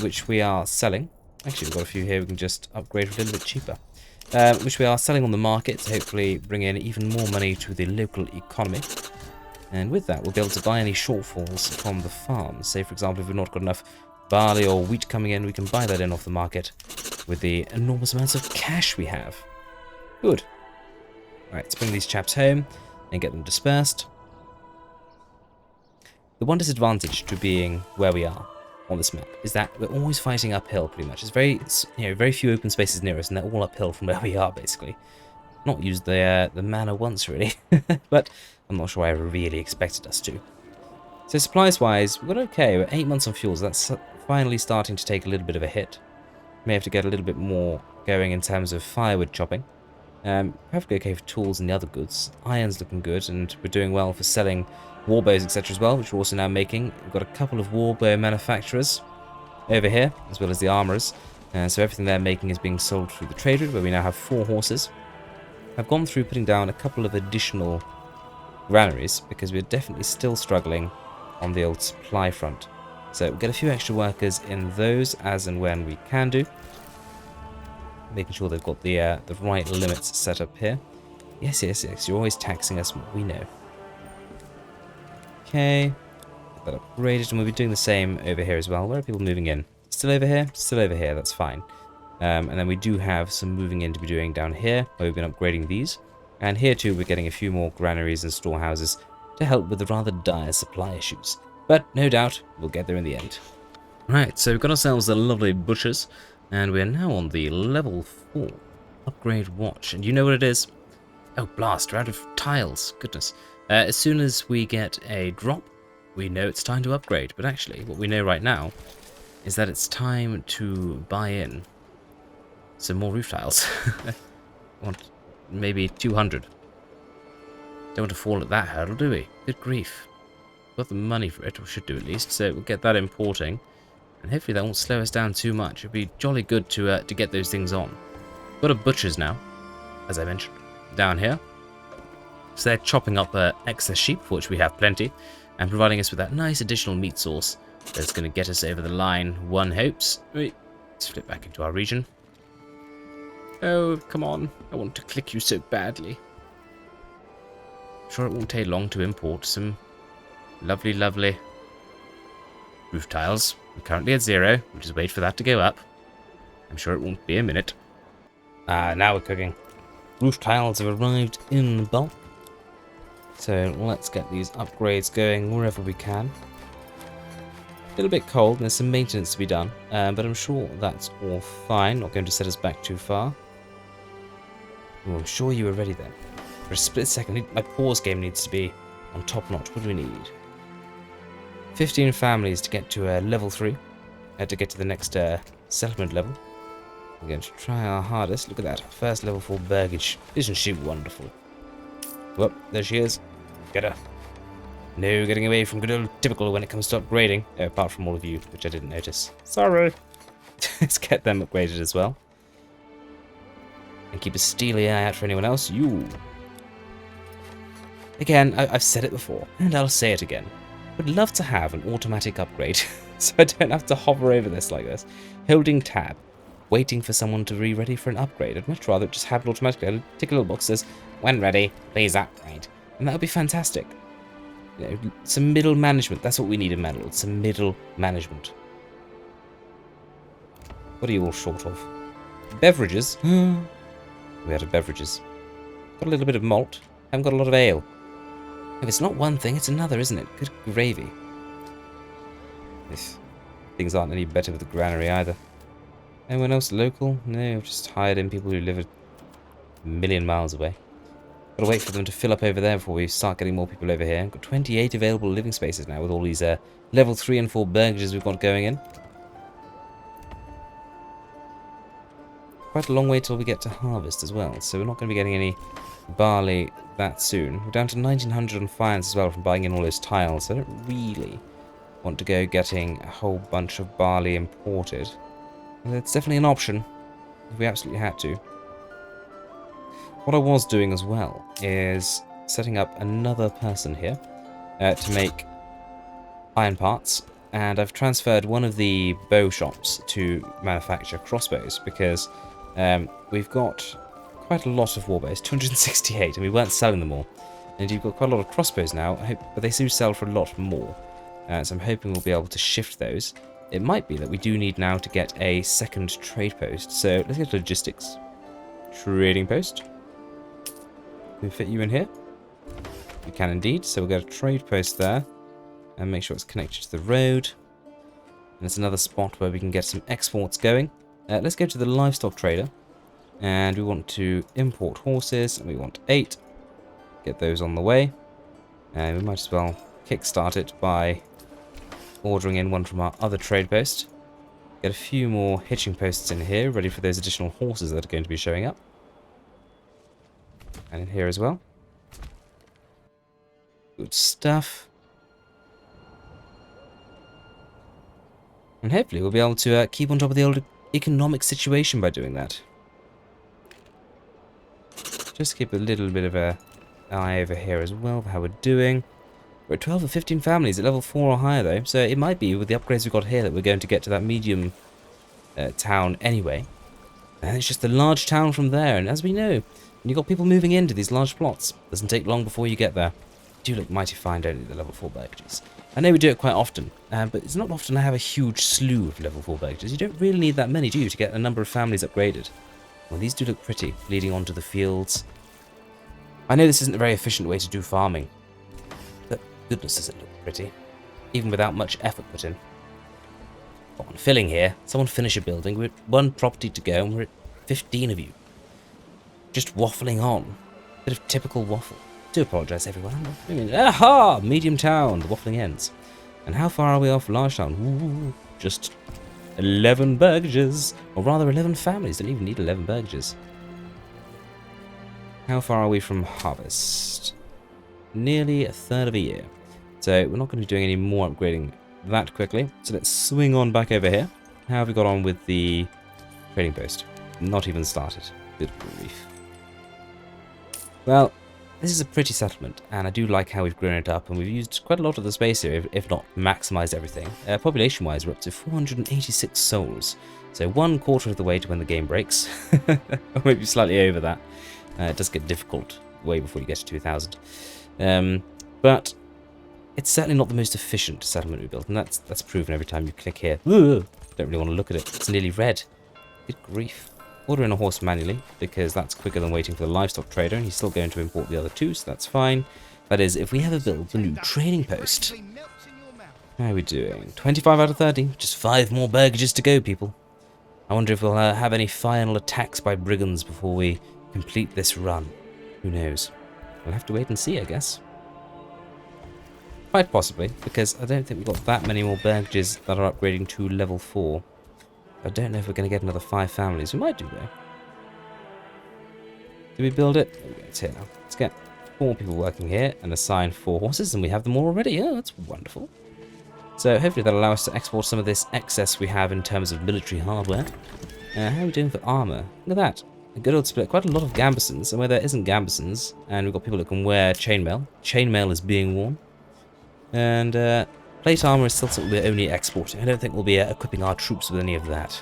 which we are selling. Actually, we've got a few here we can just upgrade for a little bit cheaper. Which we are selling on the market to hopefully bring in even more money to the local economy. And with that, we'll be able to buy any shortfalls from the farm. Say, for example, if we've not got enough barley or wheat coming in, we can buy that in off the market with the enormous amounts of cash we have. Good. Alright, let's bring these chaps home and get them dispersed. The one disadvantage to being where we are on this map is that we're always fighting uphill pretty much. There's very few open spaces near us, and they're all uphill from where we are basically. Not used the manor once really, but I'm not sure I ever really expected us to. So supplies wise, we've got okay. We're 8 months on fuel, so that's finally starting to take a little bit of a hit. May have to get a little bit more going in terms of firewood chopping. Perfectly okay for tools and the other goods. Iron's looking good, and we're doing well for selling warbows, etc. as well, which we're also now making. We've got a couple of warbow manufacturers over here, as well as the armourers. So everything they're making is being sold through the trade route, where we now have 4 horses. I've gone through putting down a couple of additional granaries, because we're definitely still struggling on the old supply front. So we'll get a few extra workers in those as and when we can do. Making sure they've got the right limits set up here. Yes, yes, yes, you're always taxing us more, we know. Okay, get that upgraded, and we'll be doing the same over here as well. Where are people moving in? Still over here? Still over here, that's fine. And then we do have some moving in to be doing down here, where we've been upgrading these. And here too, we're getting a few more granaries and storehouses to help with the rather dire supply issues. But no doubt, we'll get there in the end. Right, so we've got ourselves a lovely butchers, and we're now on the level 4 upgrade watch. And you know what it is? Oh, blast, we're out of tiles. Goodness. As soon as we get a drop, we know it's time to upgrade. But actually, what we know right now is that it's time to buy in some more roof tiles. I want maybe 200. Don't want to fall at that hurdle, do we? Good grief. Got the money for it, or should do at least, so we'll get that importing. And hopefully that won't slow us down too much. It'd be jolly good to get those things on. Got a butcher's now, as I mentioned, down here. So they're chopping up excess sheep, for which we have plenty, and providing us with that nice additional meat source that's going to get us over the line, one hopes. Wait, let's flip back into our region. Oh, come on. I want to click you so badly. Sure, it won't take long to import some lovely, lovely roof tiles. We're currently at 0. We'll just wait for that to go up. I'm sure it won't be a minute. Ah, now we're cooking. Roof tiles have arrived in bulk. So let's get these upgrades going wherever we can. A little bit cold, and there's some maintenance to be done, but I'm sure that's all fine. Not going to set us back too far. Oh, I'm sure you were ready then. For a split second, my pause game needs to be on top notch. What do we need? 15 families to get to level 3. To get to the next settlement level. We're going to try our hardest. Look at that. First level 4 burgage. Isn't she wonderful? Whoop, there she is. Get her. No getting away from good old typical when it comes to upgrading. Apart from all of you, which I didn't notice. Sorry. Let's get them upgraded as well. And keep a steely eye out for anyone else. You. Again, I've said it before, and I'll say it again. Would love to have an automatic upgrade so I don't have to hover over this like this. Holding tab, waiting for someone to be ready for an upgrade. I'd much rather just have it automatically. I'd tick a little box that says, when ready, please upgrade. And that would be fantastic. You know, some middle management. That's what we need in Manor Lords. Some middle management. What are you all short of? Beverages. We had beverages. Got a little bit of malt. Haven't got a lot of ale. If it's not one thing, it's another, isn't it? Good gravy. Things aren't any better with the granary either. Anyone else local? No, I've just hired in people who live a million miles away. Gotta wait for them to fill up over there before we start getting more people over here. Got 28 available living spaces now with all these level 3 and 4 burgages we've got going in. Quite a long way till we get to harvest as well, so we're not going to be getting any barley that soon. We're down to 1900 on finance as well from buying in all those tiles, so I don't really want to go getting a whole bunch of barley imported. And it's definitely an option if we absolutely had to. What I was doing as well is setting up another person here to make iron parts, and I've transferred one of the bow shops to manufacture crossbows because we've got quite a lot of warbows, 268, and we weren't selling them all. And you've got quite a lot of crossbows now, but they do sell for a lot more. So I'm hoping we'll be able to shift those. It might be that we do need now to get a second trade post. So let's get logistics. Trading post. Can we fit you in here? We can indeed. So we'll get a trade post there. And make sure it's connected to the road. And it's another spot where we can get some exports going. Let's go to the livestock trader. And we want to import horses. And we want 8. Get those on the way. And we might as well kickstart it by ordering in one from our other trade post. Get a few more hitching posts in here, ready for those additional horses that are going to be showing up. And in here as well. Good stuff. And hopefully we'll be able to keep on top of the old economic situation by doing that. Just keep a little bit of an eye over here as well for how we're doing. We're at 12 or 15 families at level 4 or higher though, so it might be with the upgrades we've got here that we're going to get to that medium town anyway. And it's just a large town from there, and as we know, when you've got people moving into these large plots, it doesn't take long before you get there. You do look mighty fine, don't you, the level 4 burgages? I know we do it quite often, but it's not often I have a huge slew of level 4 burgages. You don't really need that many, do you, to get a number of families upgraded? Well, these do look pretty, leading onto the fields. I know this isn't a very efficient way to do farming, but goodness does it look pretty, even without much effort put in. Come on, filling here. Someone finish a building. We're at 1 property to go, and we're at 15 of you. Just waffling on. Bit of typical waffle. Do apologise, everyone. I mean, aha! Medium town. The waffling ends. And how far are we off large town? Ooh, just 11 burgages. Or rather, 11 families. Don't even need 11 burgages. How far are we from harvest? Nearly a third of a year. So we're not going to be doing any more upgrading that quickly. So let's swing on back over here. How have we got on with the trading post? Not even started. Good grief. Well, this is a pretty settlement, and I do like how we've grown it up, and we've used quite a lot of the space here, if not maximised everything. Population-wise, we're up to 486 souls. So 1/4 of the way to when the game breaks. Or maybe slightly over that. It does get difficult way before you get to 2,000. But it's certainly not the most efficient settlement we built, and that's proven every time you click here. Ugh, don't really want to look at it. It's nearly red. Good grief. Order in a horse manually, because that's quicker than waiting for the livestock trader, and he's still going to import the other 2, so that's fine. That is, if we ever build the new trading post. How are we doing? 25 out of 30. Just 5 more burgages to go, people. I wonder if we'll have any final attacks by brigands before we complete this run. Who knows? We'll have to wait and see, I guess. Quite possibly, because I don't think we've got that many more burgages that are upgrading to level 4. I don't know if we're going to get another 5 families. We might do, though. Do we build it? There we go. It's here now. Let's get 4 people working here and assign 4 horses, and we have them all already. Oh, that's wonderful. So hopefully that'll allow us to export some of this excess we have in terms of military hardware. How are we doing for armour? Look at that. A good old split. Quite a lot of gambesons, and where there isn't gambesons, and we've got people that can wear chainmail. Chainmail is being worn. And Plate armor is still something we're only exporting. I don't think we'll be equipping our troops with any of that.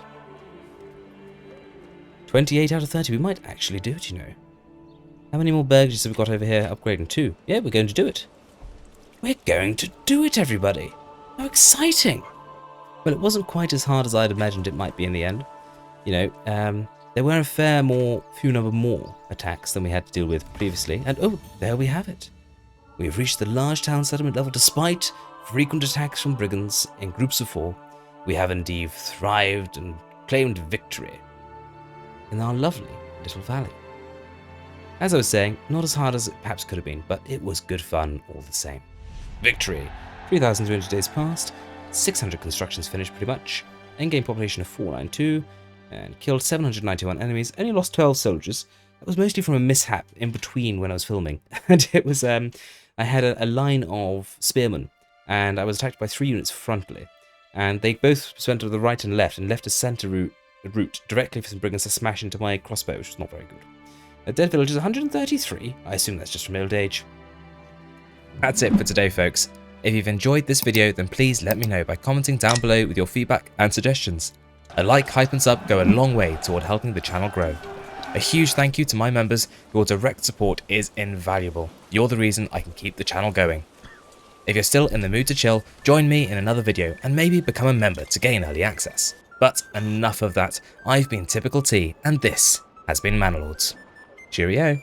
28 out of 30. We might actually do it, you know. How many more burgages have we got over here upgrading? 2. Yeah, we're going to do it. We're going to do it, everybody. How exciting. Well, it wasn't quite as hard as I'd imagined it might be in the end. You know, there were a few number more attacks than we had to deal with previously. And oh, there we have it. We have reached the large town settlement level despite frequent attacks from brigands in groups of 4. We have indeed thrived and claimed victory in our lovely little valley. As I was saying, not as hard as it perhaps could have been, but it was good fun all the same. Victory! 3,200 days passed, 600 constructions finished pretty much, in-game population of 492, and killed 791 enemies, only lost 12 soldiers. That was mostly from a mishap in between when I was filming. And it was, I had a line of spearmen, and I was attacked by 3 units frontally. And they both went to the right and left a center route directly for some brigands to smash into my crossbow, which was not very good. A dead village is 133. I assume that's just from old age. That's it for today, folks. If you've enjoyed this video, then please let me know by commenting down below with your feedback and suggestions. A like, hype and sub go a long way toward helping the channel grow. A huge thank you to my members. Your direct support is invaluable. You're the reason I can keep the channel going. If you're still in the mood to chill, join me in another video and maybe become a member to gain early access. But enough of that. I've been Typical T, and this has been Manor Lords. Cheerio.